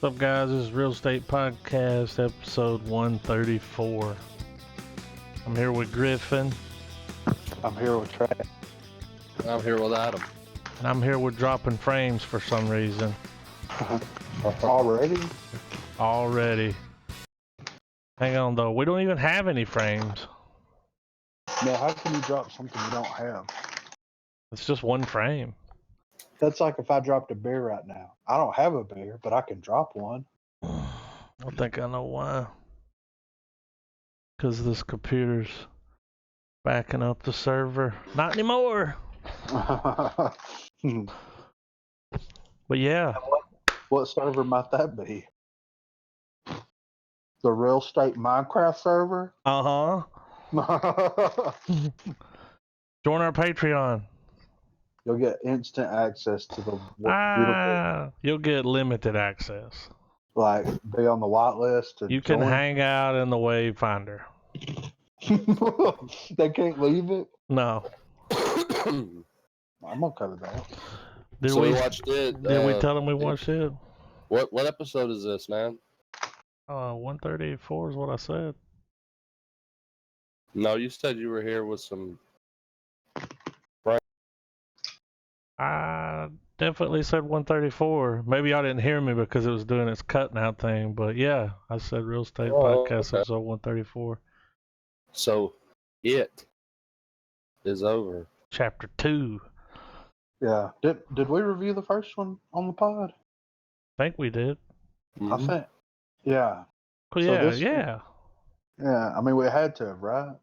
What's up, guys? This is Real Estate Podcast, episode 134. I'm here with Griffin. I'm here with Trey. I'm here with Adam. And I'm here with Dropping Frames for some reason. Already? Already. Hang on, though. We don't even have any frames. Now, how can you drop something you don't have? It's just one frame. That's like if I dropped a beer right now. I don't have a beer, but I can drop one. I think I know why. Because this computer's backing up the server. Not anymore. But yeah. What server might that be? The Real Estate Minecraft server? Uh-huh. Join our Patreon. You'll get instant access to the beautiful. You'll get limited access. Like, be on the white list. And You can join. hang out in the Wayfinder. They can't leave it? No. I'm okay with that. Did So we watched it. Did we tell them we watched it? What episode is this, man? 134 is what I said. No, you said you were here with some. I definitely said 134. Maybe y'all didn't hear me because it was doing its cutting out thing, but yeah, I said Real Estate Podcast episode 134. So, it is over. Chapter 2. Yeah. Did we review the first one on the pod? I think we did. Mhm. I think. Yeah. Well, So yeah, this- yeah. Yeah. I mean, we had to, right?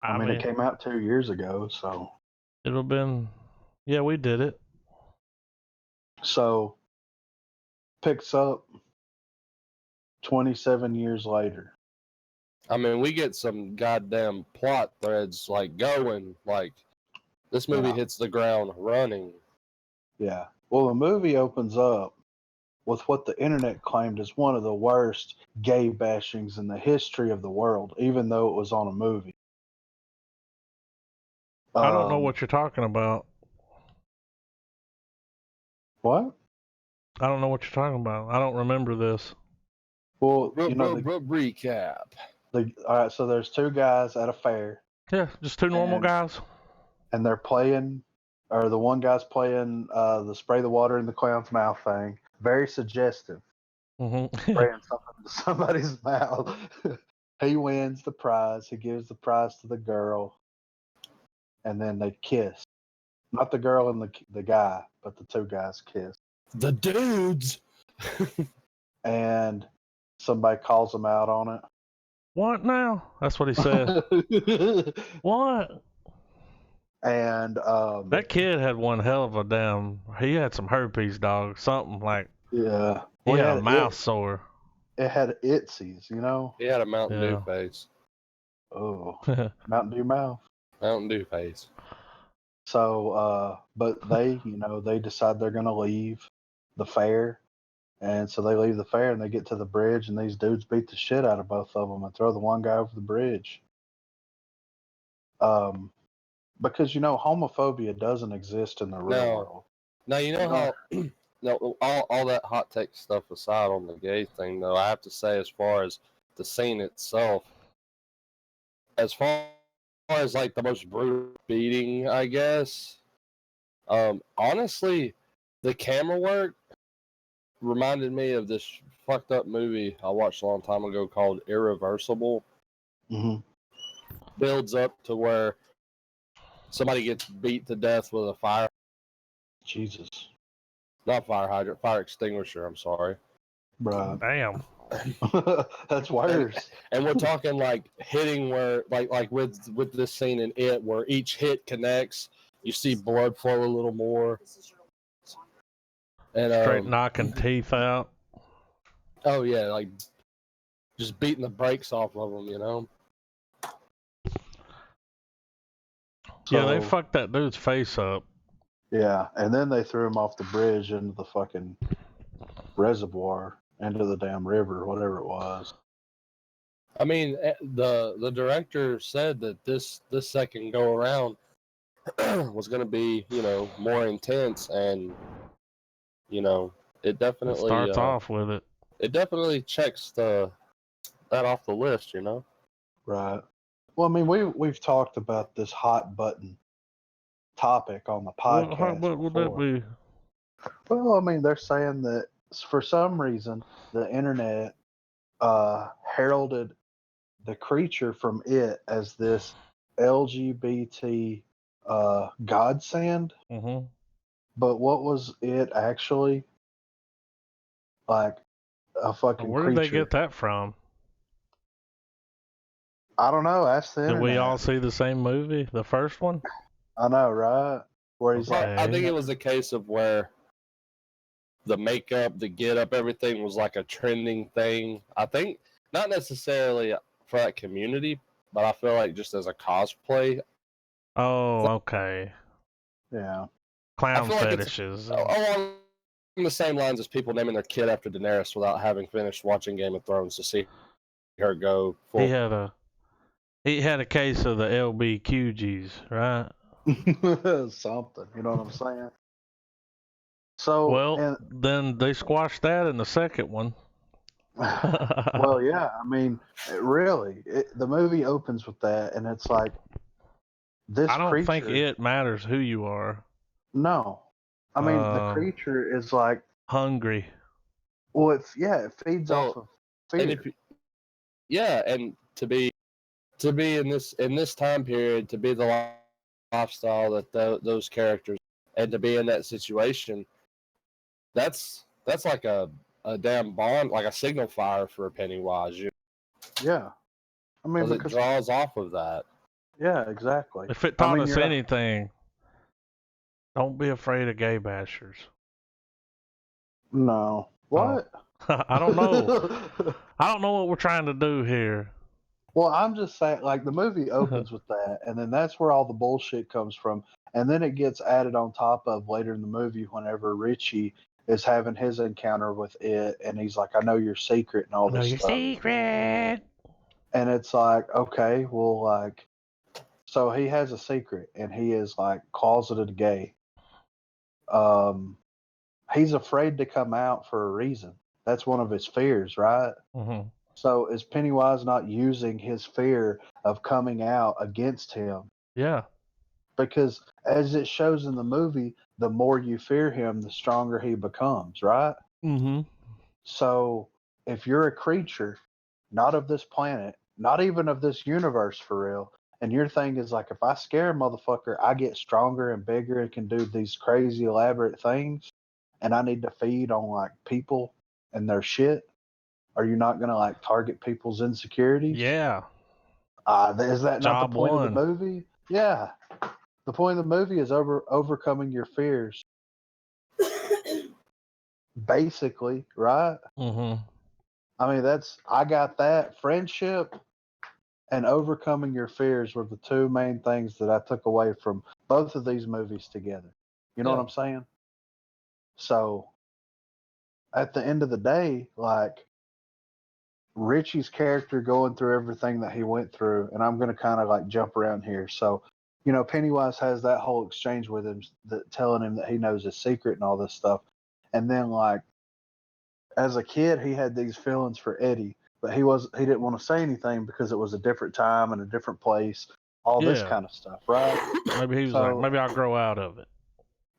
I mean, it came out 2 years ago, so. It'll been, yeah, we did it. So, picks up 27 years later. I mean, we get some goddamn plot threads like going. Like, this movie Yeah. hits the ground running. Yeah. Well, the movie opens up with what the internet claimed is one of the worst gay bashings in the history of the world, even though it was on a movie. I don't know what you're talking about. What? I don't know what you're talking about. I don't remember this. Well, you know, Recap. all right, so there's two guys at a fair, Yeah, just two normal And- guys. and they're playing, or the one guy's playing the spray the water in the clown's mouth thing. Very suggestive. Mm-hmm. Spraying something into somebody's mouth. He wins the prize. He gives the prize to the girl, and then they kiss. Not the girl and the guy, but the two guys kiss. The dudes. And somebody calls them out on What now? That's what he said. it. What? And That kid had one hell of a damn. He had some herpes, dog. Something like yeah, he Well, had a mouth sore. It had itsies, you know. He had a Mountain Yeah. Dew face. Oh, Mountain Dew mouth. Mountain Dew face. So, but they, they decide they're gonna leave the fair, and so they leave the fair and they get to the bridge, and these dudes beat the shit out of both of them and throw the one guy over the bridge. Because homophobia doesn't exist in the real No. world. Now, you know how, no, all that hot take stuff aside on the gay thing, though, I have to say, as far as the scene itself, as far as like the most brutal beating, I guess, honestly, the camera work reminded me of this fucked up movie I watched a long time ago called Irreversible. Mm-hmm. Builds up to where somebody gets beat to death with a fire. Jesus, Not fire hydrant, fire extinguisher. I'm sorry. bruh, Damn. that's worse. And we're talking like hitting where, like with this scene in It, where each hit connects. You see blood flow a little more. And Straight knocking teeth out. oh yeah, like just beating the brakes off of them, you know. Yeah, they So- fucked that dude's face up. Yeah, and then they threw him off the bridge into the fucking reservoir, into the damn river, whatever it was. I mean, the director said that this second go around was going to be, more intense, and it definitely starts off with it. It definitely checks that off the list, you know. Right. Well, I mean, we've talked about this hot button topic on the podcast What would that before. be? Well, I mean, they're saying that for some reason the internet heralded the creature from it as this LGBT godsend, Mm-hmm. but what was it actually? Like a fucking Where did they creature. get that from? I don't know. Ask the Did internet. we all see the same movie, the first one? I know, right? Where he's like, I think it was a case of where the makeup, the get up, everything was like a trending thing. I think not necessarily for that community, but I feel like just as a cosplay. Oh, okay. yeah. Clown I feel like fetishes. along the same lines as people naming their kid after Daenerys without having finished watching Game of Thrones to see her go full. He had a case of the LBQGs, right? Something. You know what I'm saying? So, Well, then they squashed that in the second one. well, yeah. I mean, the movie opens with that, and it's like this I don't think creature. it matters who you are. No, I mean the creature is like hungry. Well, it feeds off of fear. And to be in this time period, to be the lifestyle that those characters, and to be in that situation, that's like a damn bond, like a signal fire for Pennywise. Yeah, I mean because it draws off of that. Yeah, exactly. If it taught us anything, don't be afraid of gay bashers. No. What? I don't know. I don't know what we're trying to do here. Well, I'm just saying, like, the movie opens with that, and then that's where all the bullshit comes from. And then it gets added on top of later in the movie whenever Richie is having his encounter with it, and he's like, I know your secret and all this stuff. I know your secret. And it's like, okay, well, like, so he has a secret, and he is, like, closeted gay. He's afraid to come out for a reason. That's one of his fears, right? Mm-hmm. So is Pennywise not using his fear of coming out against him? Yeah. Because as it shows in the movie, the more you fear him, the stronger he becomes, right? Mm-hmm. So if you're a creature, not of this planet, not even of this universe for real, and your thing is like, if I scare a motherfucker, I get stronger and bigger and can do these crazy elaborate things, and I need to feed on like people and their shit, are you not going to like target people's insecurities? Yeah. Is that not the point of the movie? Yeah. The point of the movie is overcoming your fears. Basically, right? Mm-hmm. I mean, I got that. Friendship and overcoming your fears were the two main things that I took away from both of these movies together. You know what I'm saying? So, at the end of the day, like, Richie's character going through everything that he went through, and I'm going to kind of like jump around here. So, Pennywise has that whole exchange with him, telling him that he knows his secret and all this stuff. And then, like, as a kid, he had these feelings for Eddie, but he didn't want to say anything because it was a different time and a different place, all this kind of stuff, right? Maybe he was like, maybe I'll grow out of it.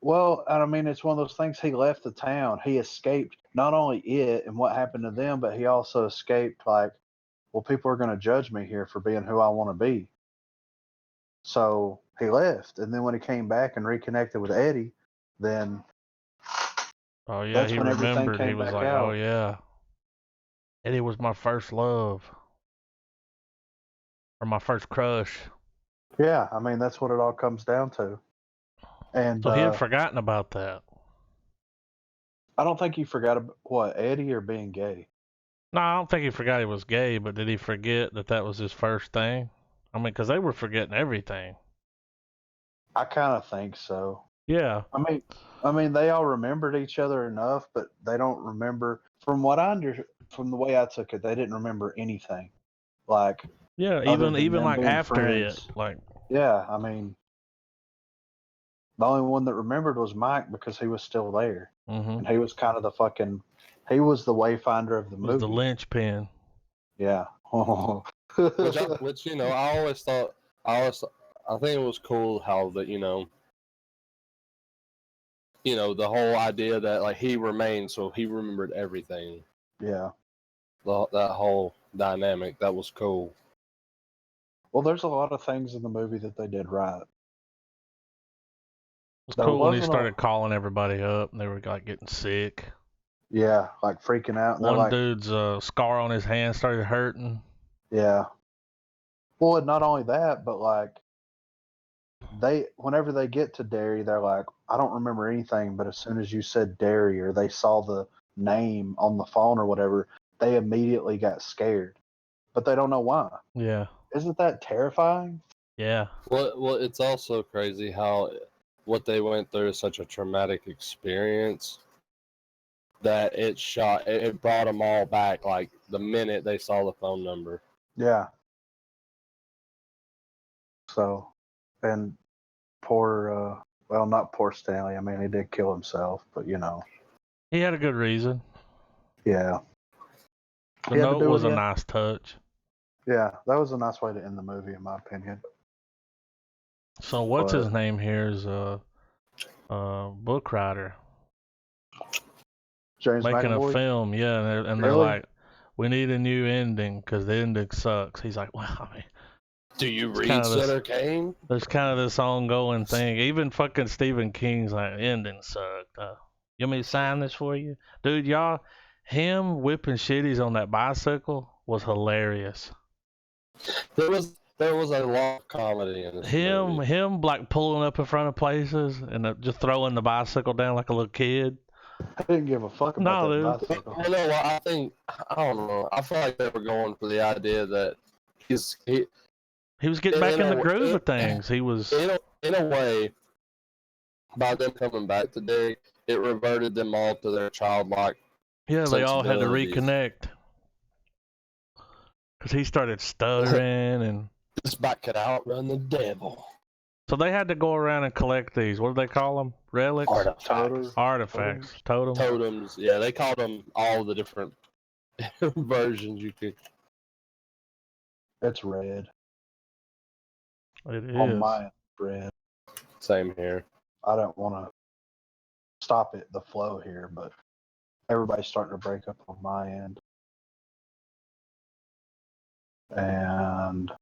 Well, I mean, it's one of those things. He left the town. He escaped not only it and what happened to them, but he also escaped like, well, people are going to judge me here for being who I want to be. So he left. And then when he came back and reconnected with Eddie, then oh yeah, that's he when remembered. Everything he was came like, back out. oh yeah, Eddie was my first love. Or my first crush. Yeah, I mean, that's what it all comes down to. And so he had forgotten about that. I don't think he forgot about what, Eddie or being gay? No, I don't think he forgot he was gay, but did he forget that was his first thing? I mean, because they were forgetting everything. I kind of think so. Yeah. I mean, they all remembered each other enough, but they don't remember. From the way I took it, they didn't remember anything. Like, yeah, even like after friends. it, like, yeah, I mean, the only one that remembered was Mike because he was still there. and he was kind of the fucking. He was the wayfinder of the movie. Was the linchpin. Yeah. which you know, I think it was cool how that the whole idea that like he remained, so he remembered everything. Yeah. That whole dynamic, that was cool. Well, there's a lot of things in the movie that they did right. It was cool when he started calling everybody up and they were like getting sick. Yeah, like freaking out. One dude's scar on his hand started hurting. Yeah. Well, and not only that, but like whenever they get to Derry, they're like, I don't remember anything, but as soon as you said Derry or they saw the name on the phone or whatever, they immediately got scared. But they don't know why. Yeah. Isn't that terrifying? Yeah. Well, it's also crazy how what they went through is such a traumatic experience that it brought them all back like the minute they saw the phone number. Yeah. So, and poor, well, not poor Stanley. I mean, he did kill himself, but he had a good reason. Yeah. The note was a nice touch. Yeah, that was a nice way to end the movie, in my opinion. So what's his name here is book writer. James making McAvoy? a film, yeah, and they're like, we need a new ending because the ending sucks. He's like, well, I mean, do you read Sutter Kane? There's kind of this ongoing thing. Even fucking Stephen King's like, ending sucked. You want me to sign this for you, dude? Him whipping shitties on that bicycle was hilarious. There was a lot of comedy in this movie. Him like pulling up in front of places and just throwing the bicycle down like a little kid. I didn't give a fuck about that bicycle. You know what? I don't know. I feel like they were going for the idea that he was getting back in the groove of things. He was in a way, by them coming back today, it reverted them all to their childlike. Yeah, they all had to reconnect because he started stuttering and. This bike could outrun the devil. So they had to go around and collect these. What do they call them? Relics? Artifacts. Totems. Yeah, they called them all the different versions you could. It's red. It is. On my red. Same here. I don't want to stop the flow here, but everybody's starting to break up on my end. And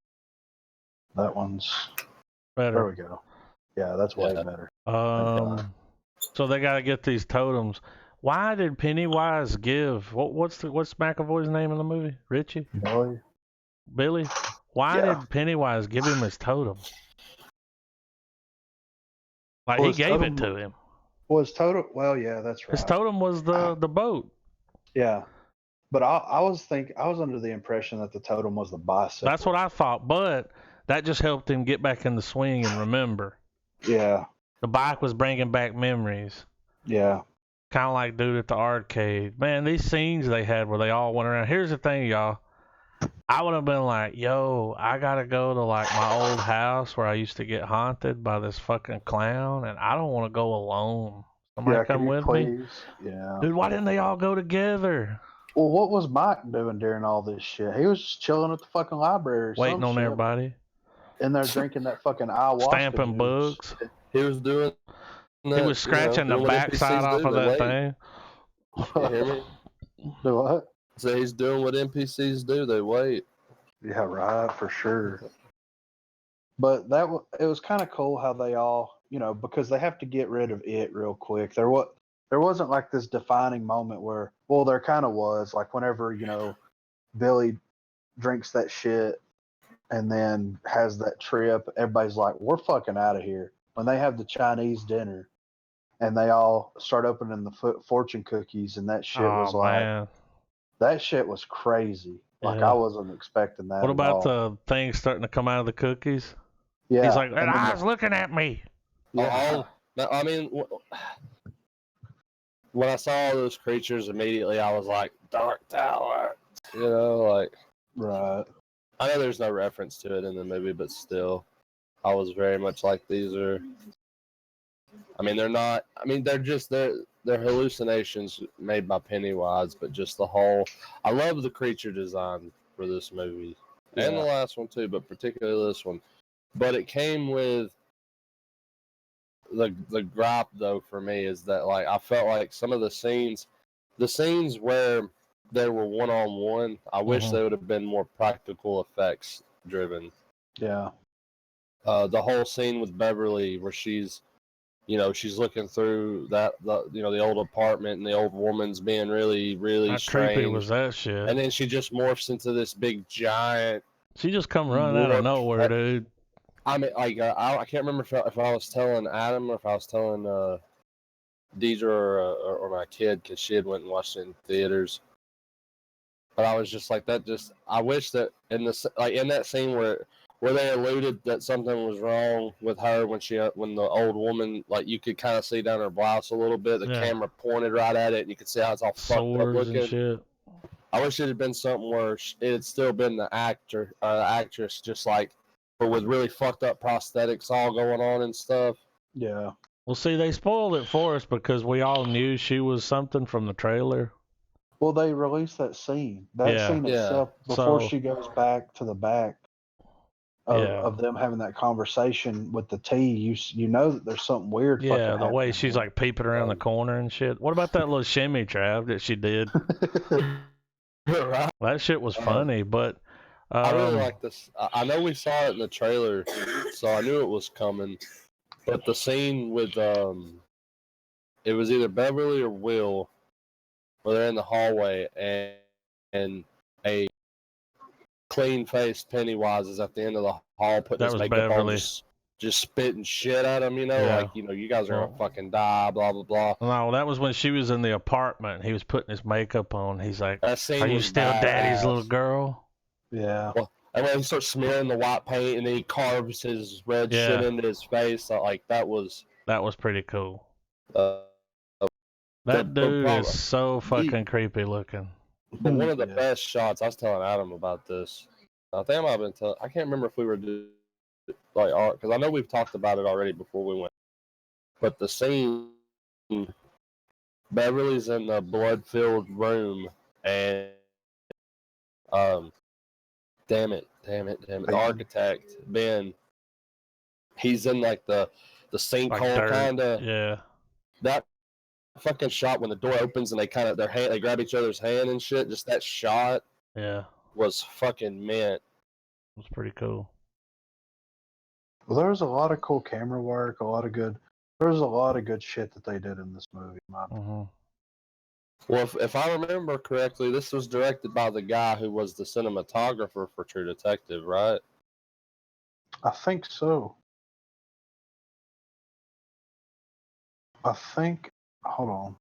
that one's better. There we go. Yeah, that's way better. So they got to get these totems. Why did Pennywise give? What's McAvoy's name in the movie? Richie? Billy? Why did Pennywise give him his totem? Like he gave it to him. Was totem? Well, yeah, that's right. His totem was the boat. Yeah, but I was under the impression that the totem was the bicycle. That's what I thought, but that just helped him get back in the swing and remember. Yeah. The bike was bringing back memories. Yeah. Kind of like dude at the arcade. Man, these scenes they had where they all went around. Here's the thing, y'all. I would have been like, yo, I got to go to like my old house where I used to get haunted by this fucking clown, and I don't want to go alone. Somebody come with me? Yeah. Dude, why didn't they all go together? Well, what was Mike doing during all this shit? He was just chilling at the fucking library. Waiting on everybody. In there drinking that fucking ayahuasca. Stamping books. He was doing that, he was scratching the backside off of that thing. You hear me? Do what? So he's doing what NPCs do. They wait. Yeah, right, for sure. But it was kind of cool how they all, because they have to get rid of it real quick. There wasn't like this defining moment where, well, there kind of was, like whenever, Billy drinks that shit and then has that trip, everybody's like, we're fucking out of here. When they have the Chinese dinner and they all start opening the fortune cookies and that shit was like, that shit was crazy. Like, I wasn't expecting that. What about the things starting to come out of the cookies? Yeah. He's like, that eye's looking at me. Yeah. I mean, when I saw all those creatures, immediately I was like, Dark Tower. Like. Right. I know there's no reference to it in the movie, but still, I was very much like, these are. I mean, they're not. I mean, they're they're hallucinations made by Pennywise, but just the whole. I love the creature design for this movie and the last one too, but particularly this one. But it came with the gripe though for me is that like I felt like some of the scenes where they were one-on-one, I wish they would have been more practical effects driven. Yeah. The whole scene with Beverly where she's looking through the old apartment and the old woman's being really, really How strange. creepy was that shit? And then she just morphs into this big giant. She just come running out of nowhere, dude. I mean, like I can't remember if I was telling Adam or if I was telling Deidre or my kid because she had went and watched it in theaters. But I was just like that. Just I wish that in that scene where they alluded that something was wrong with her when the old woman, like you could kind of see down her blouse a little bit. The camera pointed right at it, and you could see how it's all fucked up looking. And shit. I wish it had been something where it had still been the actress, just like, but with really fucked up prosthetics all going on and stuff. Yeah. Well, see, they spoiled it for us because we all knew she was something from the trailer. Well, they released that scene. That scene itself, before she goes back to the back of them having that conversation with the tea, you know that there's something weird. Yeah, the way she's like peeping around the corner and shit. What about that little shimmy, Trav, that she did? That shit was funny, but I really like this. I know we saw it in the trailer, so I knew it was coming. But the scene with it was either Beverly or Will, where they're in the hallway and a clean-faced Pennywise is at the end of the hall putting his makeup on, just spitting shit at him. You guys are gonna fucking die. Blah blah blah. No, that was when she was in the apartment. He was putting his makeup on. He's like, "Are you still Daddy's little girl?" Yeah. Well, and when he starts smearing the white paint and then he carves his red shit into his face, like that was pretty cool. That dude is so fucking creepy looking. But one of the best shots, I was telling Adam about this. I think I might have been telling. I can't remember if we were doing because I know we've talked about it already before we went. But the scene, Beverly's in the blood-filled room, and damn it, the architect Ben, he's in like the sinkhole kind of. Yeah. That fucking shot when the door opens and they grab each other's hand and shit. Just that shot. Yeah. Was fucking mint. It was pretty cool. Well, there was a lot of cool camera work, there was a lot of good shit that they did in this movie. Mm-hmm. Well, if I remember correctly, this was directed by the guy who was the cinematographer for True Detective, right? I think so. Hold on.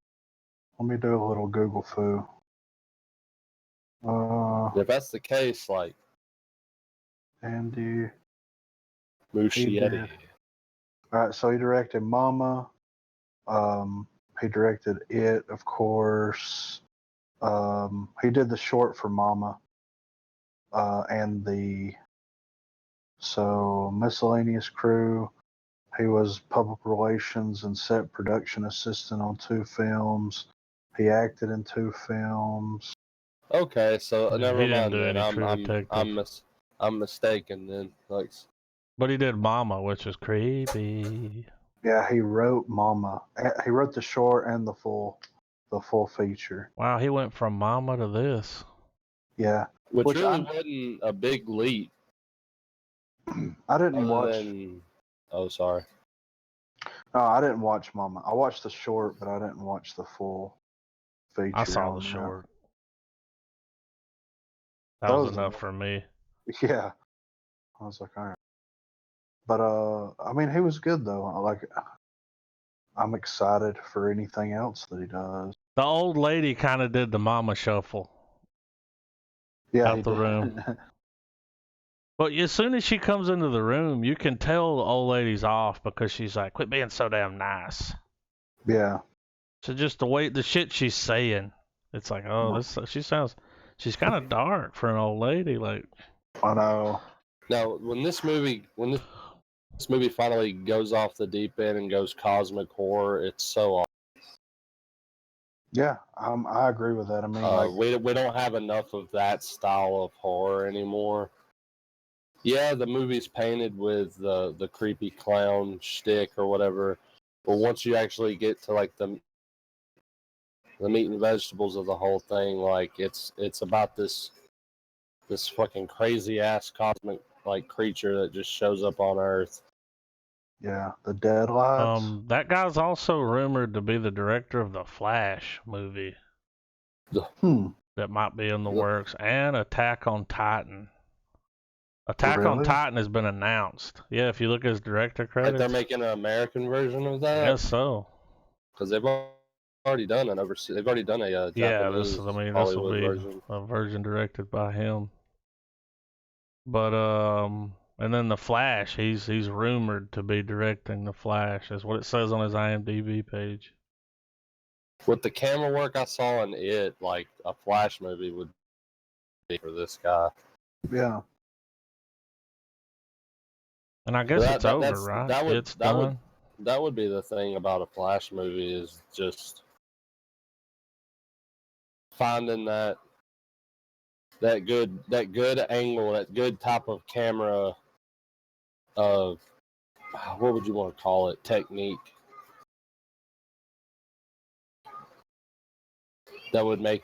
Let me do a little Google foo. If that's the case, like Andy Muschietti. Alright, so he directed Mama. He directed It, of course. He did the short for Mama. And miscellaneous crew. He was public relations and set production assistant on 2 films. He acted in 2 films. Okay, so never mind then. I'm mistaken then. Like, but he did Mama, which is creepy. Yeah, he wrote Mama. He wrote the short and the full feature. Wow, he went from Mama to this. Yeah, which really wasn't a big leap. I didn't watch. Oh, sorry. No, I didn't watch Mama. I watched the short, but I didn't watch the full feature. I saw the short. That was enough for me. Yeah, I was like, all right. But I mean, he was good though. I'm excited for anything else that he does. The old lady kind of did the Mama shuffle. Yeah, out the room. But as soon as she comes into the room, you can tell the old lady's off because she's like, "Quit being so damn nice." Yeah. So just the shit she's saying, it's like, oh, she's kind of dark for an old lady. Like, I know. Now, when this movie finally goes off the deep end and goes cosmic horror, it's so awesome. Yeah, I agree with that. I mean, like, we don't have enough of that style of horror anymore. Yeah, the movie's painted with the creepy clown shtick or whatever, but once you actually get to like the meat and vegetables of the whole thing, like it's about this fucking crazy ass cosmic like creature that just shows up on Earth. yeah, the Deadlights. That guy's also rumored to be the director of the Flash movie Hmm. that might be in the works, and Attack on Titan. Attack on Really? Titan has been announced. Yeah, if you look at his director Like they're credits. making an American version of I that guess so. because they've already done an overseas. They've already done a Yeah, Japanese this will Hollywood be version. a version directed by him. But and then the Flash, he's rumored to be directing the Flash. That's what it says on his IMDb page. With the camera work I saw in it, like a Flash movie would be for this guy. Yeah. And I guess it's over, That's right? that would It's done. that would be the thing about a Flash movie is just finding that good angle, that good type of camera of what would you want to call it, technique that would make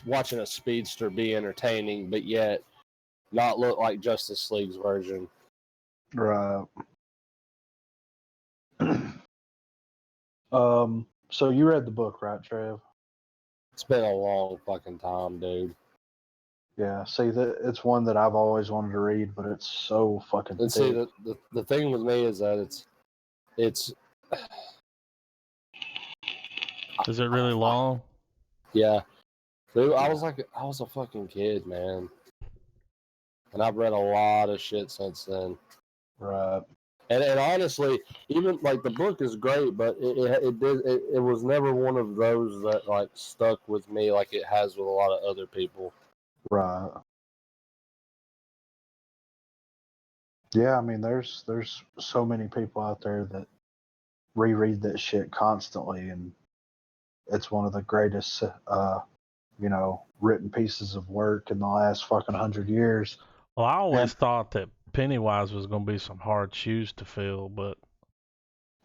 watching a speedster be entertaining, but yet not look like Justice League's version. Right. So you read the book, right, Trev? It's been a long fucking time, dude. Yeah. See, that it's one that I've always wanted to read, but it's so fucking And thick. see, the thing with me is that it's Is it really long? yeah. Dude, I was a fucking kid, man. And I've read a lot of shit since then. Right. And honestly, even like the book is great, but it was never one of those that like stuck with me like it has with a lot of other people. Right. Yeah, I mean, there's so many people out there that reread that shit constantly, and it's one of the greatest, written pieces of work in the last fucking 100 years. Well, I And always thought that Pennywise was going to be some hard shoes to fill, but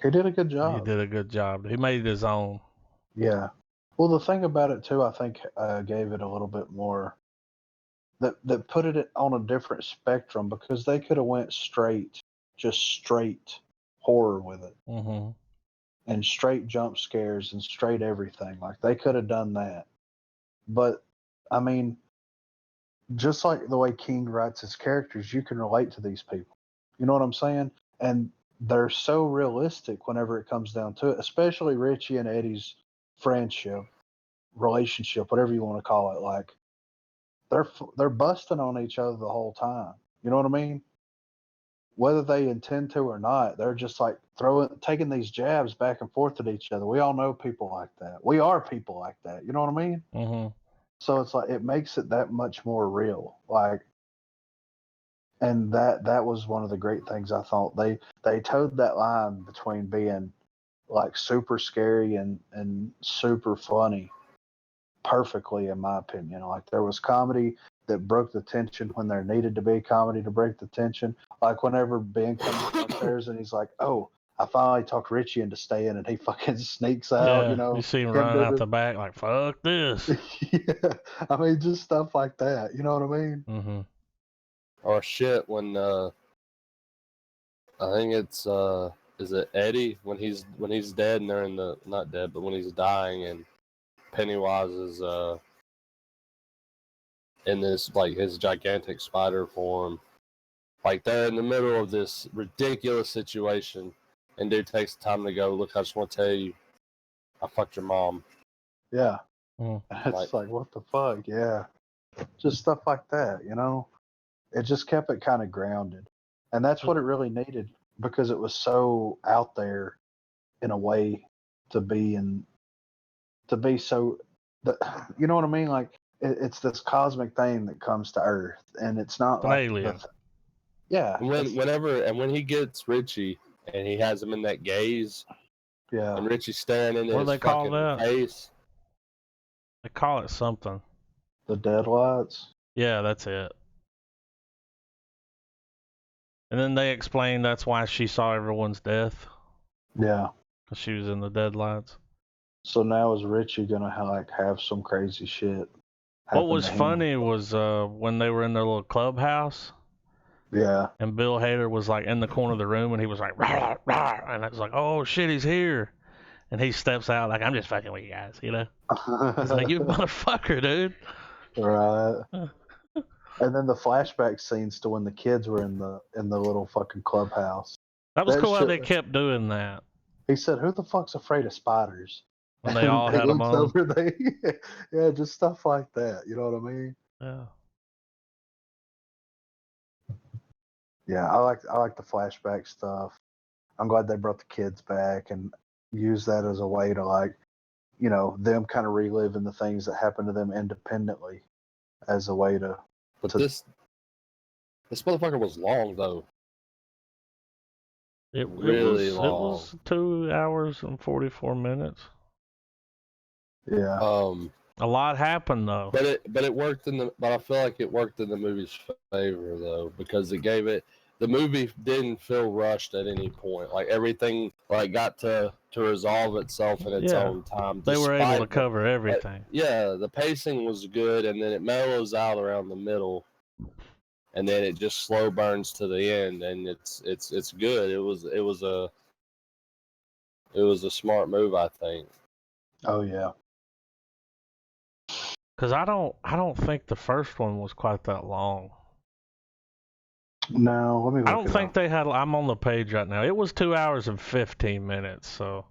he did a good he job. did a good job. He made it his own. Yeah. Well, the thing about it too, I think, gave it a little bit more that put it on a different spectrum because they could have went just straight horror with it, Mm-hmm. and straight jump scares and straight everything. Like they could have done that, but I mean, just like the way King writes his characters, you can relate to these people. You know what I'm saying? And they're so realistic whenever it comes down to it, especially Richie and Eddie's friendship, relationship, whatever you want to call it. Like they're busting on each other the whole time. You know what I mean? Whether they intend to or not, they're just like taking these jabs back and forth at each other. We all know people like that. We are people like that. You know what I mean? Mm-hmm. So it's like it makes it that much more real. Like, and that was one of the great things I thought they towed that line between being like super scary and super funny perfectly, in my opinion. Like there was comedy that broke the tension when there needed to be comedy to break the tension. Like whenever Ben comes downstairs and he's like, "Oh, I finally talked Richie into staying," and he fucking sneaks out. You Yeah, you know, see him him running doing out it. the back like, fuck this. Yeah, I mean, just stuff like that. You know what I mean? Mm-hmm. Or shit when I think it's is it Eddie when he's dead and they're in the not dead but when he's dying and Pennywise is in this like his gigantic spider form. Like they're in the middle of this ridiculous situation and dude takes the time to go, look, I just want to tell you I fucked your mom. Yeah. Mm. It's like, what the fuck? Yeah. Just stuff like that, you know? It just kept it kind of grounded. And that's what it really needed because it was so out there in a way to be and to be so the, you know what I mean? Like it's this cosmic thing that comes to Earth and it's not It's an like alien. yeah, And when he gets Richie and he has him in that gaze yeah. and Richie's staring into What do his they call fucking that? face. They call it something. The deadlights. Yeah, that's it. And then they explained that's why she saw everyone's death. Yeah. Because she was in the deadlights. So now is Richie gonna have some crazy shit? What was to him? funny was when they were in their little clubhouse. Yeah. And Bill Hader was like in the corner of the room, and he was like, rah, rah, and I was like, oh shit, he's here. And he steps out like, I'm just fucking with you guys, you know? He's like, you motherfucker, dude. Right. And then the flashback scenes to when the kids were in the little fucking clubhouse. That was That cool how shit- they kept doing that. He said, "Who the fuck's afraid of spiders?" When they all had them looks on. over, yeah, just stuff like that. You know what I mean? Yeah. Yeah, I like the flashback stuff. I'm glad they brought the kids back and used that as a way to them kind of reliving the things that happened to them independently as a way to. But this motherfucker was long though. It Really long. It was 2 hours and 44 minutes. Yeah. A lot happened though. But it worked but I feel like it worked in the movie's favor though, because the movie didn't feel rushed at any point. Like everything got to resolve itself in its own time. They were able to cover everything. Yeah, the pacing was good, and then it mellows out around the middle, and then it just slow burns to the end, and it's good. It was a smart move, I think. Oh yeah. Because I don't think the first one was quite that long. No, let me look. I don't think they had. I'm on the page right now. It was 2 hours and 15 minutes. So.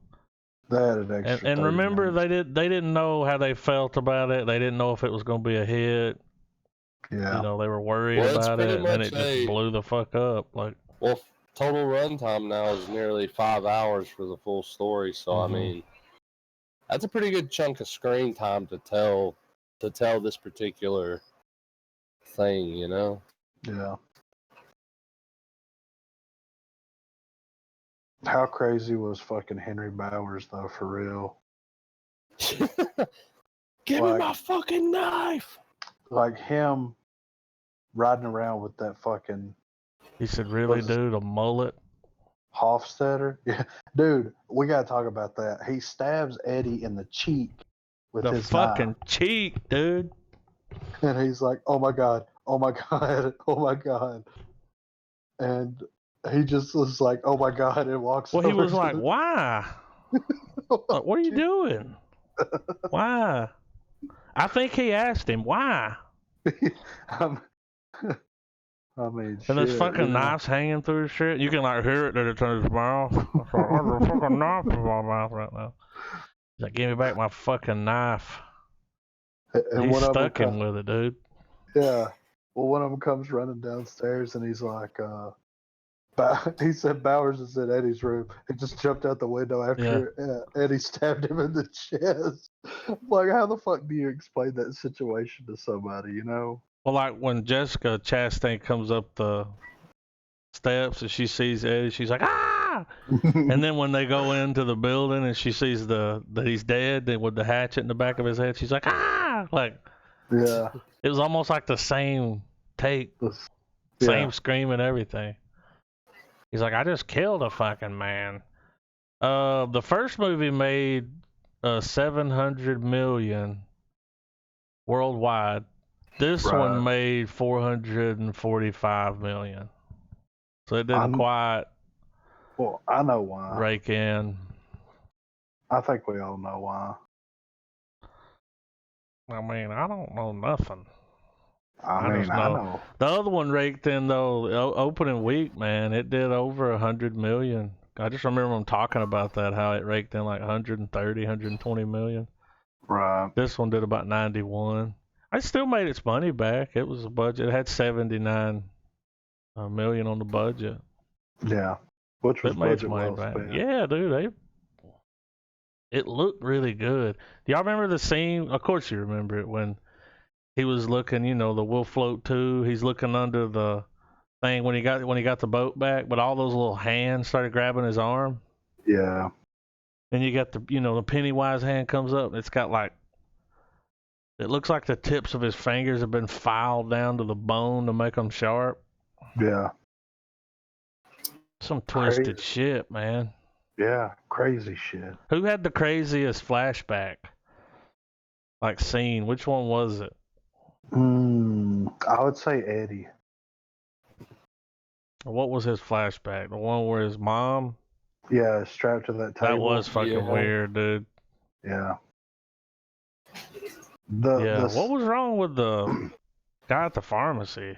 They had an extra. And remember, minutes. they didn't know how they felt about it. They didn't know if it was going to be a hit. Yeah. You know, they were worried about it, and then it just blew the fuck up. Well, total runtime now is nearly 5 hours for the full story. So I mean, that's a pretty good chunk of screen time to tell this particular thing. You know. Yeah. How crazy was fucking Henry Bowers though, for real? Give me my fucking knife. Like him riding around with that fucking. He said, "Really, dude, a mullet?" Hofstetter? Yeah, dude, we gotta talk about that. He stabs Eddie in the cheek with the his fucking knife. cheek, dude. And he's like, "Oh my god, oh my god, oh my god," and he just was like, "Oh my god," and walks. Well, he was like, "Why? Like, what are you doing? Why?" I think he asked him why. I mean, and there's fucking knives hanging through his shit. You can hear it that it's in his mouth. There's a fucking knife in my mouth right now. He's like, "Give me back my fucking knife." And he's stuck in with it, dude. Yeah. Well, one of them comes running downstairs and he's like, he said Bowers is in Eddie's room. He just jumped out the window after Eddie stabbed him in the chest. Like, how the fuck do you explain that situation to somebody, you know? Well, like when Jessica Chastain comes up the steps and she sees Eddie, she's like, "Ah!" And then when they go into the building and she sees that he's dead with the hatchet in the back of his head, she's like, "Ah!" Like, yeah, it was almost like the same take, same scream and everything. He's like, "I just killed a fucking man." The first movie made 700 million worldwide. This one made 445 million. So it didn't quite. Well, I know why. Rake in. I think we all know why. I mean, I don't know nothing. I know. The other one raked in though. Opening week, man, it did over 100 million. I just remember them talking about that, how it raked in like 130, 120 million. Right. This one did about 91. It still made its money back. It was a budget. It had 79 million on the budget. Yeah. Which was budget well spent. Yeah, dude. It looked really good. Do y'all remember the scene? Of course you remember it, when he was looking, the Will Float 2. He's looking under the thing when he got the boat back, but all those little hands started grabbing his arm. Yeah. And you got the Pennywise hand comes up, and it's got like It looks like the tips of his fingers have been filed down to the bone to make them sharp. Yeah. Some Crazy. twisted shit, man. Yeah, crazy shit. Who had the craziest flashback? Like scene? Which one was it? I would say Eddie. What was his flashback? The one where his mom? Yeah, strapped to that table. That was fucking weird, dude. Yeah. What was wrong with the guy at the pharmacy?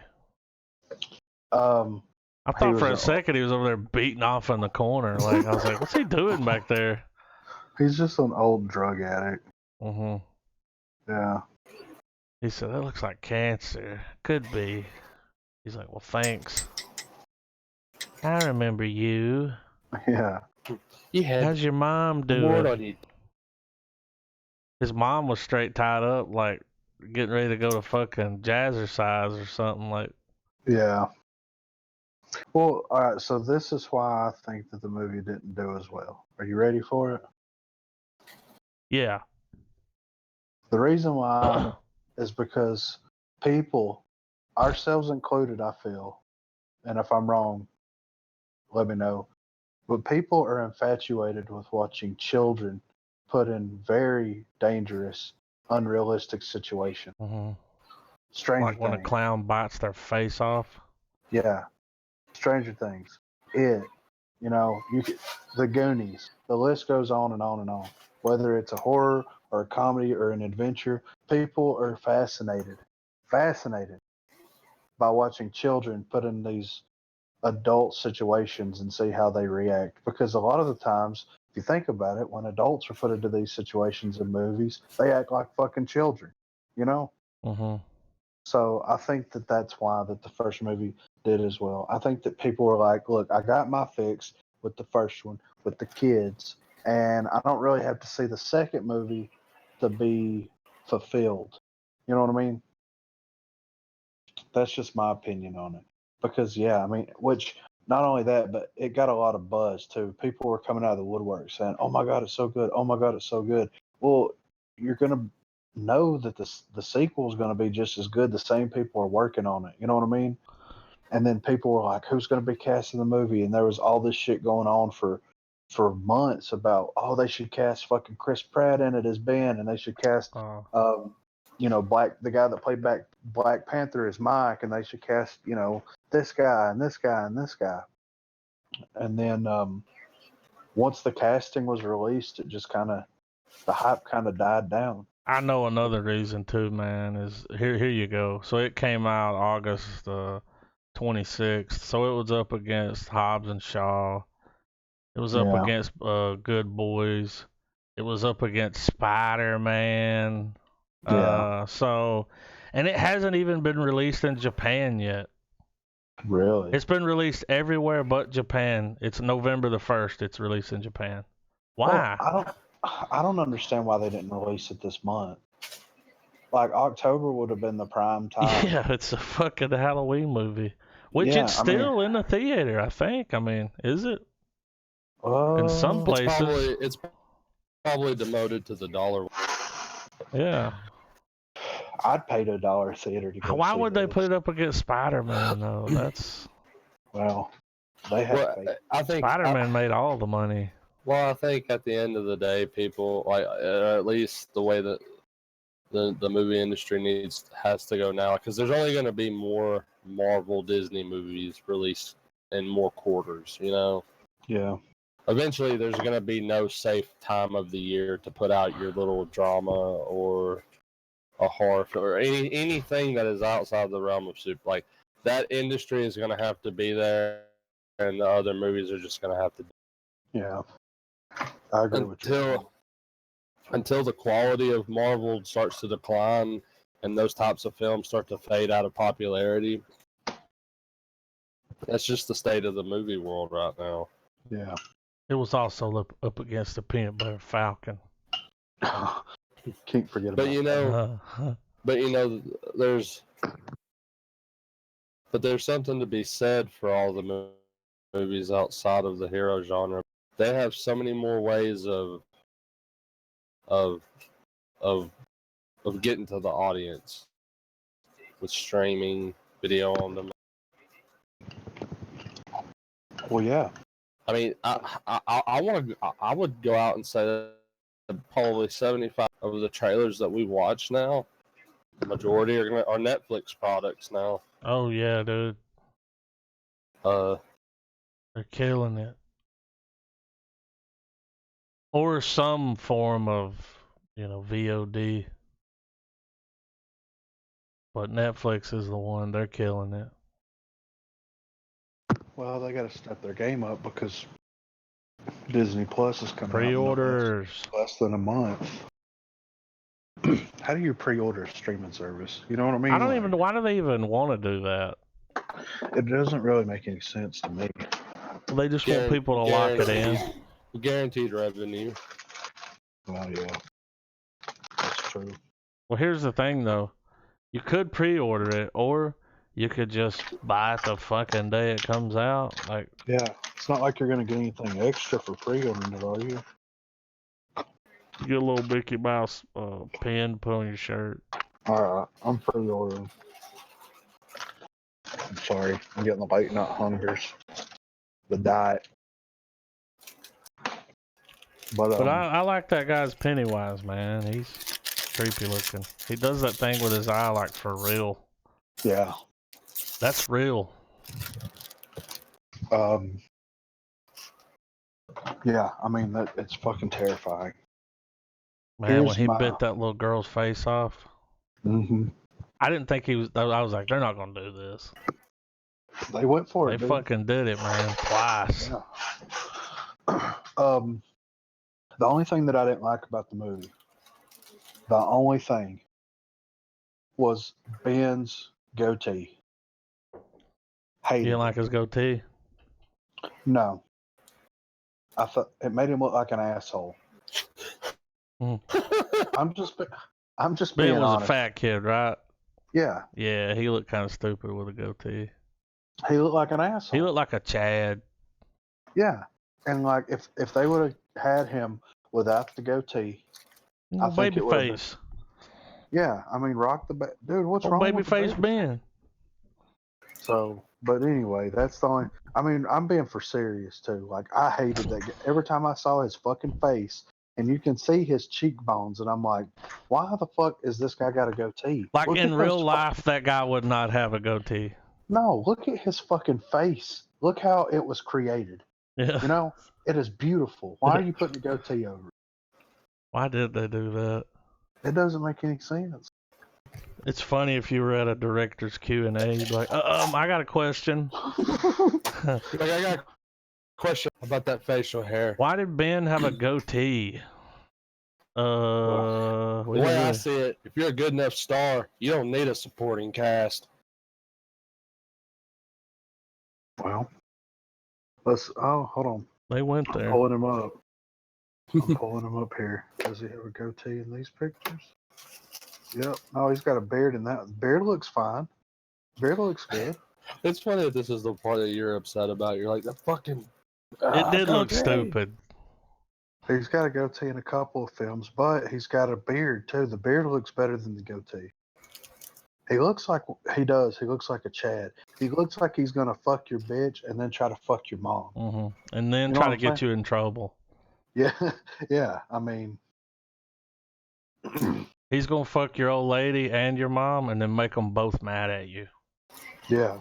I thought for a second he was over there beating off in the corner. Like I was like, what's he doing back there? He's just an old drug addict. Mhm. Yeah. He said that looks like cancer. Could be. He's like, well, thanks. I remember you. Yeah. How's your mom doing? His mom was straight tied up, like getting ready to go to fucking Jazzercise or something. Like, yeah. Well, all right. So this is why I think that the movie didn't do as well. Are you ready for it? Yeah. The reason why is because people, ourselves included, I feel, and if I'm wrong, let me know. But people are infatuated with watching children put in very dangerous, unrealistic situations. Mm-hmm. Stranger like when a Things. clown bites their face off. Yeah. Stranger Things. It. The Goonies. The list goes on and on and on. Whether it's a horror or a comedy or an adventure, people are fascinated by watching children put in these adult situations and see how they react. Because a lot of the times, if you think about it, when adults are put into these situations in movies, they act like fucking children, you know? Mm-hmm. So I think that that's why that the first movie did as well. I think that people were like, look, I got my fix with the first one, with the kids, and I don't really have to see the second movie to be fulfilled. You know what I mean? That's just my opinion on it. Because yeah, I mean, which not only that, but it got a lot of buzz too. People were coming out of the woodwork saying, "Oh my god, it's so good! Oh my god, it's so good!" Well, you're gonna know that the sequel is gonna be just as good. The same people are working on it. You know what I mean? And then people were like, "Who's gonna be cast in the movie?" And there was all this shit going on for months about, "Oh, they should cast fucking Chris Pratt in it as Ben, and they should cast um, the guy that played Black Panther as Mike, and they should cast, this guy and this guy and this guy." And then once the casting was released, the hype kind of died down. I know another reason too, man, is here you go. So it came out August 26th. So it was up against Hobbs and Shaw. It was up Yeah. against Good Boys. It was up against Spider-Man. Yeah. And it hasn't even been released in Japan yet. Really? It's been released everywhere but Japan. It's November the 1st. It's released in Japan. Why? Well, I don't understand why they didn't release it this month. Like October would have been the prime time. Yeah, it's a fucking Halloween movie, which it's still in the theater. I think. I mean, is it? In some places, it's probably demoted to the dollar. Yeah. I'd pay to $1 theater to go. Why see would this. they put it up against Spider-Man though? That's they have. I think Spider-Man made all the money. Well, I think at the end of the day, people like at least the way that the movie industry has to go now, because there's only going to be more Marvel Disney movies released in more quarters. Yeah. Eventually, there's going to be no safe time of the year to put out your little drama or a horror or anything that is outside the realm of super. Like that industry is going to have to be there, and the other movies are just going to have to. Yeah. I agree with you. Until the quality of Marvel starts to decline and those types of films start to fade out of popularity, that's just the state of the movie world right now. Yeah. It was also up against the Peanut Butter Falcon. Can't forget about that. There's something to be said for all the movies outside of the hero genre. They have so many more ways of of getting to the audience with streaming video on them. Well, yeah. I mean, I would go out and say that probably 75 of the trailers that we watch now, the majority are Netflix products now. Oh yeah, dude. Uh, They're killing it. Or some form of, VOD. But Netflix is the one, they're killing it. Well, they got to step their game up because Disney Plus is coming out in Pre-orders. less than a month. How do you pre-order a streaming service? You know what I mean? I don't even, why do they even want to do that? It doesn't really make any sense to me. Well, they just want people to lock it in. Guaranteed revenue. Well, yeah. That's true. Well, here's the thing, though. You could pre-order it, or you could just buy it the fucking day it comes out. Like, Yeah, it's not like you're going to get anything extra for pre-ordering it, are you? you get a little Mickey Mouse pin to put on your shirt. Alright, I'm pre-ordering. I'm sorry, I'm getting the late night hungers. The diet. But I like that guy's Pennywise, man. He's creepy looking. He does that thing with his eye like for real. yeah. That's real. Yeah, I mean, it's fucking terrifying. Man, when he bit that little girl's face off. Mm-hmm. I didn't think he was, I was like, they're not going to do this. They went for it, They fucking did it, man. Twice. Yeah. The only thing that I didn't like about the movie, the only thing, was Ben's goatee. Hated You didn't like it. his goatee? No. I thought it made him look like an asshole. Mm. I'm just Ben being was honest. a fat kid, right? Yeah. Yeah, he looked kind of stupid with a goatee. He looked like an asshole. He looked like a Chad. Yeah. And like if they would have had him without the goatee, I think Baby it would have been. face. Yeah, I mean, rock the dude. What's wrong Baby with the face baby? Ben. So, but anyway, that's the only. I mean, I'm being for serious too. Like, I hated that. Every time I saw his fucking face, and you can see his cheekbones, and I'm like, why the fuck is this guy got a goatee? Like Look in at real life, that guy would not have a goatee. No, look at his fucking face. Look how it was created. Yeah. You know, it is beautiful. Why are you putting a goatee over it? Why did they do that? It doesn't make any sense. It's funny if you were at a director's Q&A, you'd be like, I got a question. I got a question about that facial hair. Why did Ben have a goatee? The way I see it, if you're a good enough star, you don't need a supporting cast. Well, hold on. They went there. I'm pulling him up. I'm pulling him up here. Does he have a goatee in these pictures? Yep. No, he's got a beard in that. Beard looks fine. Beard looks good. It's funny that this is the part that you're upset about. You're like, that fucking... It did look goatee. stupid. He's got a goatee in a couple of films, but he's got a beard too. The beard looks better than the goatee. He looks like He looks like a Chad. He looks like he's gonna fuck your bitch and then try to fuck your mom. Mm-hmm. And then You know try what to I'm get saying? you in trouble. Yeah, yeah. I mean, He's gonna fuck your old lady and your mom, and then make them both mad at you. yeah.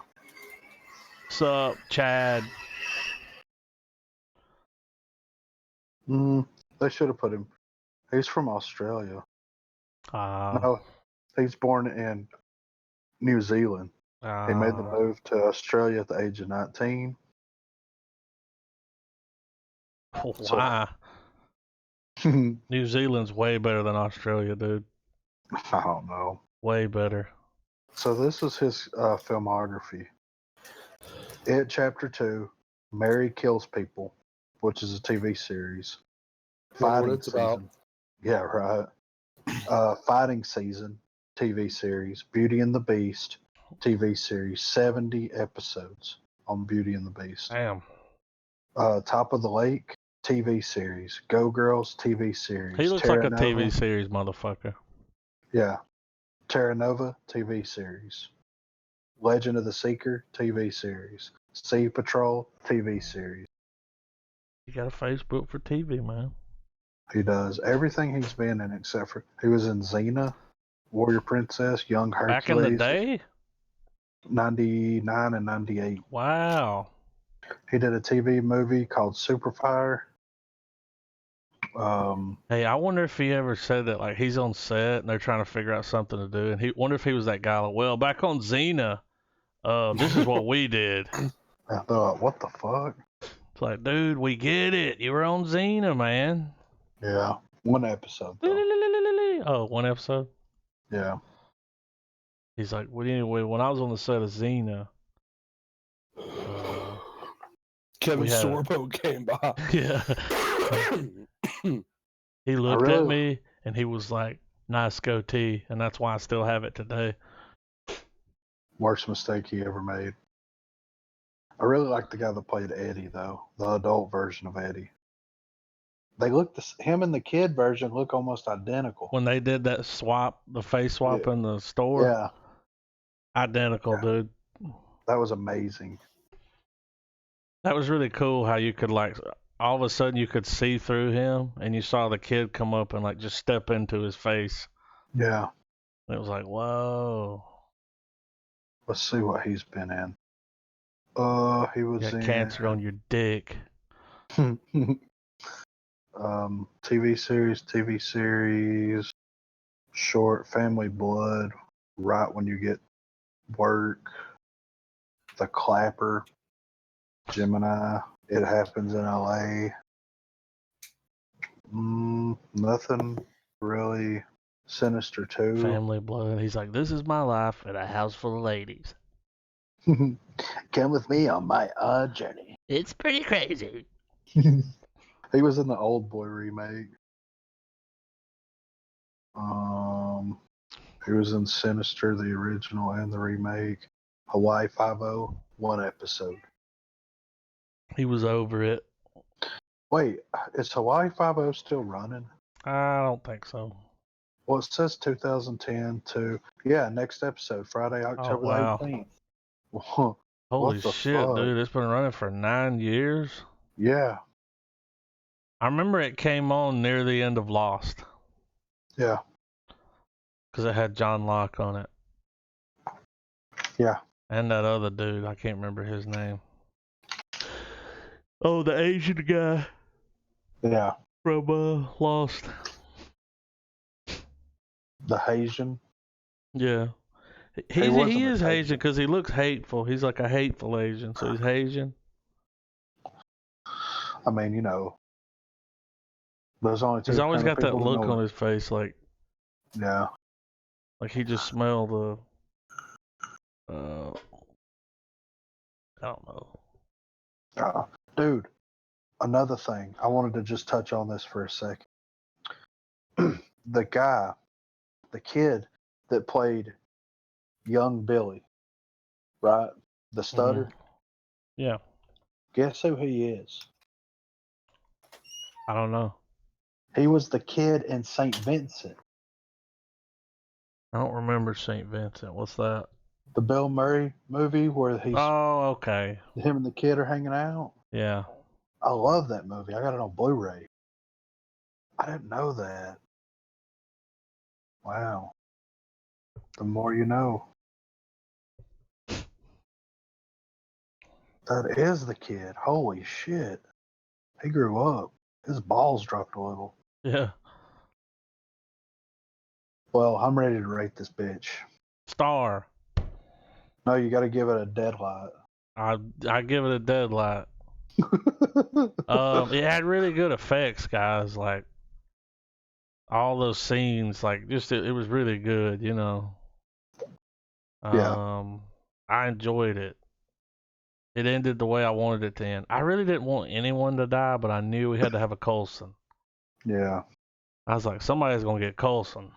Sup, Chad? They should have put him. He's from Australia. No, he's born in New Zealand. He made the move to Australia at the age of 19. Why? New Zealand's way better than Australia, dude. I don't know. Way better. So this is his filmography. It Chapter 2, Mary Kills People, which is a TV series. Fighting Season. About. Yeah, right. Fighting Season, TV series. Beauty and the Beast, TV series. 70 episodes on Beauty and the Beast. Damn. Top of the Lake, TV series. Go Girls, TV series. He looks Terra like a Nova. TV series motherfucker. Yeah. Terra Nova TV series. Legend of the Seeker TV series. Sea Patrol TV series. You got a Facebook for TV, man. He does everything he's been in except for he was in Xena, Warrior Princess, Young Back in the Hercules, day? 99 and 98. Wow. He did a TV movie called Superfire. Hey, I wonder if he ever said that, like, he's on set and they're trying to figure out something to do, and he wonder if he was that guy, like, well, back on Xena, this is what we did. I thought, what the fuck? It's like, dude, we get it. You were on Xena, man. Yeah, one episode though. Oh, one episode? Yeah. He's like, well, anyway, when I was on the set of Xena, Kevin we had Sorbo came by. yeah. He looked at me and he was like, nice goatee, and that's why I still have it today. Worst mistake he ever made. I really like the guy that played Eddie though, the adult version of Eddie. They look him and the kid version look almost identical. When they did that swap, the face swap in the store, Yeah, identical, dude. that was amazing. That was really cool how you could, like, all of a sudden you could see through him and you saw the kid come up and, like, just step into his face. Yeah. It was like, whoa. Let's see what he's been in. He was You got in cancer on your dick. TV series, short, Family Blood, Right When You Get Work, The Clapper, Gemini, It Happens in LA. Nothing really. Sinister 2. Family Blood. He's like, this is my life at a house full of ladies. Come with me on my odd journey. It's pretty crazy. He was in the Old Boy remake. He was in Sinister, the original and the remake. Hawaii Five-0, one episode. He was over it. Wait, is Hawaii Five-0 still running? I don't think so. Well, it says 2010 to, next episode, Friday, October wow. 18th. Holy shit, fuck? Dude, it's been running for 9 years? Yeah. I remember it came on near the end of Lost. Yeah. Because it had John Locke on it. Yeah. And that other dude, I can't remember his name. Oh, the Asian guy. Yeah. From Lost. The Haitian? Yeah. He is Haitian because he looks hateful. He's like a hateful Asian, so he's Haitian. I mean, you know, there's only two. He's always got that look on his face, like, yeah, like he just smelled the. I don't know. Dude, another thing I wanted to just touch on this for a second. The kid that played young Billy, right? The stutter. Mm-hmm. Yeah. Guess who he is? I don't know. He was the kid in St. Vincent. I don't remember St. Vincent. What's that? The Bill Murray movie where he's. Oh, okay. Him and the kid are hanging out. Yeah. I love that movie. I got it on Blu-ray. I didn't know that. Wow. The more you know. That is the kid. Holy shit. He grew up. His balls dropped a little. Yeah. Well, I'm ready to rate this bitch. Star. No, you got to give it a deadlight. I give it a deadlight. It had really good effects, guys. Like all those scenes, like just it was really good, you know. Yeah. I enjoyed it. It ended the way I wanted it to end. I really didn't want anyone to die, but I knew we had to have a Coulson. Yeah. I was like, somebody's gonna get Coulson.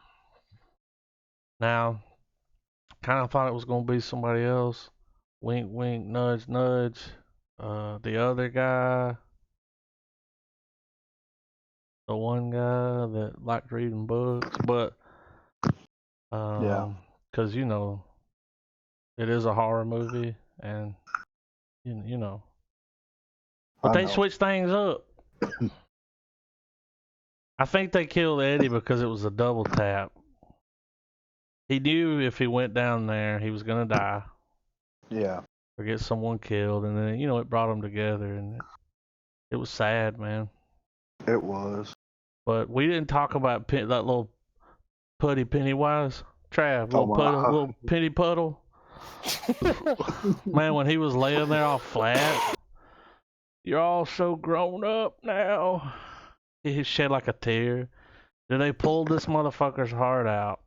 Now, kind of thought it was gonna be somebody else. Wink, wink, nudge, nudge. The other guy, the one guy that liked reading books, but Yeah. Because you know it is a horror movie, and you know, but I they know. switched things up. I think they killed Eddie because it was a double tap. He knew if he went down there, he was gonna die Yeah. or get someone killed, and then it brought them together, and it was sad, man. It was. But we didn't talk about that little putty Pennywise. Trav, Oh my. little penny puddle. Man, when he was laying there all flat, you're all so grown up now. He shed like a tear. Then they pulled this motherfucker's heart out,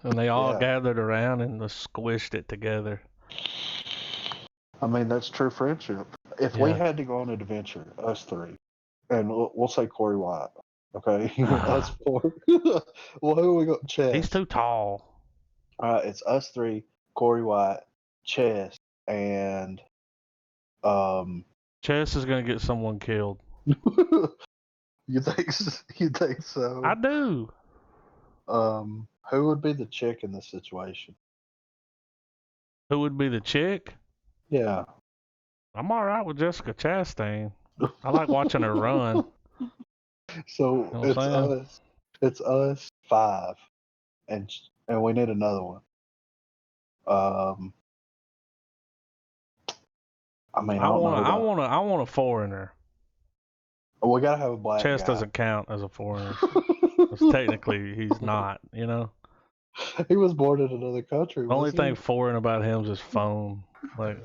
and they all Yeah. gathered around and just squished it together. I mean, that's true friendship. If we Yeah. had to go on an adventure, us three, and we'll say Corey White, okay? Us four. Well, who are we got? Chess. He's too tall. It's us three, Corey White, Chess, and Chess is gonna get someone killed. you think so? I do. Who would be the chick in this situation? Who would be the chick? Yeah. I'm all right with Jessica Chastain. I like watching her run. So You know what it's I'm saying? us. It's us five, and we need another one. I mean, I don't know. I want a foreigner. We gotta have a black Chess guy. doesn't count as a foreigner. 'Cause technically, he's not. You know. He was born in another country. The only wasn't thing foreign about him is his phone. Like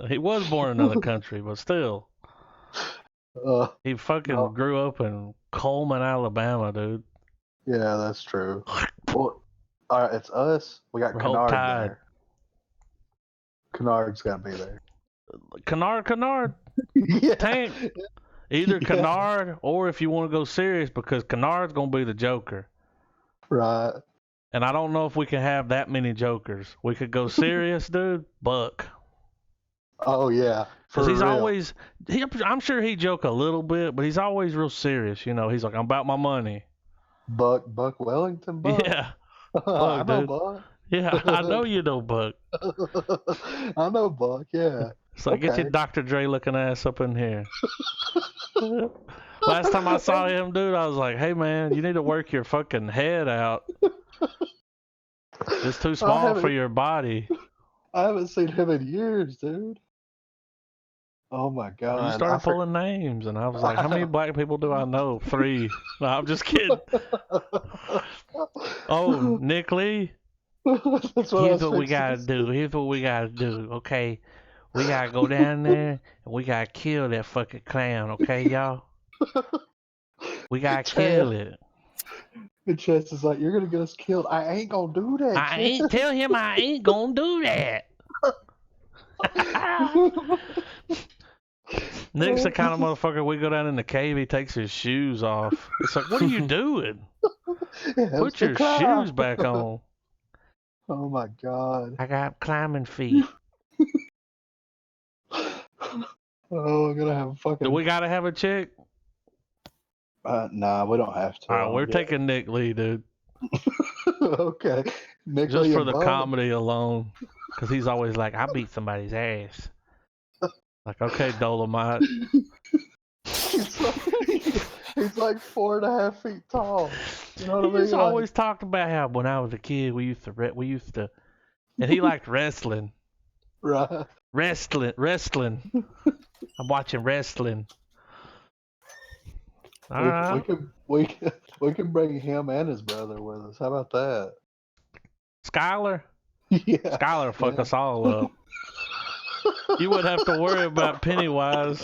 he was born in another country, but still, he fucking no. grew up in Coleman, Alabama, dude. Yeah, that's true. Well, all right, it's us. We got Roll Kennard Tide. there. Kennard's got to be there. Kennard, Yeah. Tank. Either Yeah. Kennard or if you want to go serious, because Kennard's gonna be the Joker. Right. And I don't know if we can have that many Jokers. We could go serious, dude. Buck. Oh yeah. Because he's real. always, I'm sure he joke a little bit, but he's always real serious. You know, he's like, I'm about my money. Buck Wellington. Buck. Yeah. I know dude. Buck. Yeah, I know you know Buck. I know Buck. Yeah. So get your Dr. Dre looking ass up in here. Last time I saw him, dude, I was like, hey man, you need to work your fucking head out. It's too small for your body. I haven't seen him in years, dude. Oh my god. You started pulling names, and I was like, how many black people do I know? 3. No, I'm just kidding. Oh, Nick Lee? Here's what we gotta do. Okay, we gotta go down there and we gotta kill that fucking clown. Okay, y'all. We gotta kill it. And Chess is like, you're gonna get us killed. I ain't gonna do that. Tell him I ain't gonna do that. Nick's the kind of motherfucker. We go down in the cave. He takes his shoes off. It's like, what are you doing? Put your shoes back on. Oh my god. I got climbing feet. Oh, I'm gonna have a fucking. Do we gotta have a chick? Nah, we don't have to. All right, we're taking Nick Lee, dude. Okay. Nick Just Lee for and the Bubba. comedy alone, because he's always like, I beat somebody's ass. Like, okay, Dolomite. He's like 4.5 feet tall. You know what I mean? He's always talked about how when I was a kid we used to, and he liked wrestling. Right. Wrestling. I'm watching wrestling. We can bring him and his brother with us. How about that? Skylar? Yeah. Skylar fuck us all up. You wouldn't have to worry about Pennywise.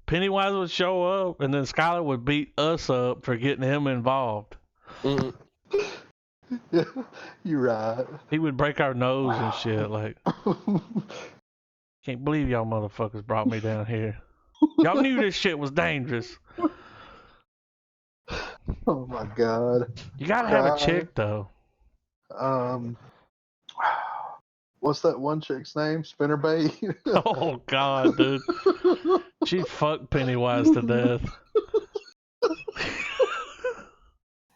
Pennywise would show up, and then Skylar would beat us up for getting him involved. Mm. Yeah, you're right. He would break our nose and shit. Like, can't believe y'all motherfuckers brought me down here. Y'all knew this shit was dangerous. Oh my god. You gotta have a chick though. What's that one chick's name? Spinnerbait? Oh god, dude. She fucked Pennywise to death.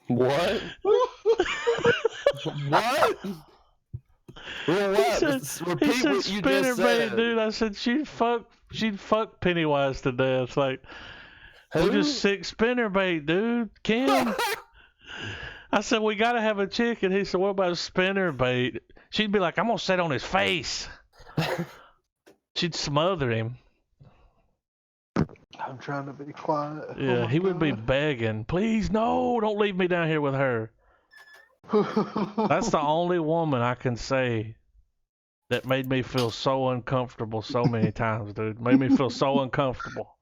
What? What? Well, He what? said Repeat what you just spinnerbait, said. dude. I said she'd fuck Pennywise to death. Like, we're just Who? sick spinnerbait, dude. Kim. I said we gotta have a chicken. He said, what about spinnerbait? She'd be like, I'm gonna sit on his face. She'd smother him. I'm trying to be quiet. Yeah, Oh he would be God. begging, please, no, don't leave me down here with her. That's the only woman I can say that made me feel so uncomfortable so many times, dude. Made me feel so uncomfortable.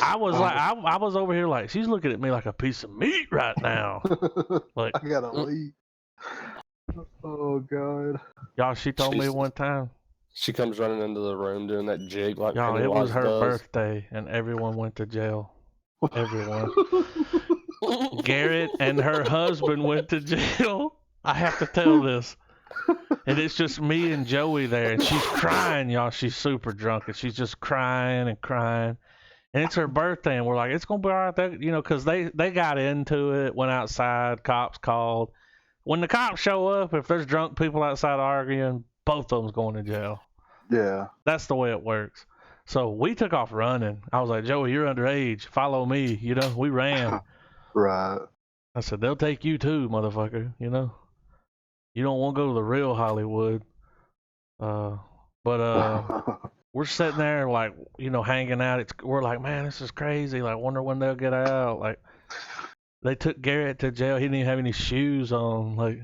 I was like, I was over here like, she's looking at me like a piece of meat right now. Like, I gotta leave. Oh God. y'all, she told me Jesus. one time, She comes running into the room doing that jig like y'all, it Pennywise was her does. birthday and everyone went to jail. Everyone. Garrett and her husband went to jail. I have to tell this. And it's just me and Joey there, and she's crying, y'all. She's super drunk, and she's just crying and crying. And it's her birthday, and we're like, it's gonna be all right, because they got into it, went outside, cops called. When the cops show up, if there's drunk people outside arguing, both of them's going to jail. Yeah. That's the way it works. So we took off running. I was like, Joey, you're underage. Follow me. We ran. Right. I said, they'll take you too, motherfucker. You don't want to go to the real Hollywood. But we're sitting there like, hanging out. We're like, man, this is crazy. Like, wonder when they'll get out. Like, they took Garrett to jail. He didn't even have any shoes on. Like,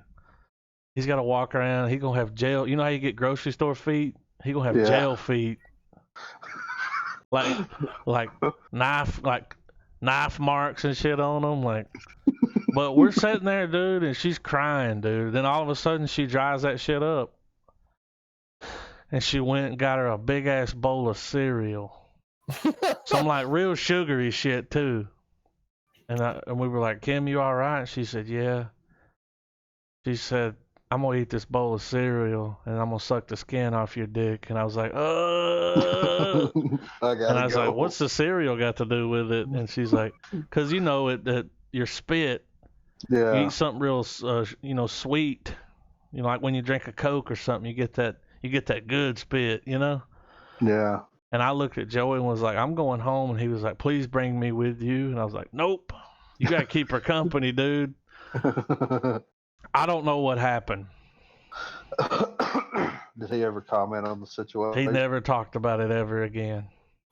he's got to walk around. He's gonna have jail. You know how you get grocery store feet? He gonna have jail feet. Like knife marks and shit on them. Like, but we're sitting there, dude, and she's crying, dude. Then all of a sudden she dries that shit up. And she went and got her a big ass bowl of cereal. Some like real sugary shit too. And we were like, Kim, you alright? And she said, yeah. She said, I'm gonna eat this bowl of cereal and I'm gonna suck the skin off your dick. And I was like, and I was like, what's the cereal got to do with it? And she's like, cause your spit, you Yeah. eat something real, sweet. Like when you drink a Coke or something, you get that good spit, Yeah. And I looked at Joey and was like, I'm going home. And he was like, please bring me with you. And I was like, nope. You got to keep her company, dude. I don't know what happened. Did he ever comment on the situation? He never talked about it ever again.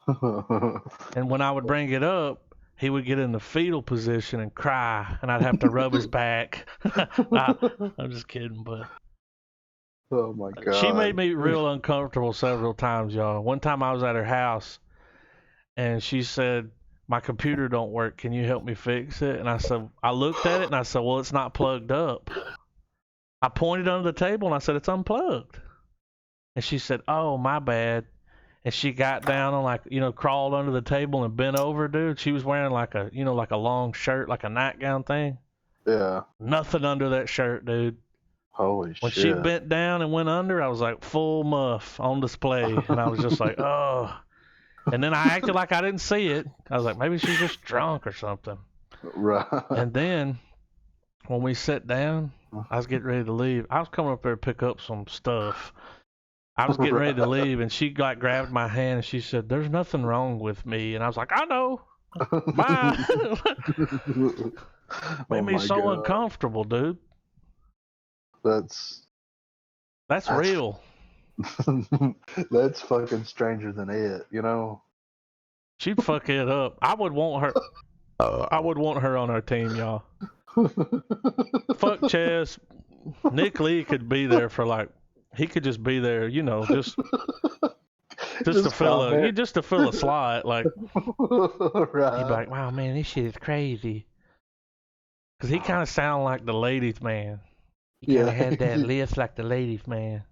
And when I would bring it up, he would get in the fetal position and cry, and I'd have to rub his back. I'm just kidding, but Oh my God. she made me real uncomfortable several times, y'all. One time I was at her house, and she said, my computer don't work. Can you help me fix it? And I looked at it, and I said, well, it's not plugged up. I pointed under the table, and I said, it's unplugged. And she said, oh, my bad. And she got down on crawled under the table and bent over, dude. She was wearing like a long shirt, like a nightgown thing. Yeah. Nothing under that shirt, dude. Holy When shit. she bent down and went under, I was like full muff on display. And I was just like, oh. And then I acted like I didn't see it. I was like, maybe she's just drunk or something. Right. And then when we sat down, I was getting ready to leave. I was coming up there to pick up some stuff. I was getting ready to leave, and she grabbed my hand, and she said, there's nothing wrong with me. And I was like, I know. Bye. Made me so God. uncomfortable, dude. That's real. That's fucking stranger than it, She'd fuck it up. I would want her. I would want her on our team, y'all. Fuck Chess. Nick Lee could be there for he could just be there, just to fill a slot. Like, right. he'd be like, wow, man, this shit is crazy. Because he kind of sounded like the ladies' man. He kind of had that list like the ladies' man.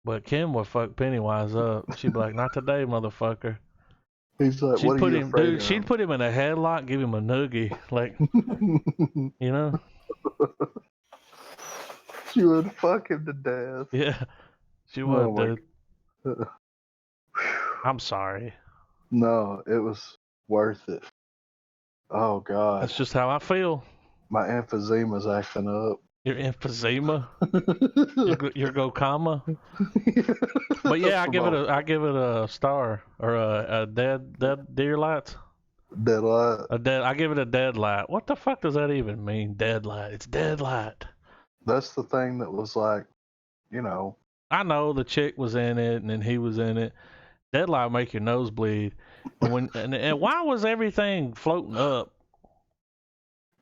But Kim would fuck Pennywise up. She'd be like, not today, motherfucker. He's like, what are you afraid of? She'd put him in a headlock, give him a noogie. Like, She would fuck him to death. Yeah, she would, dude. I'm sorry. No, it was worth it. Oh God, That's just how I feel. my emphysema's acting up. Your emphysema, your gokama. But yeah, I give it a star or a dead deer lights. Deadlight. I give it a dead light. What the fuck does that even mean? Dead light. It's dead light. That's the thing that was like, you know. I know the chick was in it and then he was in it. Dead light make your nose bleed. And why was everything floating up?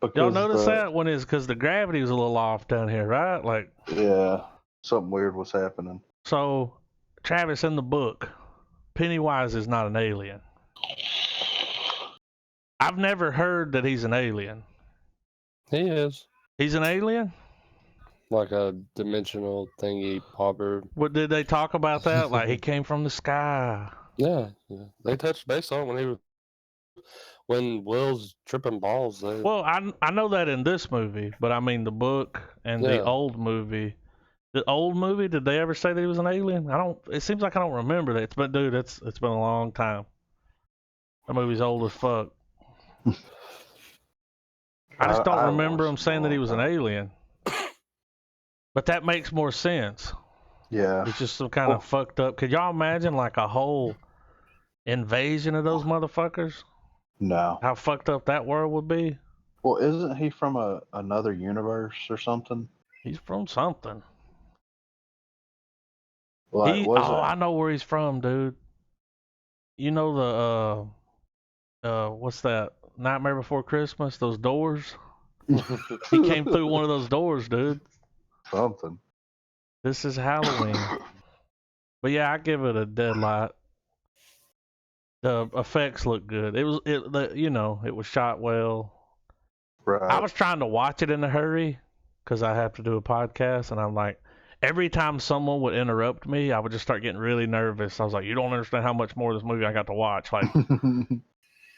Y'all Because notice that when it's because the gravity was a little off down here, right? Like, yeah, something weird was happening. so Travis, in the book, Pennywise is not an alien. I've never heard that he's an alien. He is. He's an alien? Like a dimensional thingy popper. What did they talk about that? Like he came from the sky. Yeah. They touched base on it when Will's tripping balls. Well, I know that in this movie, but I mean the book and the Yeah. old movie. The old movie, did they ever say that he was an alien? It seems like I don't remember that. But dude, it's been a long time. That movie's old as fuck. I just don't remember him saying that he was an alien. But that makes more sense. Yeah. It's just some kind of fucked up. Could y'all imagine like a whole invasion of those motherfuckers? No. How fucked up that world would be? Well, isn't he from another universe or something? He's from something. Like, I know where he's from, dude. You know the what's that? Nightmare Before Christmas, those doors? He came through one of those doors, dude. Something. This is Halloween. But yeah, I give it a dead light. The effects look good. It was shot well. Right. I was trying to watch it in a hurry because I have to do a podcast, and I'm like, every time someone would interrupt me, I would just start getting really nervous. I was like, you don't understand how much more of this movie I got to watch. Like,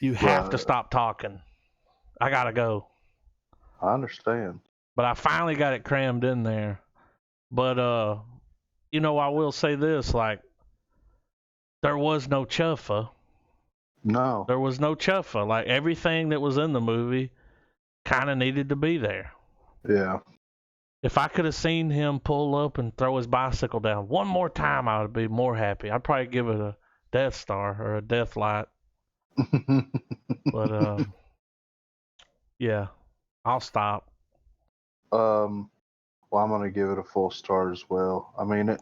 you have to stop talking. I gotta go. I understand. But I finally got it crammed in there. But I will say this, like, there was no chuffa. No. There was no chuffa. Like, everything that was in the movie kind of needed to be there. Yeah. If I could have seen him pull up and throw his bicycle down one more time, I would be more happy. I'd probably give it a Death Star or a Death Light. But, yeah, I'll stop. Well, I'm gonna give it a full star as well. I mean,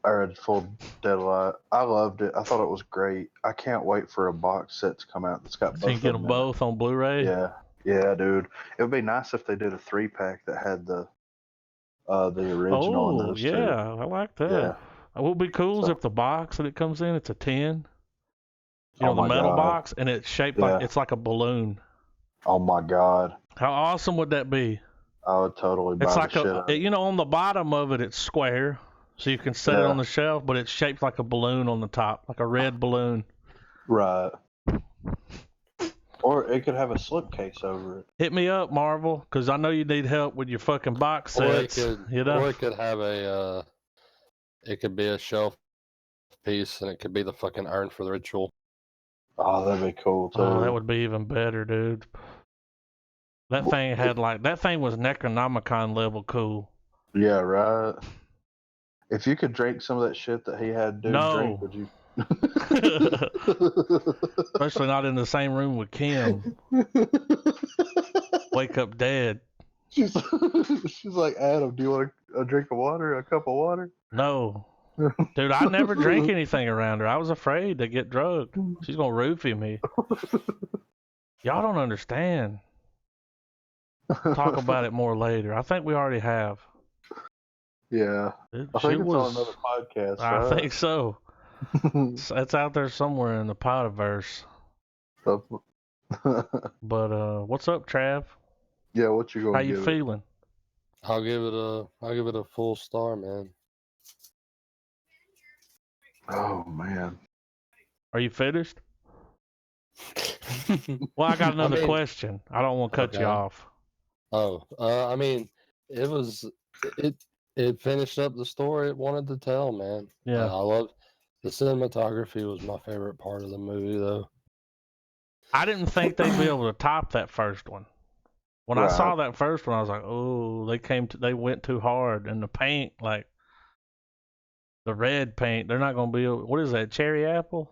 or a full deadlight. I loved it. I thought it was great. I can't wait for a box set to come out that's got both. So you can get them both on Blu-ray? Yeah, dude. It would be nice if they did a 3-pack that had the original and those two. I like that. Yeah. What would be cool is if the box that it comes in, it's a tin. The metal box, and it's shaped like it's like a balloon. Oh my God. How awesome would that be? I would totally buy the shit out of it. On the bottom of it, it's square, so you can set it on the shelf, but it's shaped like a balloon on the top, like a red balloon. Right. Or it could have a slipcase over it. Hit me up, Marvel, because I know you need help with your fucking box sets. Or it could have it could be a shelf piece, and it could be the fucking urn for the ritual. Oh, that'd be cool too. Oh, that would be even better, dude. That thing was Necronomicon level cool. Yeah, right. If you could drink some of that shit that he had drink, would you? Especially not in the same room with Kim. Wake up dead. She's like, Adam, do you want a drink of water, a cup of water? No. Dude, I never drank anything around her. I was afraid to get drugged. She's going to roofie me. Y'all don't understand. Talk about it more later. I think we already have. Yeah. I think it's on another podcast, right? I think so. It's out there somewhere in the Potiverse. But what's up, Trav? Yeah, what you gonna How you feeling? I'll give it a full star, man. Oh man. Are you finished? Well, I got another question. I don't want to cut you off. Oh, I mean, it finished up the story it wanted to tell, man. Yeah. I love the cinematography was my favorite part of the movie, though. I didn't think they'd be able to top that first one. When I saw that first one, I was like, oh, they went too hard, and the paint, like the red paint, they're not gonna be able. What is that? Cherry apple?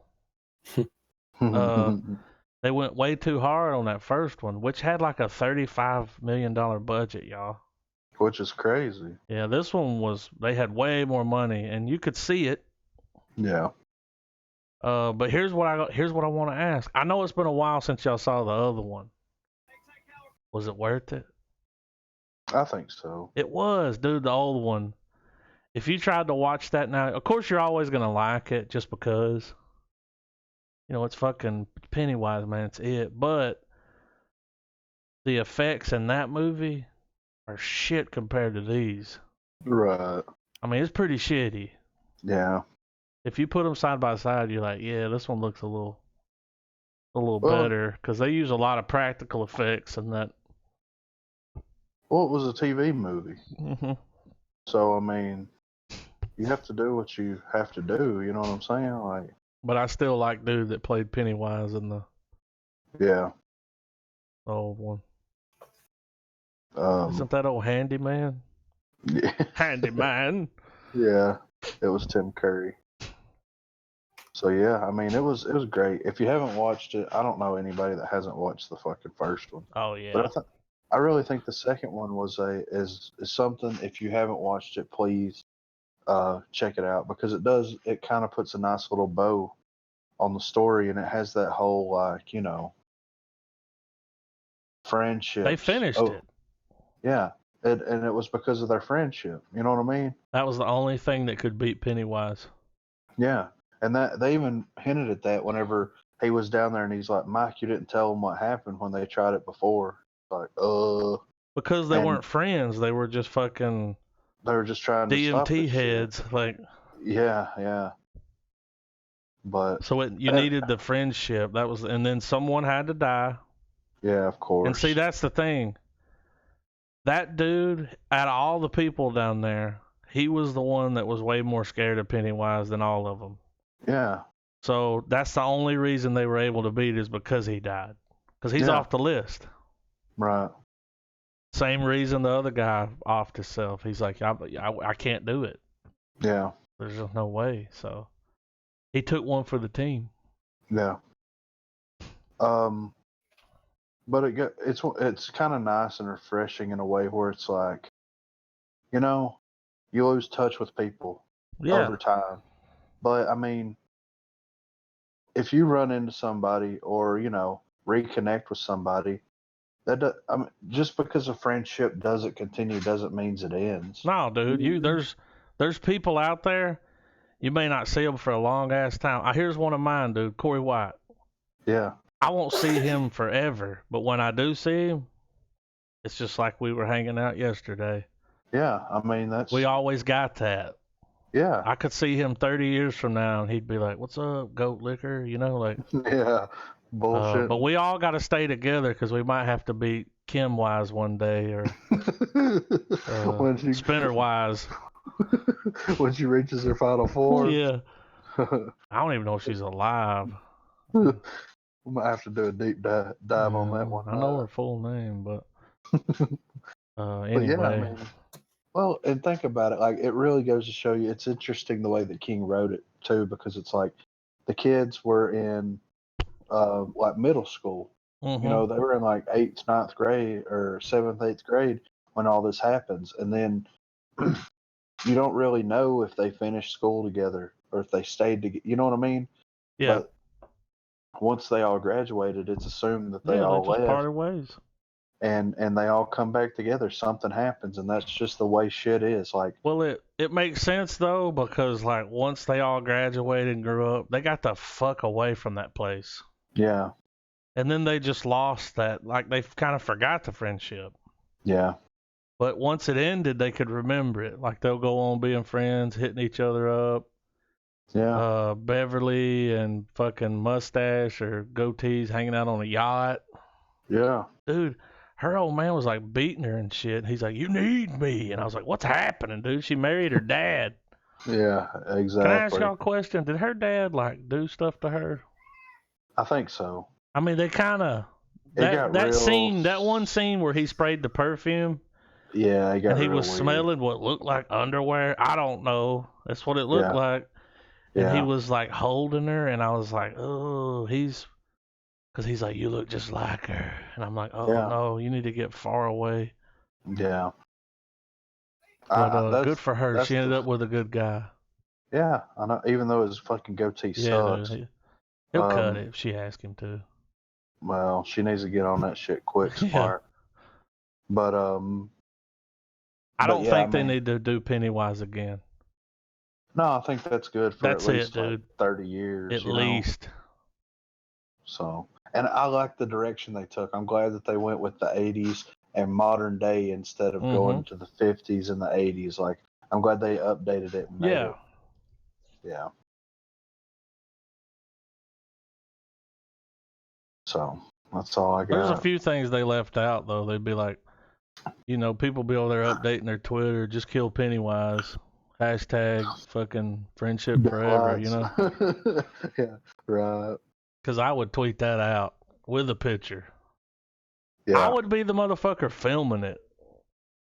They went way too hard on that first one, which had like a $35 million budget, y'all. Which is crazy. Yeah, this one they had way more money, and you could see it. Yeah. But here's what I want to ask. I know it's been a while since y'all saw the other one. Was it worth it? I think so. It was, dude, the old one. If you tried to watch that now, of course you're always gonna like it just because. You know, it's fucking Pennywise, man, it's it. But the effects in that movie are shit compared to these. Right. I mean, it's pretty shitty. Yeah. If you put them side by side, you're like, yeah, this one looks a little better because they use a lot of practical effects in that. Well, it was a TV movie. Mm-hmm. So, I mean, you have to do what you have to do, you know what I'm saying? Like, but I still like dude that played Pennywise in the old one. Isn't that old Handyman? Yeah. Handyman. Yeah, it was Tim Curry. So yeah, I mean, it was great. If you haven't watched it, I don't know anybody that hasn't watched the fucking first one. Oh yeah. But I really think the second one is something. If you haven't watched it, please check it out because it kind of puts a nice little bow on the story, and it has that whole like, you know, friendship. They finished it. Yeah, and it was because of their friendship. You know what I mean? That was the only thing that could beat Pennywise. Yeah, and that they even hinted at that whenever he was down there, and he's like, "Mike, you didn't tell them what happened when they tried it before." Like, because they weren't friends. They were just fucking. They were just trying to stop DMT heads, shit. like. Yeah. But so you needed the friendship. That was, and then someone had to die. Yeah, of course. And see, that's the thing. That dude, out of all the people down there, he was the one that was way more scared of Pennywise than all of them. Yeah. So that's the only reason they were able to beat is because he died. Because he's off the list. Right. Same reason the other guy offed himself. He's like, I can't do it. Yeah. There's just no way. So he took one for the team. Yeah. But it's kind of nice and refreshing in a way where it's like, you know, you lose touch with people over time. But I mean, if you run into somebody or, you know, reconnect with somebody, just because a friendship doesn't continue doesn't mean it ends. No, dude, there's people out there, you may not see them for a long ass time. Here's one of mine, dude, Corey White. Yeah. I won't see him forever, but when I do see him, it's just like we were hanging out yesterday. Yeah, I mean, we always got that. Yeah. I could see him 30 years from now, and he'd be like, "What's up, goat liquor?" You know, like. Yeah, bullshit. But we all got to stay together because we might have to beat Kim Wise one day, or Spinner Wise. When she reaches her final form. Yeah. I don't even know if she's alive. We might have to do a deep dive on that one. I know her full name, but anyway. But yeah, I mean, well, and think about it. Like, it really goes to show you, it's interesting the way that King wrote it too, because it's like the kids were in like middle school. Mm-hmm. You know, they were in like 8th, 9th grade or 7th, 8th grade when all this happens, and then you don't really know if they finished school together or if they stayed together. You know what I mean? Yeah. But once they all graduated, it's assumed that they all left. Parted ways. And they all come back together. Something happens, and that's just the way shit is. Like, well, it makes sense though, because like once they all graduated and grew up, they got the fuck away from that place. Yeah. And then they just lost that. Like, they kind of forgot the friendship. Yeah. But once it ended, they could remember it. Like, they'll go on being friends, hitting each other up. Yeah. Beverly and fucking Mustache or Goatees hanging out on a yacht. Yeah. Dude, her old man was like beating her and shit. He's like, "You need me." And I was like, "What's happening, dude?" She married her dad. Yeah, exactly. Can I ask y'all a question? Did her dad like do stuff to her? I think so. I mean, they kind of got that real. scene, that one scene where he sprayed the perfume. Yeah, it got And he real was weird. smelling what looked like underwear. I don't know. That's what it looked like. And he was like holding her, and I was like, oh, because he's like, you look just like her. And I'm like, oh no, you need to get far away. Yeah. But good for her. She ended up with a good guy. Yeah, I know. Even though his fucking goatee sucks. Dude, he'll cut it if she asks him to. Well, she needs to get on that shit quick, smart. But I don't think they need to do Pennywise again. No, I think that's good for at least like 30 years. At least. So, and I like the direction they took. I'm glad that they went with the 80s and modern day instead of going to the 50s and the 80s. Like, I'm glad they updated it and made it. Yeah. So, that's all I got. There's a few things they left out, though. They'd be like, people be over there updating their Twitter, just kill Pennywise. Hashtag fucking friendship forever, Yeah, right. Because I would tweet that out with a picture. Yeah. I would be the motherfucker filming it.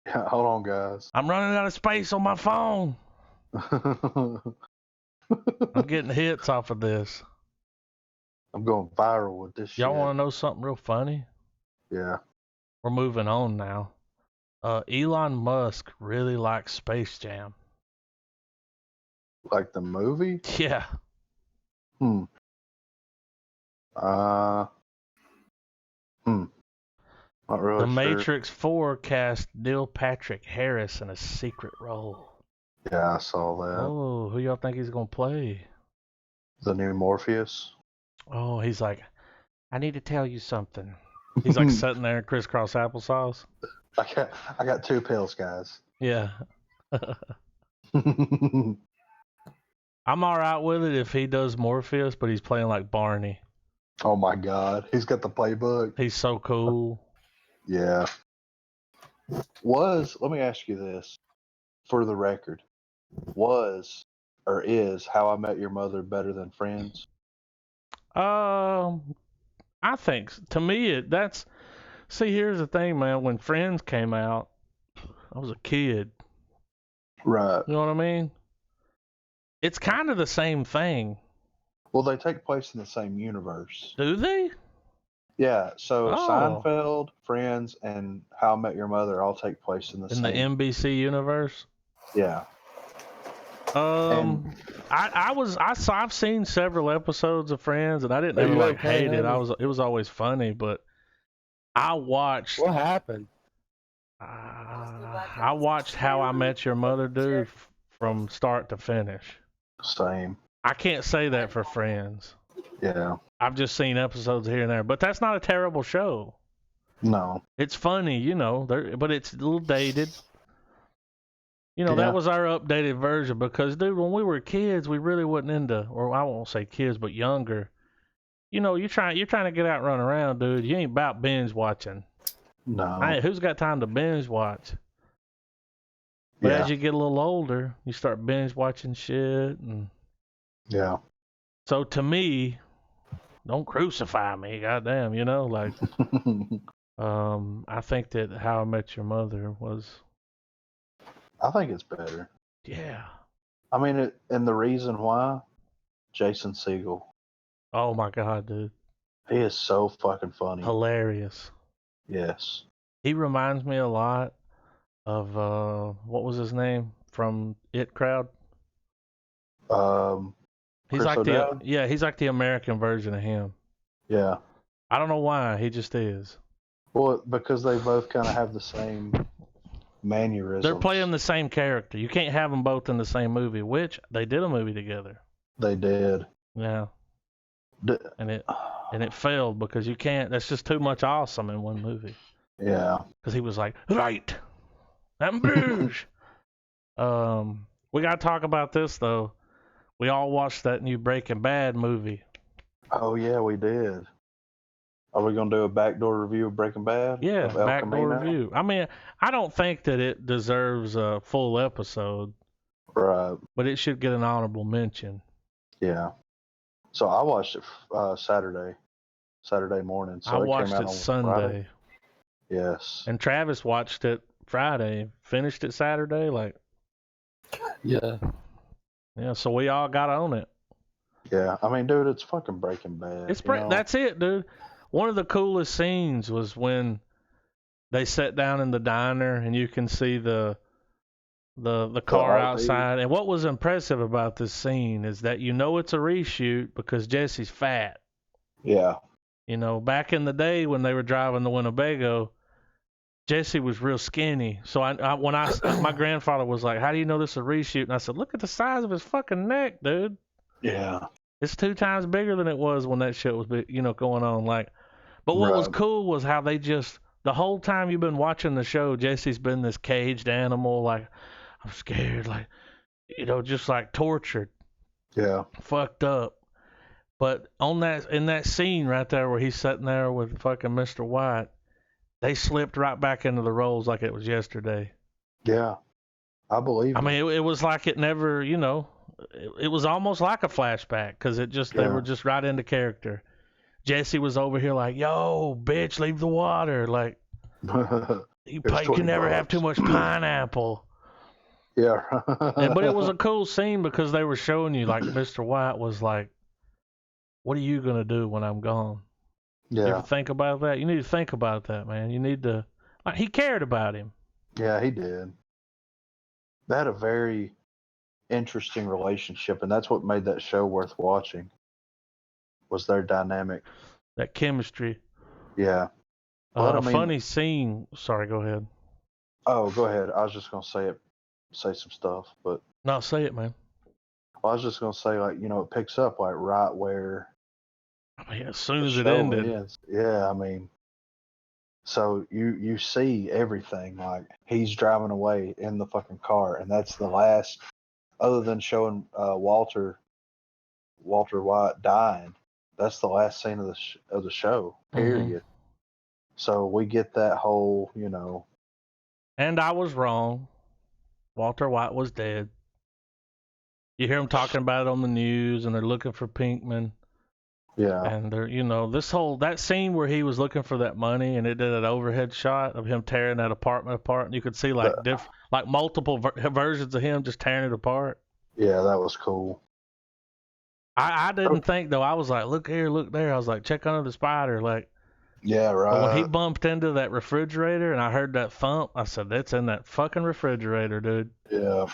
Yeah, hold on, guys. I'm running out of space on my phone. I'm getting hits off of this. I'm going viral with this shit. Y'all want to know something real funny? Yeah. We're moving on now. Elon Musk really likes Space Jam. Like the movie? Yeah. Not really The sure. Matrix 4 cast Neil Patrick Harris in a secret role. Yeah, I saw that. Oh, who y'all think he's going to play? The new Morpheus? Oh, he's like, I need to tell you something. He's like sitting there in crisscross applesauce. I got 2 pills, guys. Yeah. I'm all right with it if he does Morpheus, but he's playing like Barney. Oh my God. He's got the playbook. He's so cool. Yeah. Let me ask you this for the record. Was or is How I Met Your Mother better than Friends? I think, to me, see, here's the thing, man. When Friends came out, I was a kid. Right. You know what I mean? It's kind of the same thing. Well, they take place in the same universe. Do they? Yeah, so Seinfeld, Friends, and How I Met Your Mother all take place in the the NBC universe? Yeah. I've seen several episodes of Friends, and I didn't ever hate it. It was always funny, but I watched. What happened? I watched How I Met Your Mother, dude, from start to finish. Same. I can't say that for Friends. Yeah. I've just seen episodes here and there, but that's not a terrible show. No. It's funny, but it's a little dated. That was our updated version because, dude, when we were kids, we really wasn't into, or I won't say kids, but younger. You're trying to get out and run around, dude. You ain't about binge watching. No. Who's got time to binge watch? But as you get a little older, you start binge watching shit. Yeah. So to me, don't crucify me, goddamn, like, I think that How I Met Your Mother was. I think it's better. Yeah. I mean, and the reason why, Jason Segel. Oh my God, dude. He is so fucking funny. Hilarious. Yes. He reminds me a lot of what was his name from It Crowd? He's Chris like O'Dowd? he's like the American version of him. Yeah. I don't know why, he just is. Well, because they both kind of have the same mannerisms. They're playing the same character. You can't have them both in the same movie, which they did a movie together. They did. Yeah. And it failed because you can't. That's just too much awesome in one movie. Yeah. Because he was like, right, I'm Bruges. We gotta talk about this though. We all watched that new Breaking Bad movie. Oh yeah, we did. Are we gonna do a backdoor review of Breaking Bad? Yeah, backdoor review. I mean, I don't think that it deserves a full episode. Right. But it should get an honorable mention. Yeah. So I watched it Saturday. Saturday morning. So I it watched came out it on Sunday. Friday. Yes. And Travis watched it Friday, finished it Saturday. Like, Yeah. yeah, so we all got on it. Yeah, I mean, dude, it's fucking Breaking Bad. That's it, dude. One of the coolest scenes was when they sat down in the diner and you can see the car outside. And what was impressive about this scene is that you know it's a reshoot because Jesse's fat. Yeah. You know, back in the day when they were driving the Winnebago, Jesse was real skinny. So my grandfather was like, "How do you know this is a reshoot?" And I said, "Look at the size of his fucking neck, dude. Yeah. It's 2 times bigger than it was when that shit was, going on." Like, but what was cool was how they just the whole time you've been watching the show, Jesse's been this caged animal. Like, I'm scared, like, just like tortured, fucked up. But in that scene right there where he's sitting there with fucking Mr. White, they slipped right back into the roles like it was yesterday. Yeah, I believe. I mean, it was like it never, it was almost like a flashback because they were just right into character. Jesse was over here like, "Yo, bitch, leave the water." Like, you can never have too much pineapple. Yeah. But it was a cool scene because they were showing you, like, Mr. White was like, "What are you going to do when I'm gone?" Yeah. You ever think about that? You need to think about that, man. You need to, like, he cared about him. Yeah, he did. They had a very interesting relationship, and that's what made that show worth watching, was their dynamic. That chemistry. Yeah. Funny scene. Sorry, go ahead. Oh, go ahead. I was just going to say some stuff, but. No, say it, man. Well, I was just going to say, like, it picks up, like, right where. I mean, as soon as it ended. Ends. Yeah, I mean. So you see everything, like, he's driving away in the fucking car, and that's the last, other than showing Walter White dying, that's the last scene of the show, period. Mm-hmm. So we get that whole, And I was wrong. Walter White was dead. You hear them talking about it on the news, and they're looking for Pinkman. Yeah. And they're, that scene where he was looking for that money, and it did an overhead shot of him tearing that apartment apart, and you could see like multiple versions of him just tearing it apart. Yeah, that was cool. I didn't think though. I was like, look here, look there. I was like, check under the spider, like. Yeah, right. But when he bumped into that refrigerator and I heard that thump, I said, that's in that fucking refrigerator, dude. Yeah.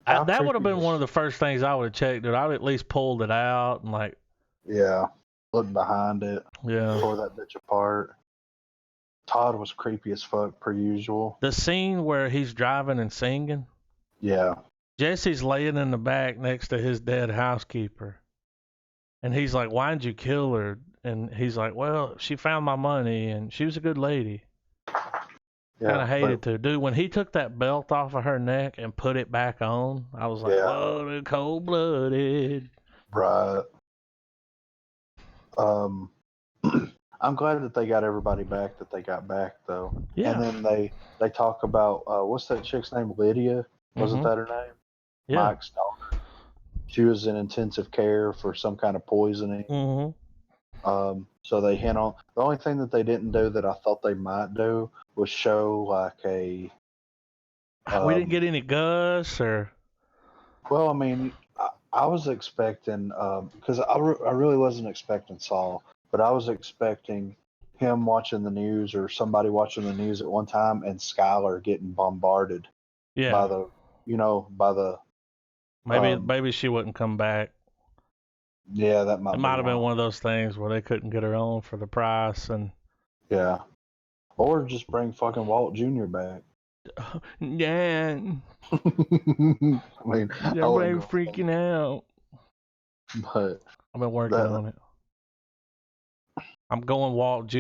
That would have been one of the first things I would have checked, dude. I would at least pulled it out and like. Yeah. Look behind it. Yeah. Tore that bitch apart. Todd was creepy as fuck, per usual. The scene where he's driving and singing. Yeah. Jesse's laying in the back next to his dead housekeeper. And he's like, why'd you kill her? And he's like, well, she found my money and she was a good lady. Yeah, kind of hated to. Dude, when he took that belt off of her neck and put it back on, I was like, whoa, cold-blooded. Right. I'm glad that they got everybody back that they got back, though. Yeah. And then they talk about, what's that chick's name? Lydia? Wasn't that her name? Yeah. Mike's daughter. She was in intensive care for some kind of poisoning. Mm-hmm. So they hint on, the only thing that they didn't do that I thought they might do was show like a. We didn't get any Gus or. Well, I mean, I was expecting, because I really wasn't expecting Saul, but I was expecting him watching the news or somebody watching the news at one time and Skylar getting bombarded. Yeah. By the. Maybe she wouldn't come back. Yeah, that might. It might have been one of those things where they couldn't get her on for the price and. Yeah. Or just bring fucking Walt Jr. back. Yeah. I mean, everybody freaking out. But I've been working on it. I'm going Walt Jr.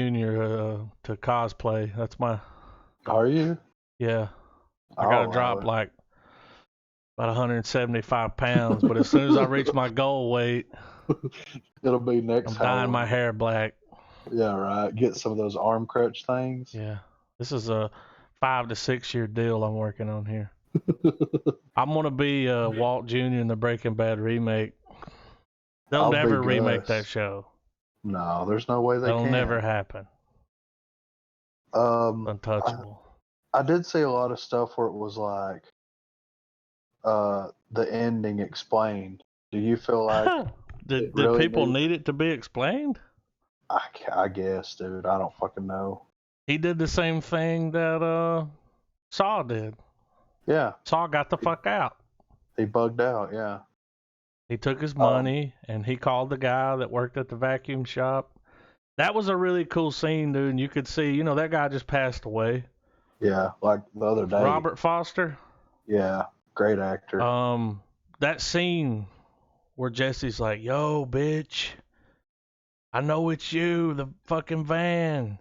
To cosplay. That's my. Are you? Yeah. I gotta drop like about 175 pounds, but as soon as I reach my goal weight, it'll be next. I'm dyeing my hair black. Yeah, right. Get some of those arm crutch things. Yeah. This is a 5 to 6 year deal I'm working on here. I'm gonna be Walt Jr. in the Breaking Bad remake. They'll never remake that show. No, there's no way they That'll can. never happen. Um, Untouchable. I did see a lot of stuff where it was like, the ending explained. Do you feel like did really people needed- need it to be explained? I guess, dude. I don't fucking know. He did the same thing that Saw did. Yeah, Saw got the fuck out. he bugged out. Yeah. He took his money and he called the guy that worked at the vacuum shop. That was a really cool scene, dude. And you could see, that guy just passed away. Yeah, like the other day. Robert Foster. Yeah, great actor. That scene where Jesse's like, "Yo, bitch, I know it's you, the fucking van."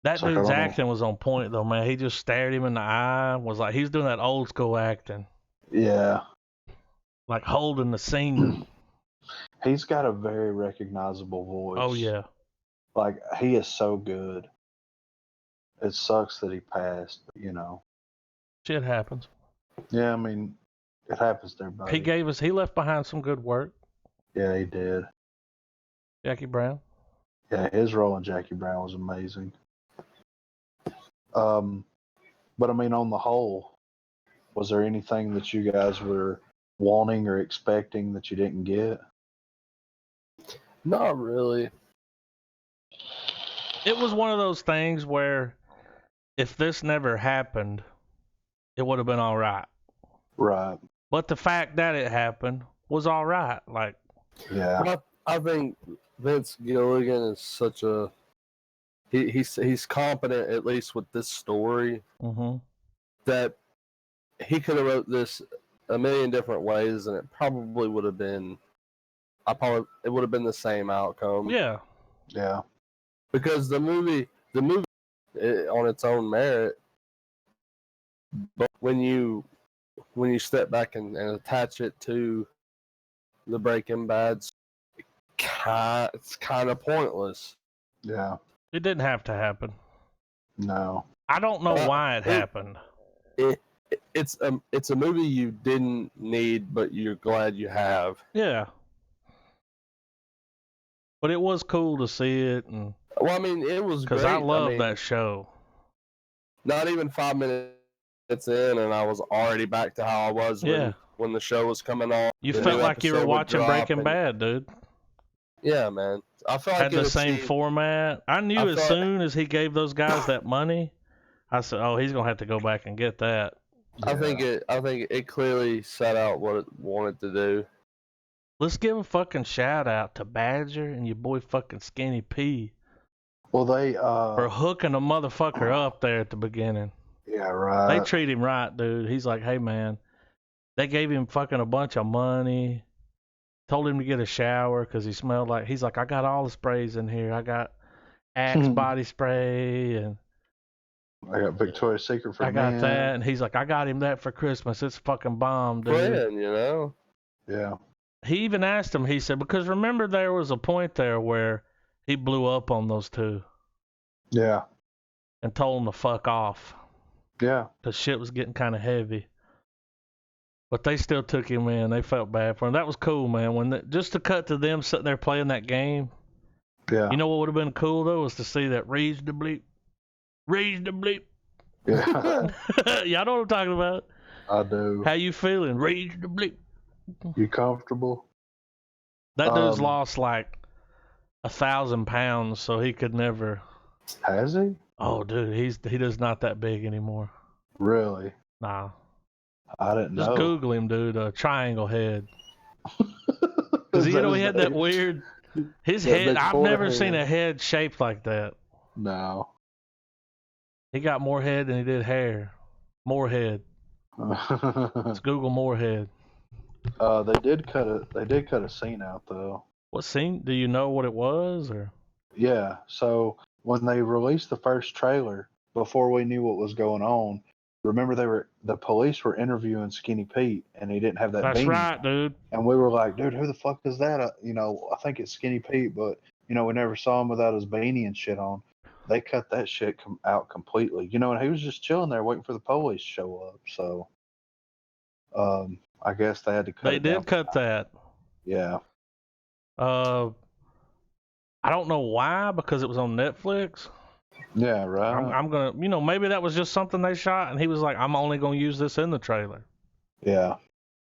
That It's like, dude's I don't know. acting was on point though, man. He just stared him in the eye. Was like he's doing that old school acting, Yeah, like holding the scene. he's got a very recognizable voice. Oh yeah, Like, he is so good. It sucks that he passed, but shit happens. Yeah, I mean, it happens to everybody. He left behind some good work. Yeah, he did. Jackie Brown. Yeah, his role in Jackie Brown was amazing. But I mean, on the whole, was there anything that you guys were wanting or expecting that you didn't get? Not really. It was one of those things where if this never happened, it would have been all right. Right. But the fact that it happened was all right. Like, Yeah. But I think Vince Gilligan is such a he's competent, at least with this story, that he could have wrote this a million different ways, and it probably would have been it would have been the same outcome. yeah. Yeah. Because the movie on its own merit, but when you step back and attach it to the Breaking Bad, it's kind of pointless. Yeah. It didn't have to happen. No. I don't know why it happened. It's a movie you didn't need, but you're glad you have. Yeah. But it was cool to see it, and Well, I mean, it was because great. I love that show. Not even 5 minutes in, and I was already back to how I was when the show was coming on. You The felt new like you were episode would watching drop, Breaking and- Bad, dude. Yeah, man. I felt like Had the same format. I knew as soon as he gave those guys that money, I said, "Oh, he's gonna have to go back and get that." I think it clearly set out what it wanted to do. Let's give a fucking shout out to Badger and your boy fucking Skinny P Well, they for hooking a motherfucker up there at the beginning. Yeah, right. They treat him right, dude. He's like, "Hey, man," they gave him fucking a bunch of money. Told him to get a shower because he smelled like. He's like, "I got all the sprays in here. I got Axe body spray and I got Victoria's Secret for I got men. that." And he's like, "I got him that for Christmas. It's fucking bomb, dude." Friend, Yeah. He even asked him. He said, because remember there was a point there where he blew up on those two Yeah. and told them to fuck off Yeah. because shit was getting kind of heavy. But they still took him in. They felt bad for him. That was cool, man. Just to cut to them sitting there playing that game. Yeah. You know what would have been cool though was to see that raise the bleep. Yeah. Y'all know what I'm talking about. I do. How you feeling? Raise the bleep. You comfortable? That dude's lost like 1,000 pounds, so he could never. Has he? Oh, dude, he does not that big anymore. Really? Nah. I didn't Just know. Google him, dude. Triangle head. Because he had that weird. His head. I've never seen a head shaped like that. No. He got more head than he did hair. More head. Let's Google more head. They did cut a scene out though. What scene? Do you know what it was or? Yeah. So when they released the first trailer, before we knew what was going on, remember the police were interviewing Skinny Pete, and he didn't have that That's beanie. right, dude. And we were like, dude, who the fuck is that? I think it's Skinny Pete, but we never saw him without his beanie and shit on. They cut that shit out completely. And he was just chilling there waiting for the police to show up. So, I guess they had to cut. They did cut that. Yeah. I don't know why, because it was on Netflix. Yeah, right. I'm gonna, maybe that was just something they shot, and he was like, I'm only gonna use this in the trailer, Yeah.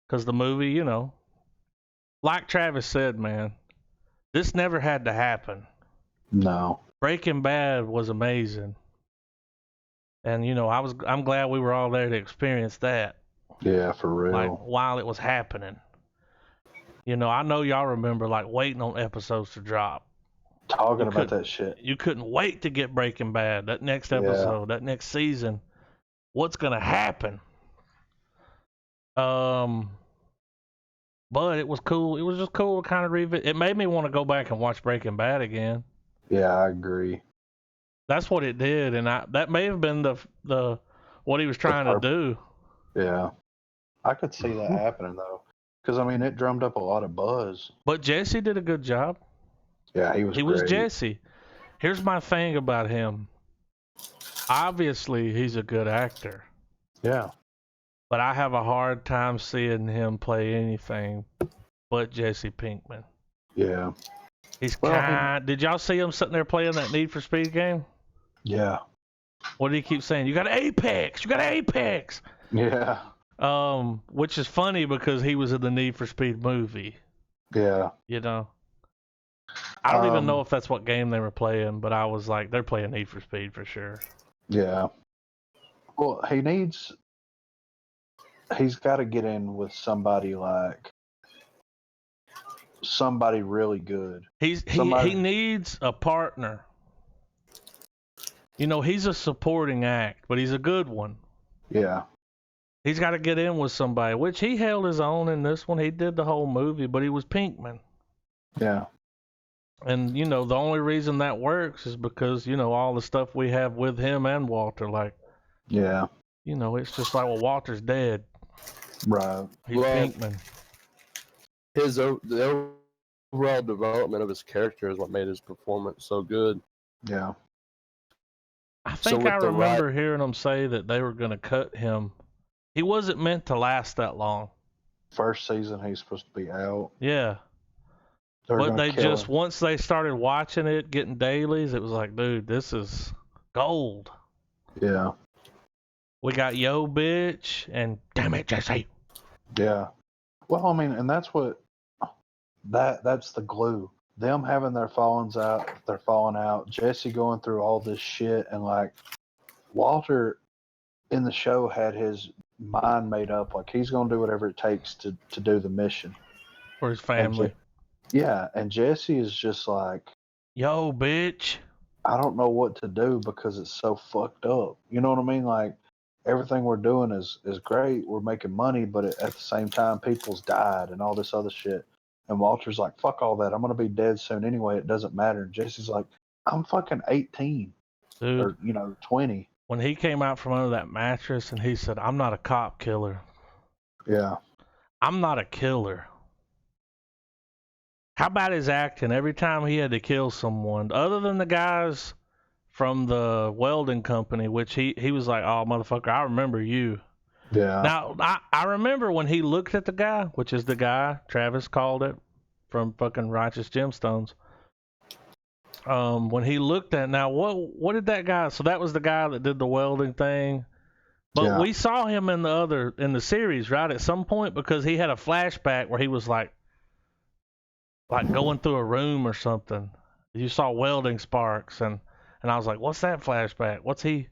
because the movie, like Travis said, man, this never had to happen. No. Breaking Bad was amazing, and I'm glad we were all there to experience that, Yeah, for like real. while it was happening. I know y'all remember like waiting on episodes to drop. Talking You about couldn't that shit. you couldn't wait to get Breaking Bad, that next Yeah. episode, that next season. What's gonna happen? Um, but it was cool. It was just cool to kind of revisit. It made me want to go back and watch Breaking Bad again. Yeah, I agree. That's what it did, and that may have been the what he was trying to do. Yeah. I could see that happening though, because I mean, it drummed up a lot of buzz. But Jesse did a good job. Yeah, he was He great. was Jesse. Here's my thing about him. Obviously, he's a good actor, Yeah. but I have a hard time seeing him play anything but Jesse Pinkman. Yeah. He's Well, Did y'all see him sitting there playing that Need for Speed game? Yeah. What do he keep saying? You got Apex. You got Apex. Yeah. Which is funny because he was in the Need for Speed movie. Yeah. I don't even know if that's what game they were playing, but I was like, they're playing Need for Speed for sure. Yeah. Well, he's got to get in with somebody really good. He needs a partner. He's a supporting act, but he's a good one. Yeah. He's got to get in with somebody, which he held his own in this one. He did the whole movie, but he was Pinkman. Yeah. And, the only reason that works is because, all the stuff we have with him and Walter. Like, Yeah. It's just like, well, Walter's dead. Right. He's Pinkman. The overall development of his character is what made his performance so good. Yeah. I think I remember hearing them say that they were going to cut him. He wasn't meant to last that long. First season, he's supposed to be out. Yeah. But they just, once they started watching it, getting dailies, it was like, dude, this is gold. Yeah. We got Yo Bitch and damn it, Jesse. Yeah. Well, I mean, and that's the glue. Them having their falling out, Jesse going through all this shit, and like Walter in the show had his mind made up, like he's gonna do whatever it takes to do the mission. For his family. And Jesse is just like, yo, bitch. I don't know what to do because it's so fucked up. You know what I mean? Like, everything we're doing is great. We're making money, but at the same time, people's died and all this other shit. And Walter's like, fuck all that. I'm going to be dead soon anyway. It doesn't matter. And Jesse's like, I'm fucking 18. Dude, or, 20. When he came out from under that mattress and he said, I'm not a cop killer. Yeah. I'm not a killer. How about his acting? Every time he had to kill someone, other than the guys from the welding company, which he was like, oh, motherfucker, I remember you. Yeah. Now, I remember when he looked at the guy, which is the guy, Travis called it, from fucking Righteous Gemstones. When he looked at, now, what did that guy, so that was the guy that did the welding thing. But we saw him in the series, right, at some point, because he had a flashback where he was like going through a room or something. You saw welding sparks, and I was like, what's that flashback? What's he?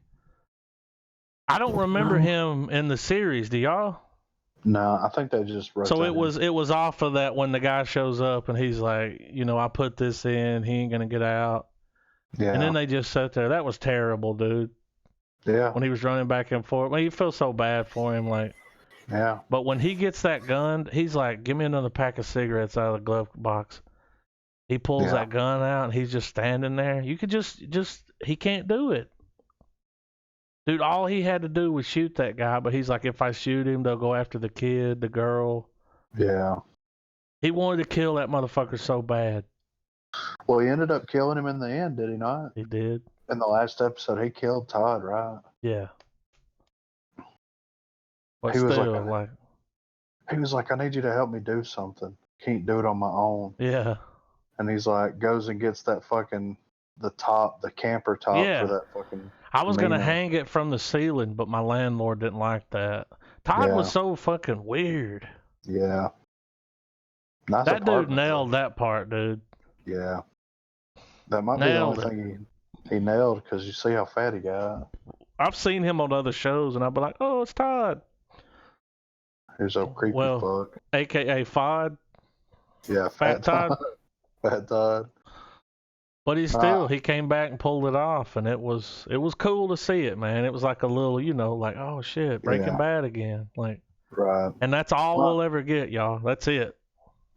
I don't remember him in the series. Do y'all? No, I think they just wrote So it was off of that when the guy shows up and he's like, I put this in, he ain't gonna get out. Yeah. And then they just sat there. That was terrible, dude. Yeah. When he was running back and forth. Well, you feel so bad for him, like. Yeah. But when he gets that gun, he's like, give me another pack of cigarettes out of the glove box. He pulls that gun out and he's just standing there. You could just he can't do it. Dude, all he had to do was shoot that guy, but he's like, if I shoot him, they'll go after the kid, the girl. Yeah. He wanted to kill that motherfucker so bad. Well, he ended up killing him in the end, did he not? He did. In the last episode, he killed Todd, right? Yeah. But he still, he was like, I need you to help me do something. Can't do it on my own. Yeah. and he's like goes and gets that fucking the camper top Yeah. for that fucking. I was gonna Mina. hang it from the ceiling, but my landlord didn't like that. Todd was Yeah. so fucking weird. Yeah. Nice That dude apartment, nailed though. that part, dude. Yeah. That might Nailed be the it. only thing he nailed because you see how fat he got. I've seen him on other shows, and I'll be like, "Oh, it's Todd." He's a creepy Well, fuck. AKA Fod, Yeah, Fat Todd. Fat Todd. But he came back and pulled it off, and it was cool to see it, man. It was like a little, like, oh shit, Breaking Bad again, like. Right. And that's all we'll ever get, y'all. That's it.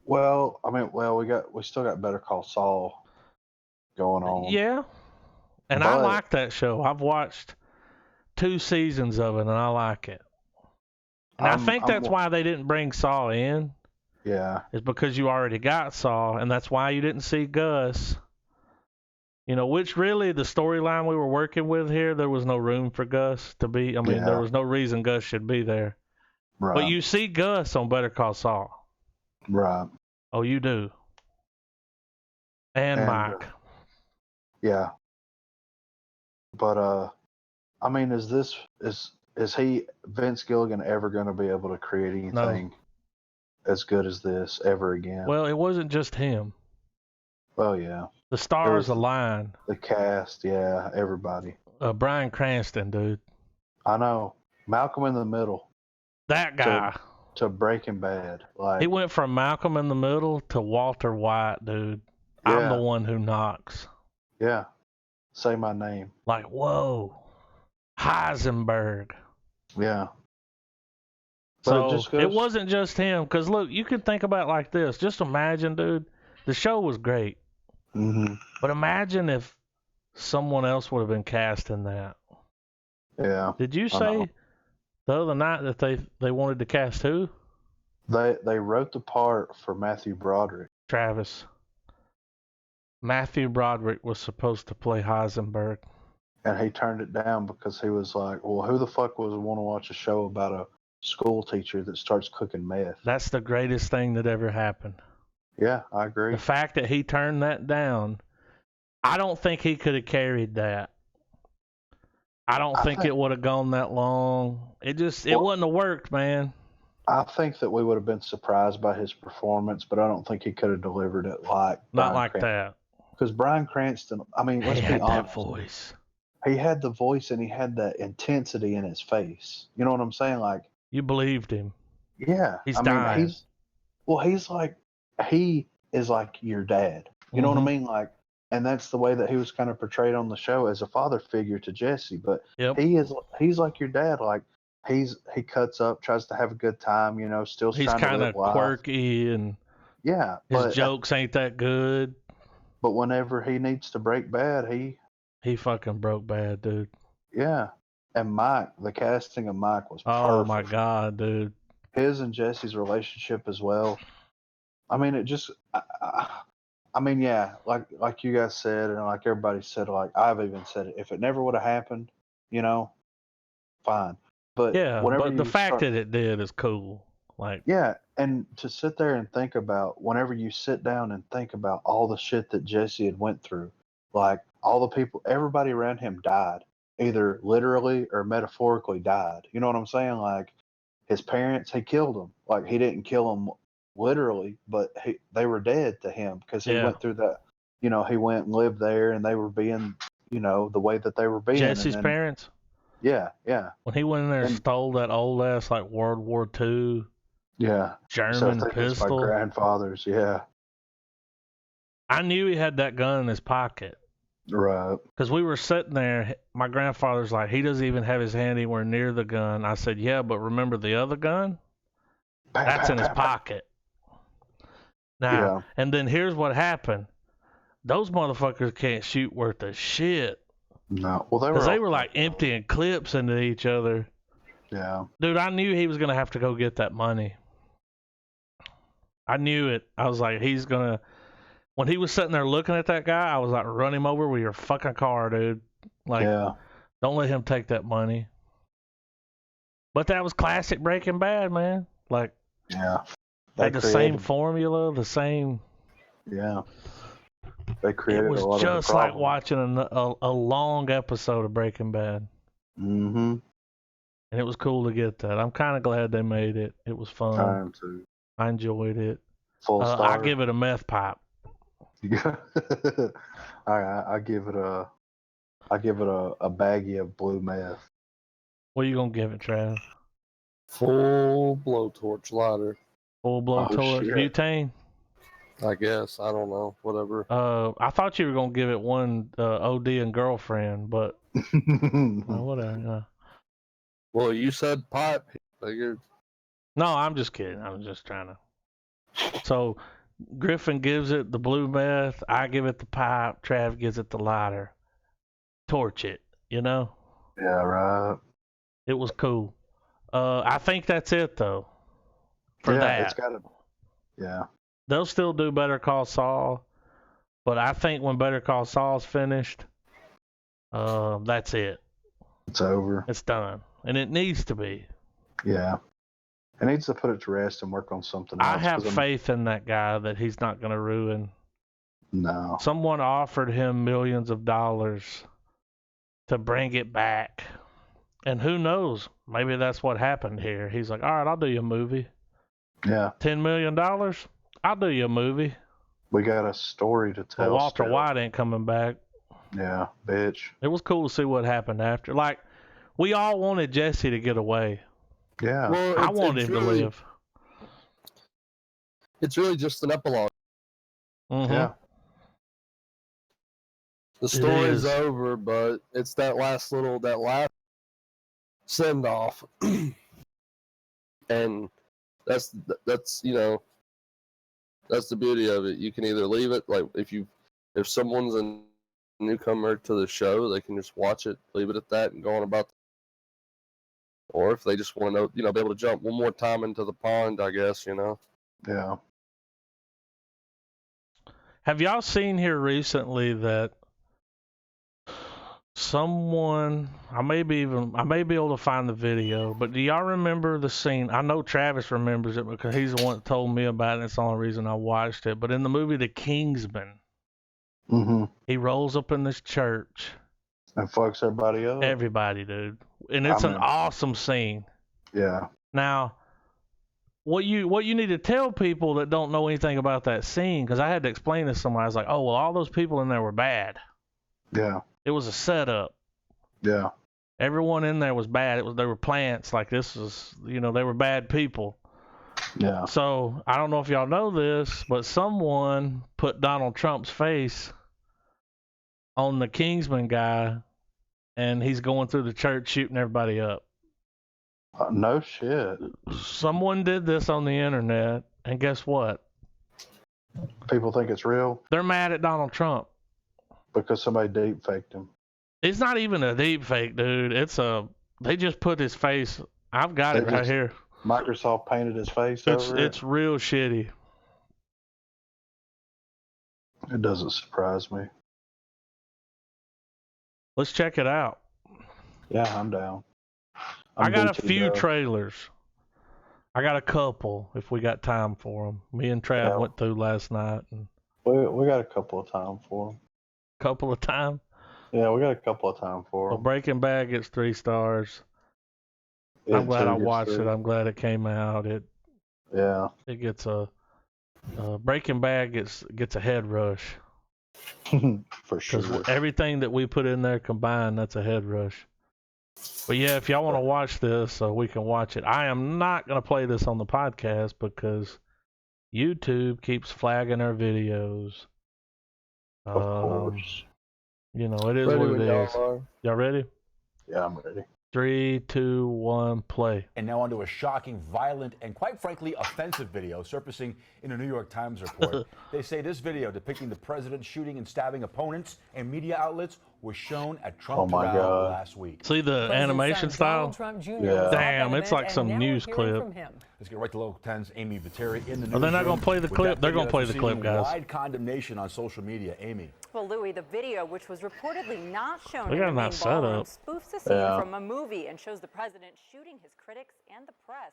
Well, I mean, we still got Better Call Saul going on. Yeah. And I like that show. I've watched 2 seasons of it, and I like it. And I think that's why they didn't bring Saul in. Yeah. Is because you already got Saul, and that's why you didn't see Gus. Which really the storyline we were working with here, there was no room for Gus to be. I mean, there was no reason Gus should be there. Right. But you see Gus on Better Call Saul. Right. Oh, you do. And Mike. Yeah. But I mean, is he Vince Gilligan ever going to be able to create anything as good as this ever again? Well, it wasn't just him. Well, yeah. The stars aligned. The cast, yeah, everybody. Bryan Cranston, dude. I know. Malcolm in the Middle. That guy. To Breaking Bad. Like, he went from Malcolm in the Middle to Walter White, dude. Yeah. I'm the one who knocks. Yeah. Say my name. Like, whoa. Heisenberg. Yeah. But so it wasn't just him. Because, look, you can think about it like this. Just imagine, dude. The show was great. Mm-hmm. But imagine if someone else would have been cast in that. Yeah. Did you say the other night that they wanted to cast who? They wrote the part for Matthew Broderick. Travis. Matthew Broderick was supposed to play Heisenberg. And he turned it down because he was like, well, who the fuck would want to watch a show about a school teacher that starts cooking meth? That's the greatest thing that ever happened. Yeah, I agree. The fact that he turned that down, I don't think he could have carried that. I don't think it would have gone that long. It wouldn't have worked, man. I think that we would have been surprised by his performance, but I don't think he could have delivered it like Not like that. Because Bryan Cranston, I mean, let's be honest. He had that voice. He had the voice and he had that intensity in his face. You know what I'm saying? Like, you believed him. Yeah. He's dying. He is like your dad. You know what I mean? Like, and that's the way that he was kind of portrayed on the show as a father figure to Jesse. But he's like your dad. Like, he cuts up, tries to have a good time, still he's trying to live life. He's kind of quirky and his jokes ain't that good. But whenever he needs to break bad, he fucking broke bad, dude. Yeah. And Mike, the casting of Mike was perfect. Oh my God, dude. His and Jesse's relationship as well. I mean, it just, like you guys said, and like everybody said, like I've even said it, if it never would have happened, fine. But but the fact that it did is cool. Like, yeah, and to sit there and think about, whenever you sit down and think about all the shit that Jesse had went through, like all the people, everybody around him died, either literally or metaphorically died. You know what I'm saying? Like his parents, he killed them. Like he didn't kill them literally, but they were dead to him because he went through that. He went and lived there, and they were being, the way that they were being. Jesse's parents. Yeah, yeah. When he went in there and stole that old ass like World War II. Yeah. German pistol. My grandfather's. Yeah. I knew he had that gun in his pocket. Right. Because we were sitting there. My grandfather's like, he doesn't even have his hand anywhere near the gun. I said, yeah, but remember the other gun? That's in his pocket. Now, and then here's what happened. Those motherfuckers can't shoot worth a shit. No. Well, they were like emptying clips into each other. Yeah. Dude, I knew he was going to have to go get that money. I knew it. I was like, he's going to... When he was sitting there looking at that guy, I was like, run him over with your fucking car, dude. Like, don't let him take that money. But that was classic Breaking Bad, man. Like, yeah. Had the same formula, the same... Yeah. They It created was a lot of the just like problems. watching a long episode of Breaking Bad. Mm-hmm. And it was cool to get that. I'm kind of glad they made it. It was fun. I am too. I enjoyed it. Full I star. give it a meth pipe. I give it a baggie of blue meth. What are you gonna give it, Trav? Full blowtorch lighter. Full blow torch, shit. butane. I guess. I don't know. Whatever. I thought you were gonna give it one OD and girlfriend, but whatever. Well, you said pipe. Figured. No, I'm just kidding. I'm just trying to. So Griffin gives it the blue meth. I give it the pipe. Trav gives it the lighter. Torch it. You know. Yeah, right. It was cool. I think that's it though. For yeah, that, it's got to. Yeah. they'll still do Better Call Saul, but I think when Better Call Saul's finished, that's it. It's over. It's done, and it needs to be. Yeah. It needs to put it to rest and work on something else. I have faith in that guy that he's not going to ruin. No. Someone offered him millions of dollars to bring it back. And who knows? Maybe that's what happened here. He's like, all right, I'll do you a movie. Yeah. $10 million? I'll do you a movie. We got a story to tell. But Walter still. White ain't coming back. Yeah, bitch. It was cool to see what happened after. Like, we all wanted Jesse to get away. Yeah. Well, I wanted him to live. It's really just an epilogue. Mm-hmm. Yeah. The story's is. over, but it's that last send off, and that's that's the beauty of it. You can either leave it like if someone's a newcomer to the show, they can just watch it, leave it at that, and go on about. Or if they just want to know, be able to jump one more time into the pond, I guess, Yeah. Have y'all seen here recently that someone, I may be able to find the video, but do y'all remember the scene? I know Travis remembers it because he's the one that told me about it, and it's the only reason I watched it. But in the movie The Kingsman, Mm-hmm. he rolls up in this church. And fucks everybody up. Everybody, dude. And it's an awesome scene. Yeah. Now, what you need to tell people that don't know anything about that scene, because I had to explain this to someone. I was like, oh, well, all those people in there were bad. Yeah. It was a setup. Yeah. Everyone in there was bad. They were plants. Like, this was, they were bad people. Yeah. So I don't know if y'all know this, but someone put Donald Trump's face on the Kingsman guy, and he's going through the church shooting everybody up. No shit. Someone did this on the internet, and guess what? People think it's real They're mad at Donald Trump. because somebody deep faked him. It's not even a deep fake, dude. They just put his face. I've got it right here. Microsoft painted his face over it. It's real shitty. It doesn't surprise me. Let's check it out. Yeah, I'm down. I got a few trailers. I got a couple if we got time for them. Me and Trav went through last night. And we got a couple of time for them. Couple of time? Yeah, we got a couple of time for Well, them. Breaking Bad gets 3 stars. I'm glad I watched it. I'm glad it came out. It gets a Breaking Bad gets a head rush. For sure. Because everything that we put in there combined, that's a head rush. But yeah, if y'all want to watch this, we can watch it. I am not going to play this on the podcast because YouTube keeps flagging our videos. Of course. It is what it is. Y'all ready? Yeah, I'm ready. 3, 2, 1, play. And now onto a shocking, violent, and quite frankly, offensive video surfacing in a New York Times report. They say this video depicting the president shooting and stabbing opponents and media outlets was shown at Trump rally last week. See the animation style? Yeah. Damn, it's like some news clip. Let's get right to Local 10's Amy Viteri in the news. Are they not going to play the clip? They're going to play the clip, guys. Wide condemnation on social media. Amy. Well, Louis, the video, which was reportedly not shown They in got the a main nice ballroom, setup. spoofs a scene from a movie and shows the president shooting his critics and the press.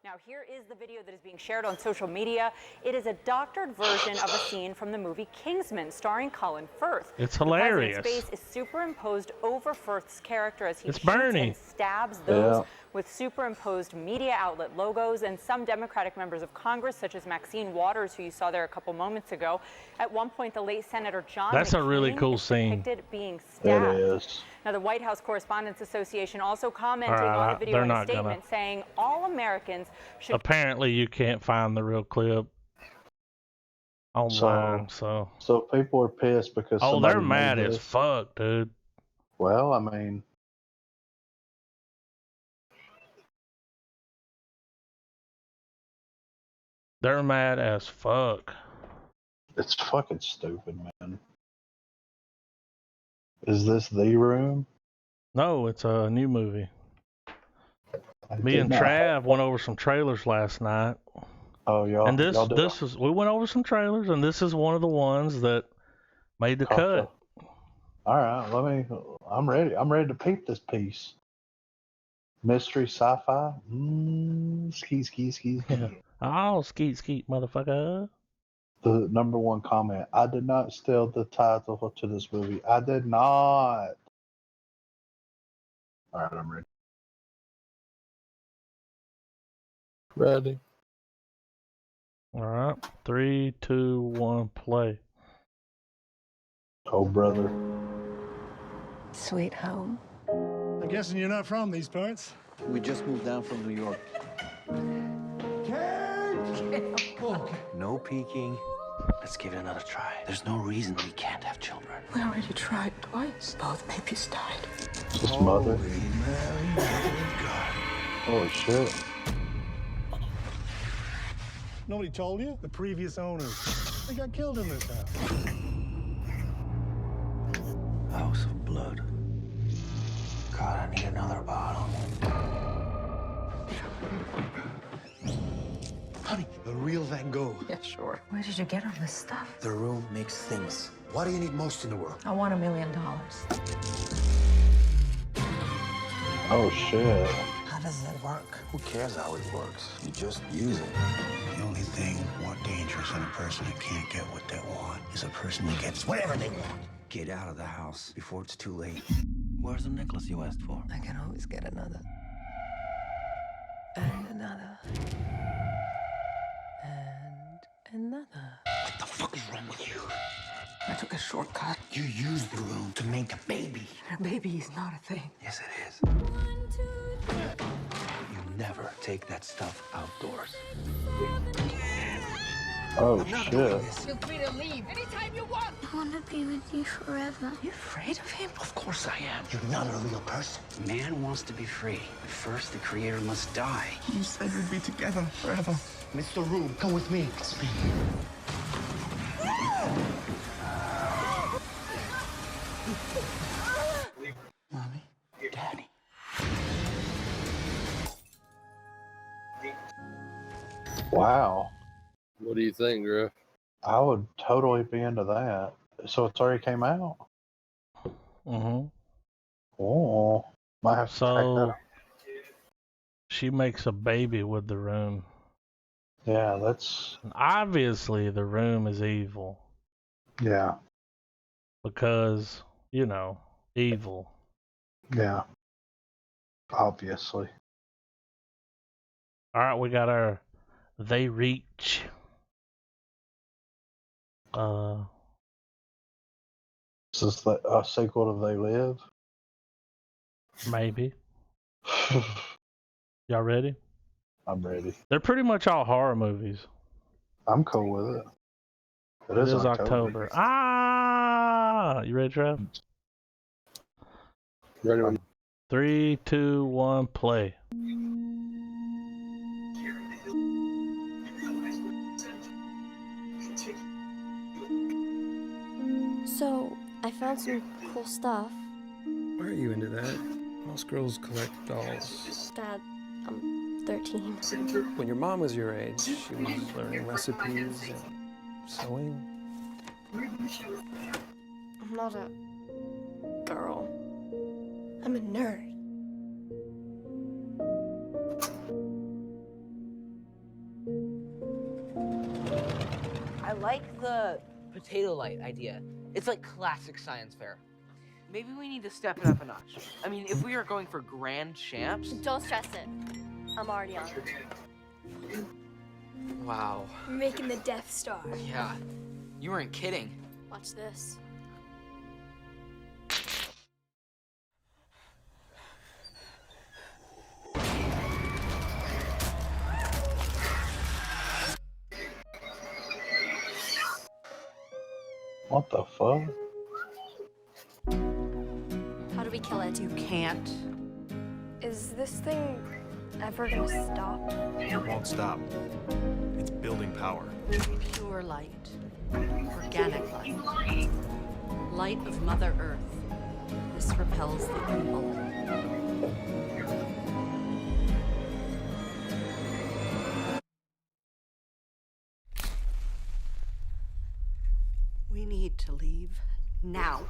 Now, here is the video that is being shared on social media. It is a doctored version of a scene from the movie Kingsman, starring Colin Firth. It's hilarious. The president's face is superimposed over Firth's character as he It's shoots Bernie. and stabs those with superimposed media outlet logos, and some Democratic members of Congress, such as Maxine Waters, who you saw there a couple moments ago. At one point, the late Senator John That's a really McCain cool is scene. depicted being stabbed. It is. Now, the White House Correspondents Association also commenting All right, on the video they're in a not gonna- statement saying all Americans should. Apparently, you can't find the real clip online, so. So people are pissed because. Oh, somebody they're mad made as this. fuck, dude. Well, I mean, They're mad as fuck. it's fucking stupid, man. Is this the room? No, it's a new movie. I Me did and not- Trav went over some trailers last night, Oh, y'all. and y'all do it? this is we went over some trailers, and this is one of the ones that made the cut. All right, I'm ready. I'm ready to peep this piece. Mystery sci-fi. Ski. Yeah. Oh, skeet, motherfucker. The number one comment. I did not steal the title to this movie. I did not. All right, I'm ready. Ready. All right, 3, 2, 1, play. Oh, brother. Sweet home. I'm guessing you're not from these parts. We just moved down from New York. No peeking. Let's give it another try. There's no reason we can't have children. We already tried twice. Both babies died. His mother. Oh, shit. Nobody told you? The previous owners. They got killed in this house. House of blood. God, I need another bottle. Honey, the real Van Gogh. Yeah, sure. Where did you get all this stuff? The room makes things. What do you need most in the world? I want $1 million. Oh, shit. How does it work? Who cares how it works? You just use it. The only thing more dangerous than a person that can't get what they want is a person who gets whatever they want. Get out of the house before it's too late. Where's the necklace you asked for? I can always get another. And another. And another. What the fuck is wrong with you? I took a shortcut. You used the room to make a baby. A baby is not a thing. Yes, it is. You never take that stuff outdoors. Oh, I'm not shit. doing this. Feel free to leave anytime you want. I want to be with you forever. You afraid of him? Of course I am. You're not a real person. Man wants to be free, but first the creator must die. You said we'd be together forever. Mr. Room, come with me. It's me. Mommy, Daddy. Wow. What do you think, Griff? I would totally be into that. So it's already came out? Mm-hmm. Oh. Might have to check that So out. she makes a baby with the room. Yeah, that's... And obviously, the room is evil Yeah. because, you know, evil. Yeah. Obviously. All right, we got our They Reach. Is this a sequel to They Live? Maybe. Y'all ready? I'm ready. They're pretty much all horror movies. I'm cool with it. It is October. Ah! You ready, Trev? Ready when 3, 2, 1, play. So, I found some cool stuff. Why are you into that? Most girls collect dolls. Dad, I'm 13. When your mom was your age, she was learning recipes and sewing. I'm not a girl. I'm a nerd. like the potato light idea. It's like classic science fair. Maybe we need to step it up a notch. I mean, if we are going for grand champs... Don't stress it. I'm already on it. Wow. We're making the Death Star. Yeah, you weren't kidding. Watch this. What the fuck? How do we kill it? You can't. Is this thing ever gonna stop? It won't stop. It's building power. Pure light. Organic light. Light of Mother Earth. This repels the evil. We need to leave now.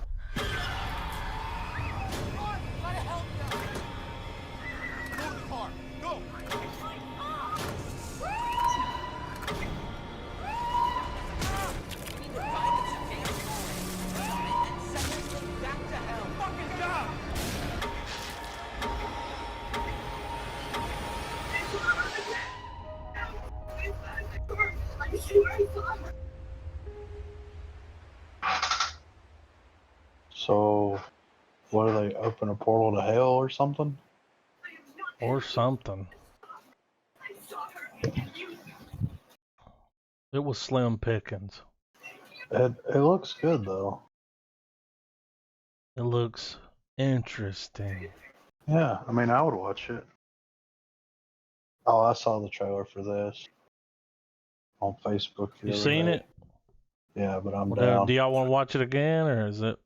So, what do they open a portal to hell or something? Or something. It was slim pickings. It looks good though. It looks interesting. Yeah, I mean, I would watch it. Oh, I saw the trailer for this on Facebook. You seen it? Yeah, but I'm Well, down. do y'all want to watch it again, or is it?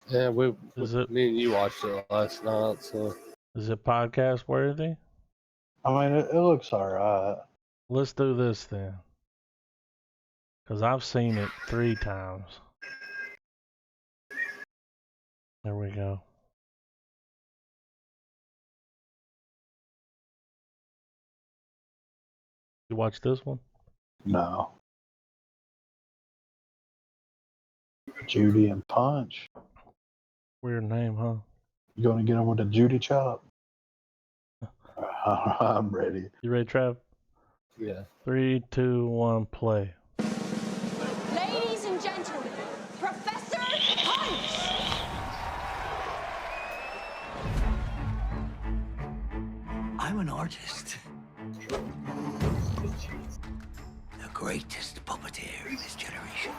Yeah, me Is it? and you watched it last night, so. Is it podcast worthy? I mean, it looks alright. Let's do this then. Because I've seen it 3 times. There we go. You watch this one? No. Judy and Punch. Weird name, huh? You gonna get him with a Judy chop? I'm ready. You ready, Trav? Yeah. 3, 2, 1, play. Ladies and gentlemen, Professor Punch! I'm an artist. The greatest puppeteer in this generation.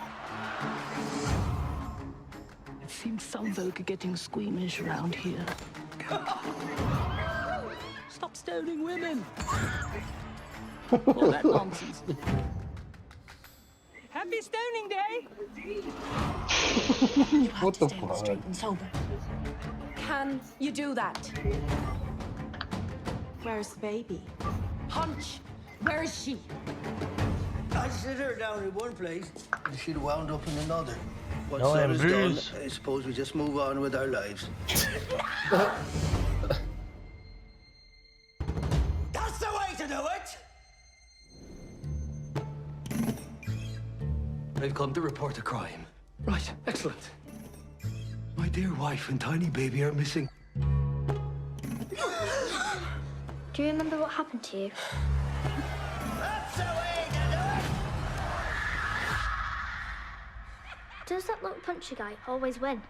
It seems some folk are getting squeamish around here. Stop stoning women! All that nonsense. Happy Stoning Day! What the fuck? Straight and sober. Can you do that? Where's the baby? Punch! Where is she? I sit her down in one place, and she'd wound up in another. What's No, done is done. Andrés. I suppose we just move on with our lives. That's the way to do it! I've come to report a crime. Right, excellent. My dear wife and tiny baby are missing. Do you remember what happened to you? That's the way to do it! Does that little punchy guy always win?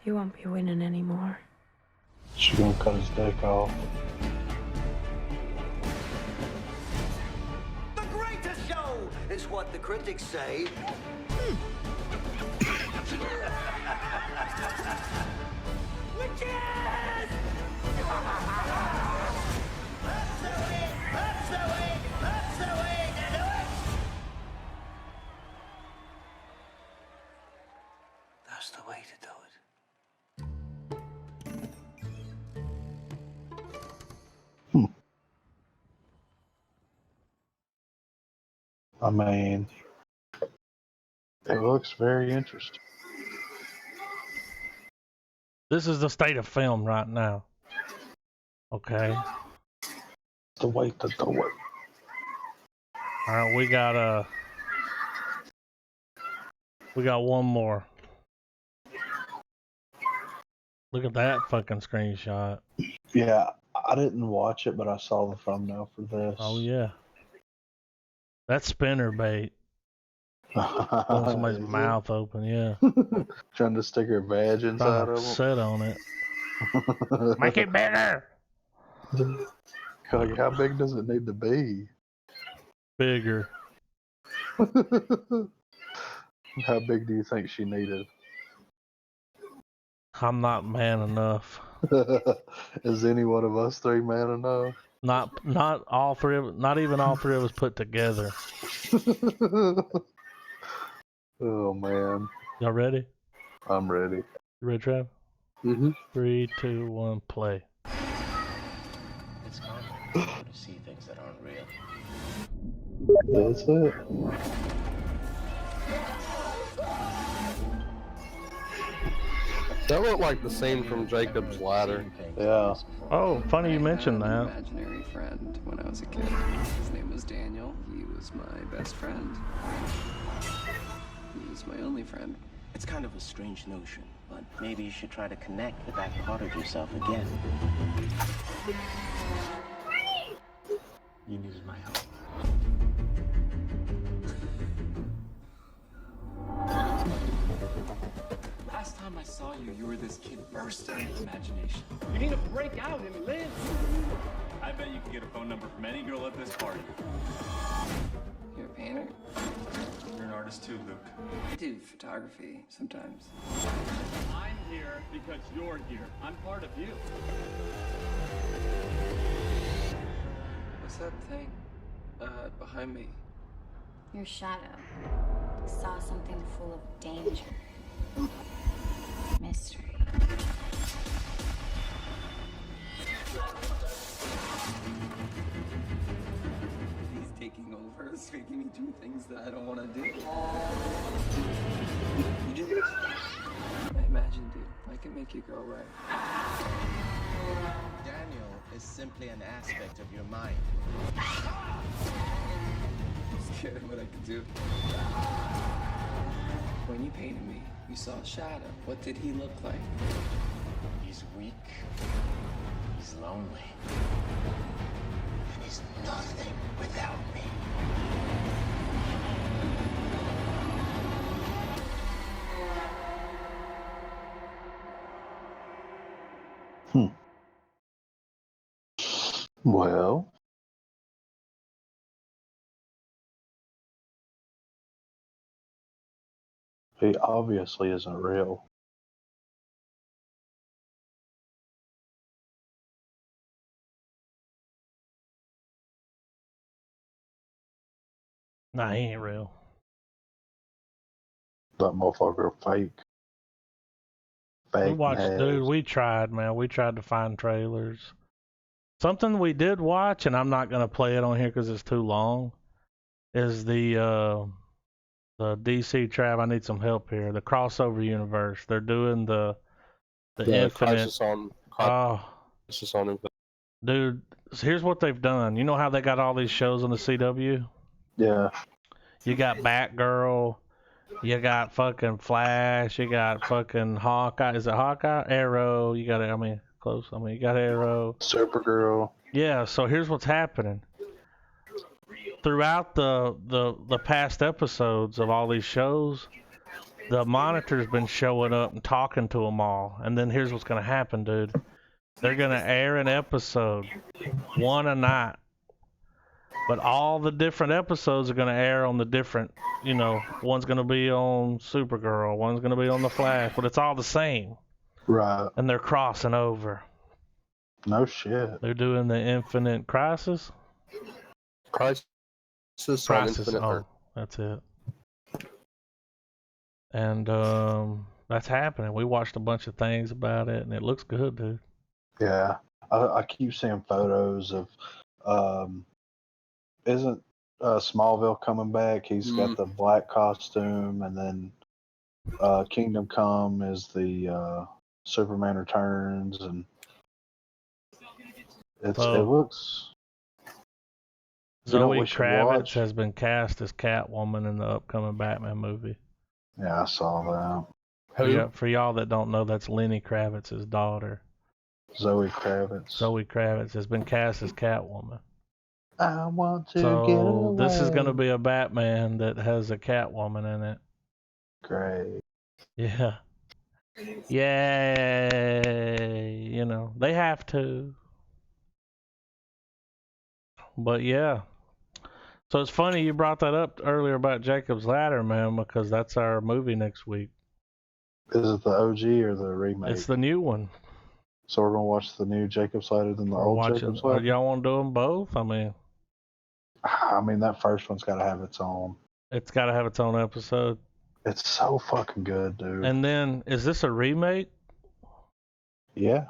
You won't be winning anymore. She gonna cut his dick off. The greatest show is what the critics say. Witches! That's the way, that's the way, that's the way to do it! That's the way to do it. I mean, it looks very interesting. This is the state of film right now. Okay. The way to do it. All right, we got one more. Look at that fucking screenshot. Yeah, I didn't watch it, but I saw the thumbnail for this. Oh yeah. That's spinner bait. Pulling somebody's mouth open, yeah. Trying to stick her vag inside of them. Sit on it. Make it bigger. Like, how big does it need to be? Bigger. How big do you think she needed? I'm not man enough. Is any one of us three man enough? Not all three of not even all three of us put together. Oh man. Y'all ready? I'm ready. You ready, Trav? Mm-hmm. 3, 2, 1, play. It's common to see things that aren't real. That's it. That looked like the scene from Jacob's Ladder. Yeah. Oh, funny you mentioned that. Imaginary friend when I was a kid. His name was Daniel. He was my best friend. He was my only friend. It's kind of a strange notion, but maybe you should try to connect with that part of yourself again. You needed my help. Last time I saw you, you were this kid bursting with imagination. You need to break out and live. I bet you can get a phone number from any girl at this party. You're a painter? You're an artist too, Luke. I do photography sometimes. I'm here because you're here. I'm part of you. What's that thing? Behind me. Your shadow. Saw something full of danger. Mystery. He's taking over. He's making me do things that I don't want to do. You do this? I imagined you. I can make you go away. Daniel is simply an aspect of your mind. I'm scared of what I could do. When you painted me, you saw a shadow. What did he look like? He's weak. He's lonely. And he's nothing without me. Well. He obviously isn't real. Nah, he ain't real. That motherfucker fake. We watched, dude, we tried, man. We tried to find trailers. Something we did watch, and I'm not going to play it on here because it's too long, is the DC Trav. I need some help here. The crossover universe. They're doing the Infinite. Crisis on Infinite. Dude, here's what they've done. You know how they got all these shows on the CW? Yeah. You got Batgirl. You got fucking Flash. You got fucking Hawkeye. Is it Hawkeye? Arrow. You got, close. You got Arrow. Supergirl. Yeah, so here's what's happening. Throughout the past episodes of all these shows, the Monitor's been showing up and talking to them all. And then here's what's going to happen, dude. They're going to air an episode, one a night. But all the different episodes are going to air on the different, one's going to be on Supergirl, one's going to be on The Flash, but it's all the same. Right. And they're crossing over. No shit. They're doing the Infinite Crisis? Crisis on Infinite Earth. That's it. And that's happening. We watched a bunch of things about it, and it looks good, dude. Yeah. I keep seeing photos of, isn't Smallville coming back? He's got the black costume, and then Kingdom Come is the Superman Returns, and it looks. You know what Zoe we should Kravitz watch? has been cast as Catwoman in the upcoming Batman movie. Yeah, I saw that. For y'all that don't know, that's Lenny Kravitz's daughter. Zoe Kravitz. Zoe Kravitz has been cast as Catwoman. I want to get So away. this is going to be a Batman that has a Catwoman in it. Great. Yeah. Yay. You know, they have to. But yeah. So it's funny you brought that up earlier about Jacob's Ladder, man, because that's our movie next week. Is it the OG or the remake? It's the new one. So we're gonna watch the new Jacob's Ladder than the old Jacob's Ladder. Y'all want to do them both? I mean, that first one's got to have its own. It's got to have its own episode. It's so fucking good, dude. And then, is this a remake? Yeah.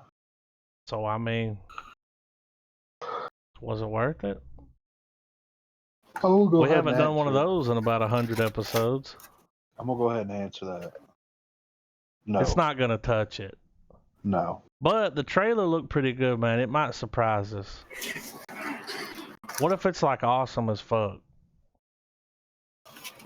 So I mean, was it worth it? We haven't done one of those in about 100 episodes. I'm gonna go ahead and answer that. No. It's not gonna touch it. No. But the trailer looked pretty good, man. It might surprise us. What if it's like awesome as fuck?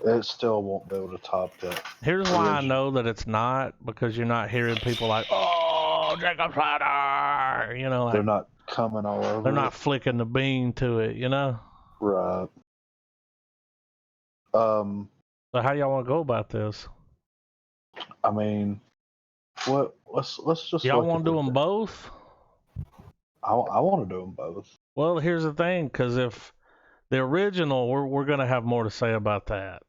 It still won't be able to top that. Here's why I know that it's not, because you're not hearing people like, oh, Jacob's Ladder, you know. Like, they're not coming all over. They're not flicking the bean to it, you know. Right. So how y'all want to go about this? I mean, let's just. Y'all want to do them both? I want to do them both. Well, here's the thing, because if the original, we're gonna have more to say about that.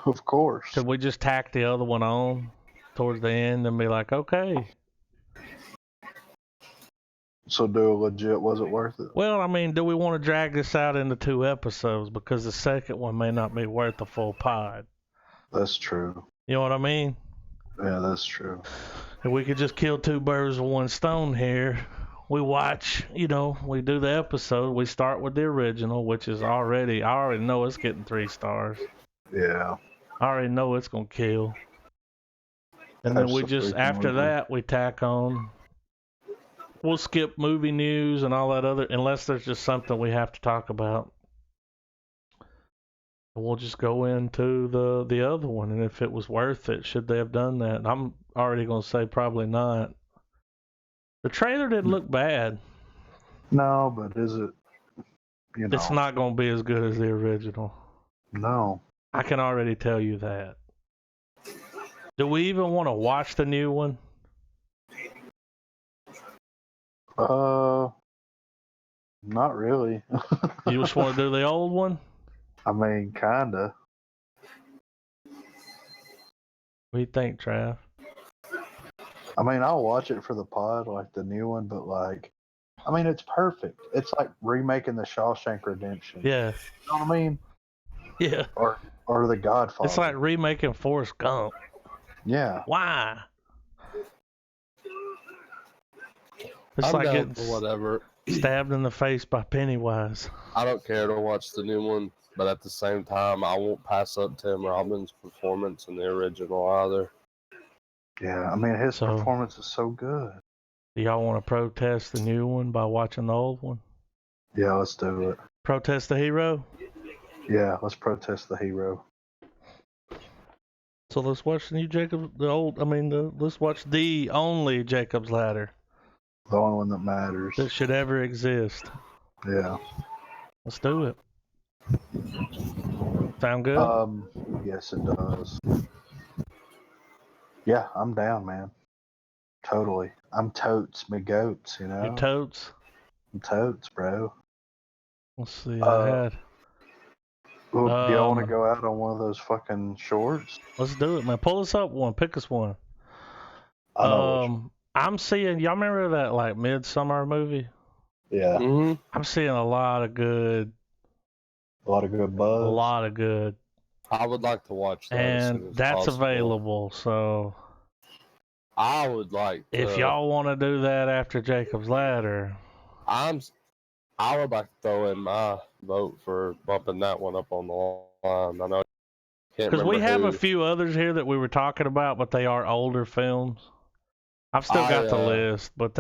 Of course. Could we just tack the other one on towards the end and be like, okay? So do a legit, was it worth it? Well, I mean, do we want to drag this out into 2 episodes? Because the second one may not be worth the full pod. That's true. You know what I mean? Yeah, that's true. If we could just kill 2 birds with 1 stone here. We watch, you know, we do the episode. We start with the original, which is I already know it's getting 3 stars. Yeah. I already know it's going to kill. And then we just, after that, we tack on. We'll skip movie news and all that other, unless there's just something we have to talk about. We'll just go into the other one, and if it was worth it, should they have done that? And I'm already going to say probably not. The trailer didn't look bad. No, but is it, you know. It's not going to be as good as the original. No. I can already tell you that. Do we even want to watch the new one? Not really. You just want to do the old one? I mean, kinda. What do you think, Trav? I mean, I'll watch it for the pod, like the new one, but like, I mean, it's perfect. It's like remaking the Shawshank Redemption. Yeah. You know what I mean? Yeah. Or the Godfather. It's like remaking Forrest Gump. Yeah. Why? It's I'm like down getting for whatever. Stabbed in the face by Pennywise. I don't care to watch the new one, but at the same time, I won't pass up Tim Robbins' performance in the original either. Yeah, I mean, his performance is so good. Do y'all want to protest the new one by watching the old one? Yeah, let's do it. Protest the hero? Yeah, let's protest the hero. So let's watch the new let's watch the only Jacob's Ladder. The only one that matters. That should ever exist. Yeah. Let's do it. Sound good? Yes, it does. Yeah, I'm down, man. Totally. I'm totes, me goats, you know? You're totes? I'm totes, bro. Let's see, Well, do y'all want to go out on one of those fucking shorts? Let's do it, man. Pull us up one. Pick us one. I'm seeing, y'all remember that like Midsummer movie? Yeah. Mm-hmm. I'm seeing a lot of good. A lot of good buzz. A lot of good. I would like to watch that. And that's available, so. I would like to. If y'all want to do that after Jacob's Ladder. I would like to throw in my vote for bumping that one up on the line. I know. Because we have a few others here that we were talking about, but they are older films. I've still got the list, but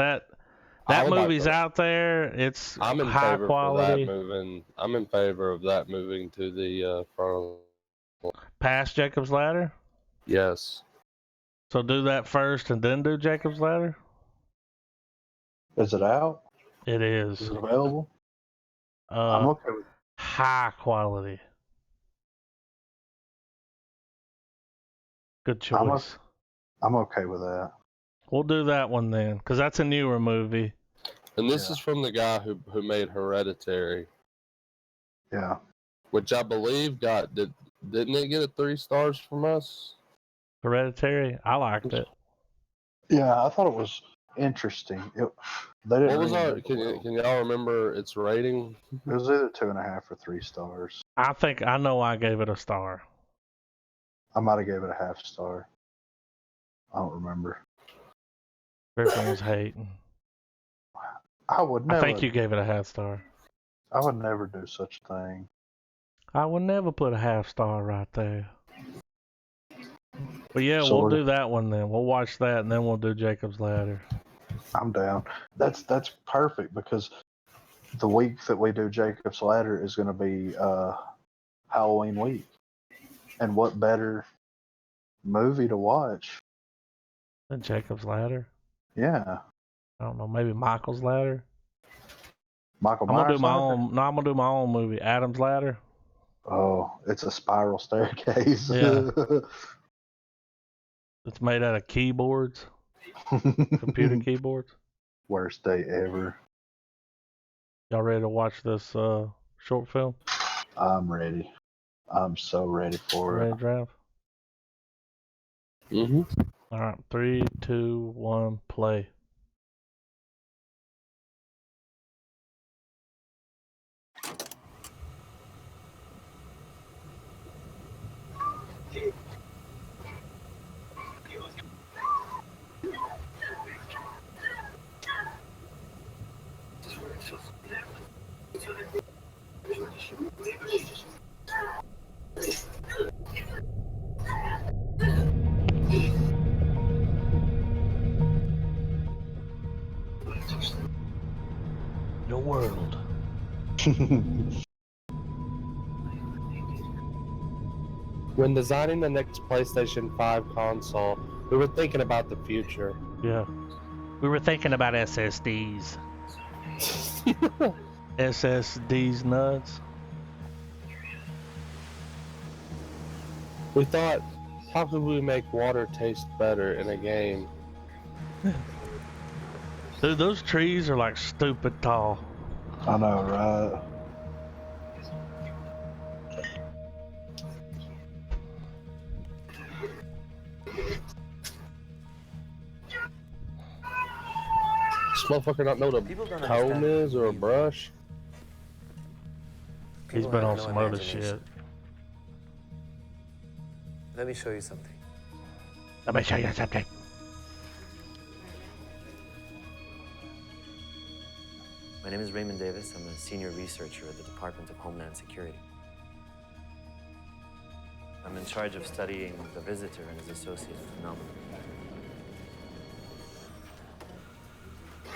That movie's out there. It's I'm in high favor quality. for that moving. I'm in favor of that moving to the front. Past Jacob's Ladder. Yes. So do that first and then do Jacob's Ladder? Is it out? It is. Is it available? I'm okay with high quality. Good choice. I'm okay with that. We'll do that one then, because that's a newer movie. And this is from the guy who made Hereditary. Yeah. Which I believe didn't it get 3 stars from us? Hereditary? I liked it. Yeah, I thought it was interesting. They didn't. What was our? Can Can y'all remember its rating? It was either 2.5 or 3 stars. I think I know I gave it a star. I might have gave it a half star. I don't remember. Griffin was hating. I would never. I think you gave it a half star. I would never do such a thing. I would never put a half star right there. But yeah, So we'll do that one then. We'll watch that and then we'll do Jacob's Ladder. I'm down. That's perfect because the week that we do Jacob's Ladder is going to be Halloween week. And what better movie to watch than Jacob's Ladder? Yeah. I don't know, maybe Michael's Ladder? I'm gonna do my own. No, I'm gonna do my own movie, Adam's Ladder. Oh, it's a spiral staircase. Yeah. It's made out of keyboards, computer keyboards. Worst day ever. Y'all ready to watch this short film? I'm ready. I'm so ready for ready it. To drive? All right, 3, 2, 1, play. Your world. When designing the next PlayStation 5 console, we were thinking about the future. Yeah. We were thinking about SSDs. SSDs nuts. We thought, how could we make water taste better in a game? Dude, those trees are like stupid tall. I know, right? This motherfucker not know what a comb is or a brush? He's been on some other shit. Let me show you something. Let me show you something. My name is Raymond Davis. I'm a senior researcher at the Department of Homeland Security. I'm in charge of studying the visitor and his associated phenomena.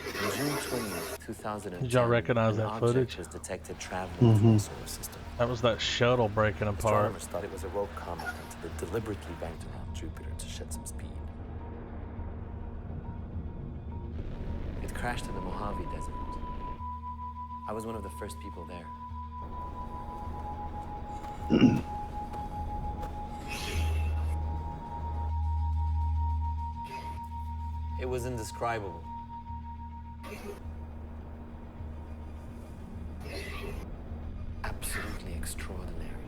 On June 20th, 2010, did y'all recognize an that object footage? was detected traveling through the solar system. That was that shuttle breaking apart. Astronomers thought it was a rogue comet until it deliberately banked around Jupiter to shed some speed. It crashed in the Mojave Desert. I was one of the first people there. It was indescribable. Absolutely extraordinary.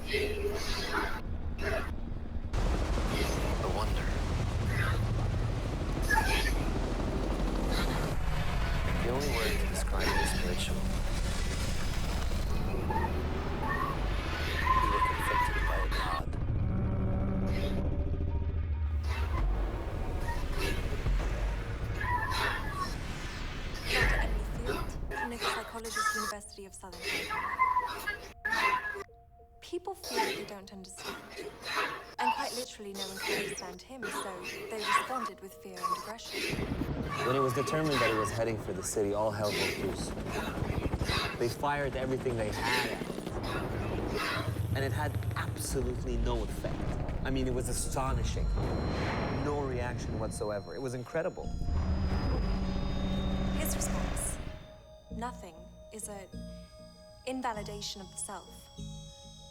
A wonder. The only word to describe it is spiritual. We were confronted by a god. Clinical psychologist, University of Southern California. People feel that they don't understand. And quite literally, naturally no one could understand him, so they responded with fear and aggression. When it was determined that he was heading for the city, all hell broke loose. They fired everything they had at it. And it had absolutely no effect. I mean, it was astonishing. No reaction whatsoever. It was incredible. His response, nothing, is an invalidation of the self,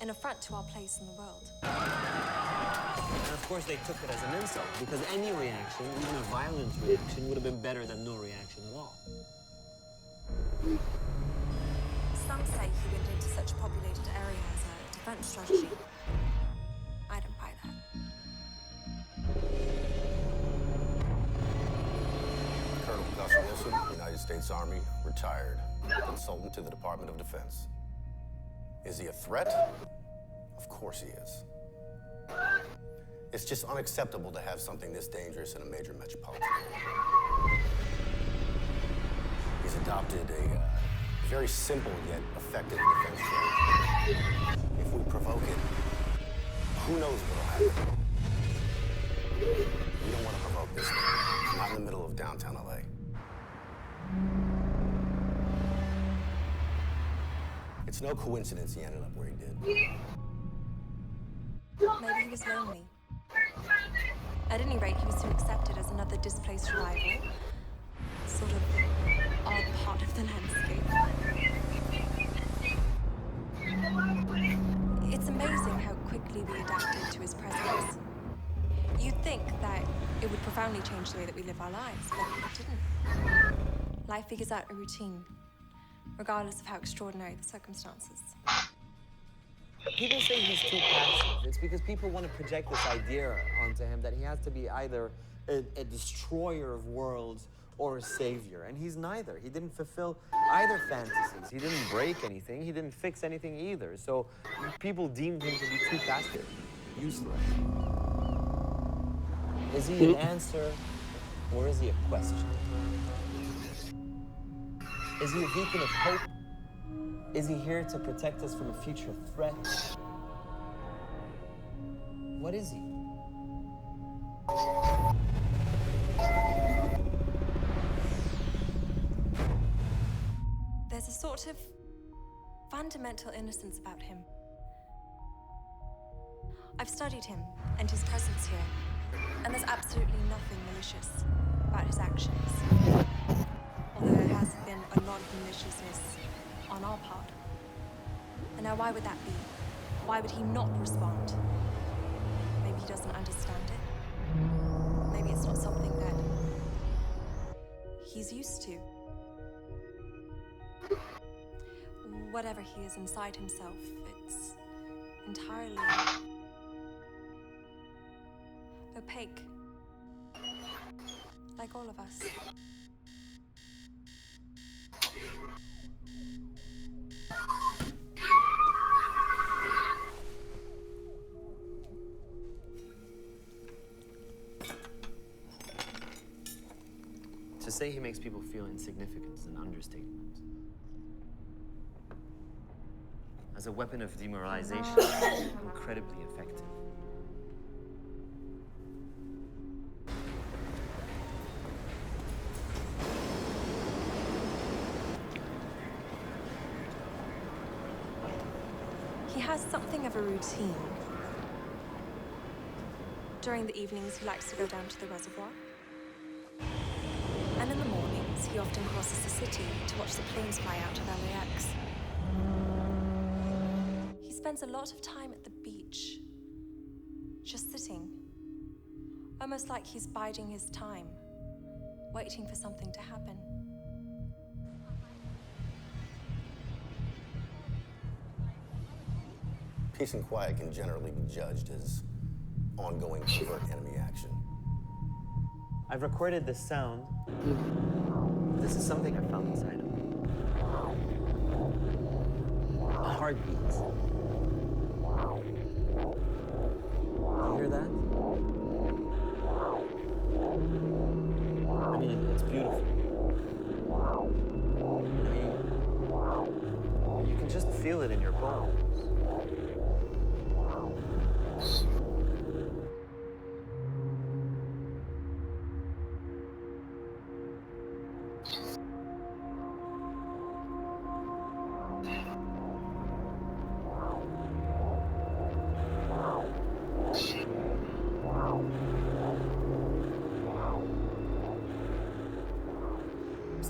an affront to our place in the world. And of course, they took it as an insult, because any reaction, even a violent reaction, would have been better than no reaction at all. Some say he went into such a populated area as a defense strategy. I don't buy that. Colonel Gus Wilson, United States Army, retired, consultant to the Department of Defense. Is he a threat? Of course he is. It's just unacceptable to have something this dangerous in a major metropolitan area. He's adopted a very simple yet effective defense strategy. If we provoke it, who knows what'll happen? We don't want to provoke this thing. Not in the middle of downtown LA. It's no coincidence he ended up where he did. Maybe he was lonely. At any rate, he was soon accepted as another displaced rival, sort of odd part of the landscape. It's amazing how quickly we adapted to his presence. You'd think that it would profoundly change the way that we live our lives, but it didn't. Life figures out a routine, regardless of how extraordinary the circumstances. People say he's too passive. It's because people want to project this idea onto him that he has to be either a destroyer of worlds or a savior, and he's neither. He didn't fulfill either fantasies. He didn't break anything. He didn't fix anything either. So people deemed him to be too passive, useless. Is he an answer, or is he a question? Is he a beacon of hope? Is he here to protect us from a future threat? What is he? There's a sort of fundamental innocence about him. I've studied him and his presence here, and there's absolutely nothing malicious about his actions. Although there has been a lot of maliciousness on our part. And now why would that be? Why would he not respond? Maybe he doesn't understand it. Maybe it's not something that he's used to. Whatever he is inside himself, it's entirely opaque. Like all of us. To say he makes people feel insignificant is an understatement. As a weapon of demoralization, incredibly effective. He has something of a routine. During the evenings, he likes to go down to the reservoir. And in the mornings, he often crosses the city to watch the planes fly out of LAX. He spends a lot of time at the beach, just sitting, almost like he's biding his time, waiting for something to happen. Peace and quiet can generally be judged as ongoing covert enemy action. I've recorded this sound. This is something I found inside him. A heartbeat. You hear that? I mean, it's beautiful. You can just feel it in your bones.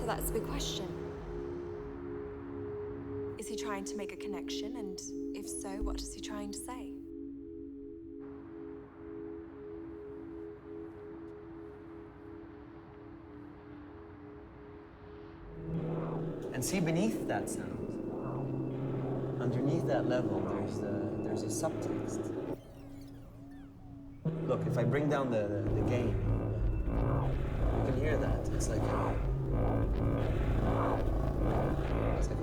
So that's the big question. Is he trying to make a connection? And if so, what is he trying to say? And see beneath that sound, underneath that level, there's a subtext. Look, if I bring down the gain, you can hear that. It's like a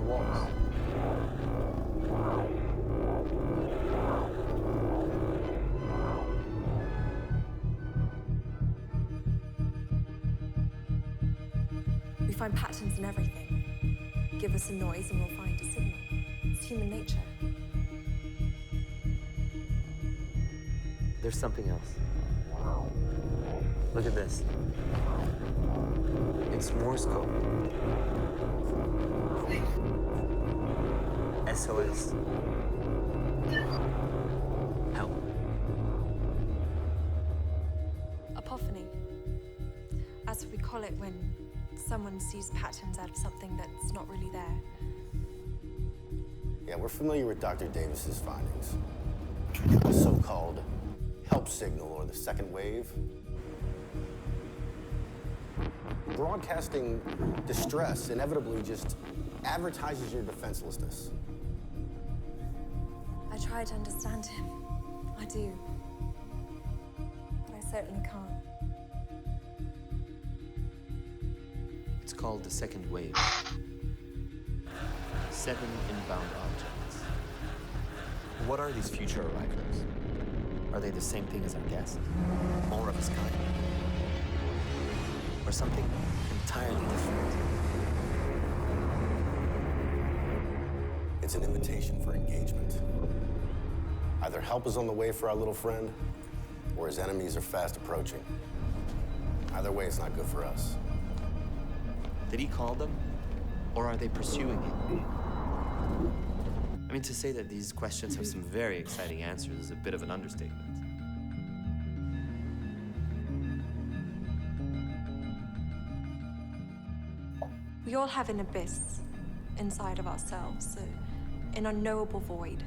waltz. We find patterns in everything. Give us a noise and we'll find a signal. It's human nature. There's something else. Look at this. It's Morse code. SOS. Help. Apophony. That's what we call it when someone sees patterns out of something that's not really there. Yeah, we're familiar with Dr. Davis's findings. The so-called help signal, or the second wave. Broadcasting distress inevitably just advertises your defenselessness. I try to understand him. I do. But I certainly can't. It's called the second wave. 7 inbound objects. What are these future arrivals? Are they the same thing as our guest? More of his kind? Or something entirely different? It's an invitation for engagement. Either help is on the way for our little friend, or his enemies are fast approaching. Either way, it's not good for us. Did he call them? Or are they pursuing him? I mean, to say that these questions have some very exciting answers is a bit of an understatement. We all have an abyss inside of ourselves, an unknowable void.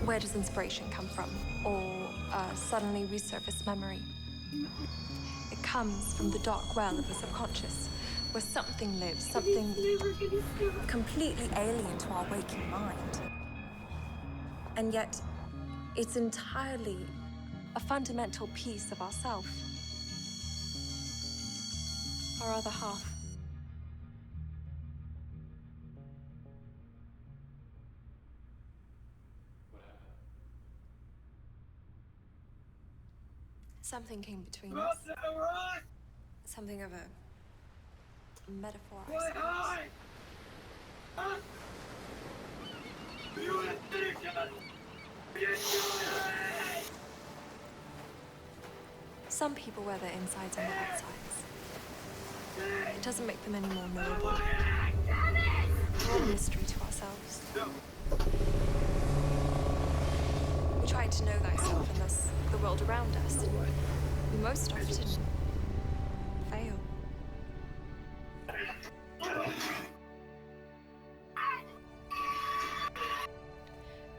Where does inspiration come from? Or a suddenly resurfaced memory? It comes from the dark well of the subconscious, where something lives, something completely alien to our waking mind. And yet, it's entirely a fundamental piece of ourself. Our other half. Something came between us. Something of a metaphor, I suppose. Some people wear their insides on the outsides. It doesn't make them any more knowable. We're all a mystery to ourselves. We try to know thyself and thus the world around us, and we most often fail.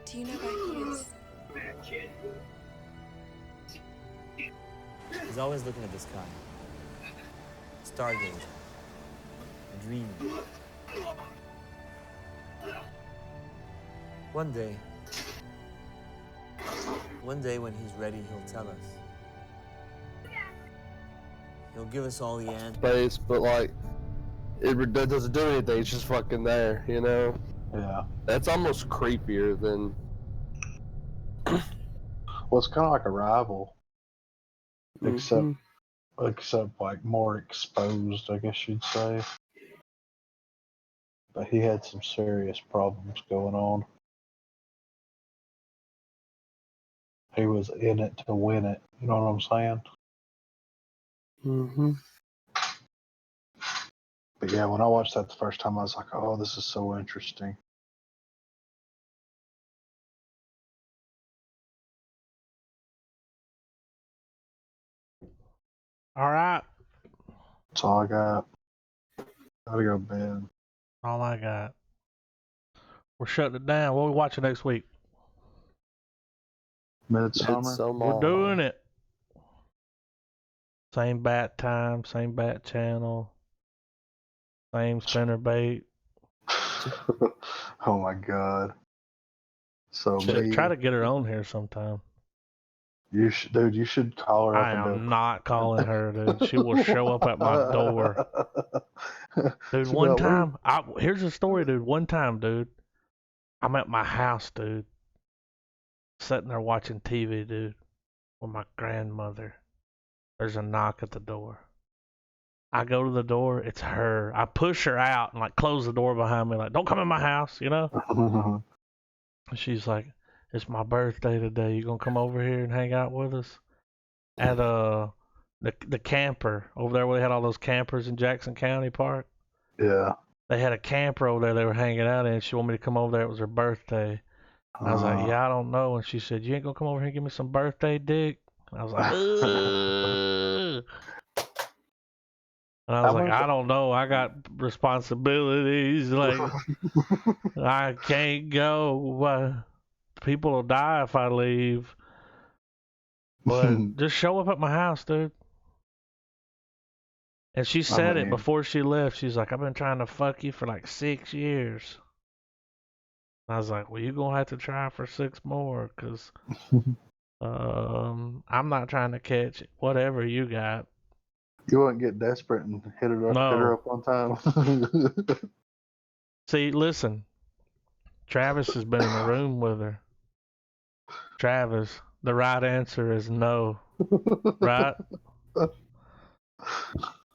Do you know where he is? He's always looking at the sky. Stargazing. Dreaming. One day when he's ready, he'll tell us. He'll give us all the answers. Space, but like, it doesn't do anything. It's just fucking there, you know? Yeah. That's almost creepier than. Well, it's kind of like a rival, Mhm. except like more exposed, I guess you'd say. But he had some serious problems going on. He was in it to win it. You know what I'm saying? Mm-hmm. But yeah, when I watched that the first time, I was like, oh, this is so interesting. All right. That's all I got. Gotta go to bed. All I got. We're shutting it down. What are we watching next week? Midsummer. We're doing it. Same bat time, same bat channel, same spinner bait. Oh my god. So Try to get her on here sometime. You should, dude. You should call her up I and am not calling her, dude. She will show up at my door. Dude, one time, here's a story, dude. One time, dude, I'm at my house, dude, sitting there watching TV, dude, with my grandmother. There's a knock at the door. I go to the door, it's her. I push her out and like close the door behind me, like, don't come in my house, you know? She's like, it's my birthday today. You gonna come over here and hang out with us? At the camper over there where they had all those campers in Jackson County Park. Yeah. They had a camper over there they were hanging out in. She wanted me to come over there. It was her birthday. I was like, yeah, I don't know. And she said, you ain't gonna come over here and give me some birthday dick? I was like, ugh. And I was like, I don't know. I got responsibilities. Like, I can't go. People will die if I leave. But just show up at my house, dude. And she said it before she left. She's like, I've been trying to fuck you for like 6 years. I was like, well, you're going to have to try for 6 more because I'm not trying to catch whatever you got. You wouldn't get desperate and hit her up one time. See, listen. Travis has been in the room with her. Travis, the right answer is no. Right?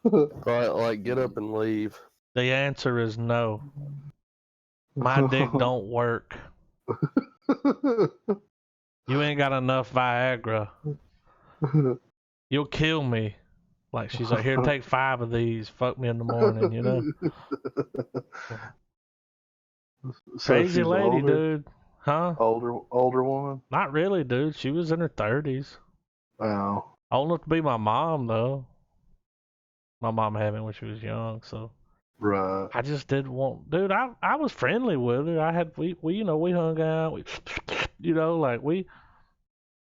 Right, like get up and leave. The answer is no. My dick don't work. You ain't got enough Viagra. You'll kill me. Like she's like, here, take 5 of these. Fuck me in the morning, you know? So crazy lady, older? dude. Huh? Older woman? Not really, dude. She was in her 30s. Wow. Old enough to be my mom, though. My mom had me when she was young, so. Right. I just didn't want, dude. I was friendly with her. We you know, we hung out. We, you know, like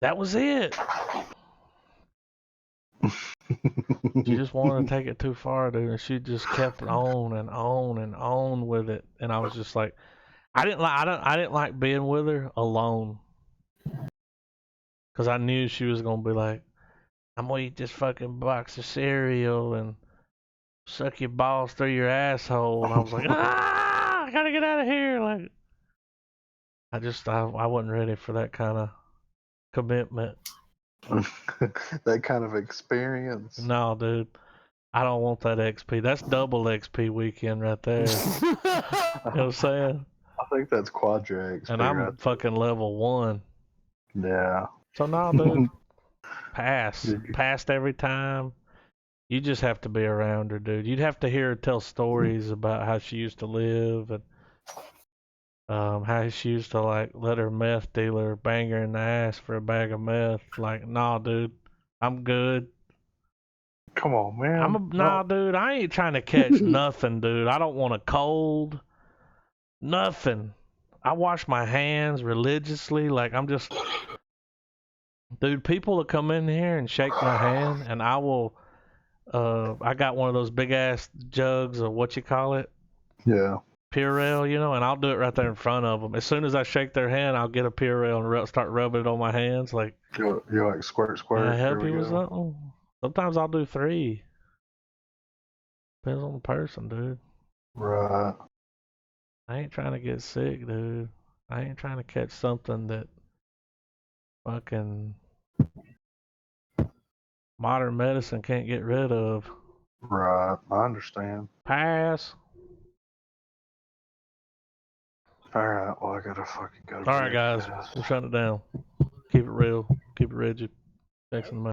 that was it. She just wanted to take it too far, dude, and she just kept on and on and on with it. And I was just like, I didn't like being with her alone, because I knew she was gonna be like, I'm gonna eat this fucking box of cereal and suck your balls through your asshole. And I was like, I gotta get out of here. Like, I wasn't ready for that kind of commitment. That kind of experience. No, dude. I don't want that XP. That's double XP weekend right there. You know what I'm saying? I think that's quadra XP. And I'm fucking level 1. Yeah. So no, dude. Pass. Passed every time. You just have to be around her, dude. You'd have to hear her tell stories about how she used to live and how she used to like let her meth dealer bang her in the ass for a bag of meth. Like, nah, dude, I'm good. Come on, man. Nah, dude, I ain't trying to catch nothing, dude. I don't want a cold. Nothing. I wash my hands religiously. Like, I'm just, dude. People will come in here and shake my hand, and I will. I got one of those big ass jugs of what you call it. Yeah. Purell, you know, and I'll do it right there in front of them. As soon as I shake their hand, I'll get a Purell and start rubbing it on my hands. Like, you're like squirt. Can I help you with something? Sometimes I'll do 3. Depends on the person, dude. Right. I ain't trying to get sick, dude. I ain't trying to catch something that fucking modern medicine can't get rid of. Right. I understand. Pass. Alright, well, I gotta fucking go to Alright, guys. We're shutting it down. Keep it real. Keep it rigid. Jackson,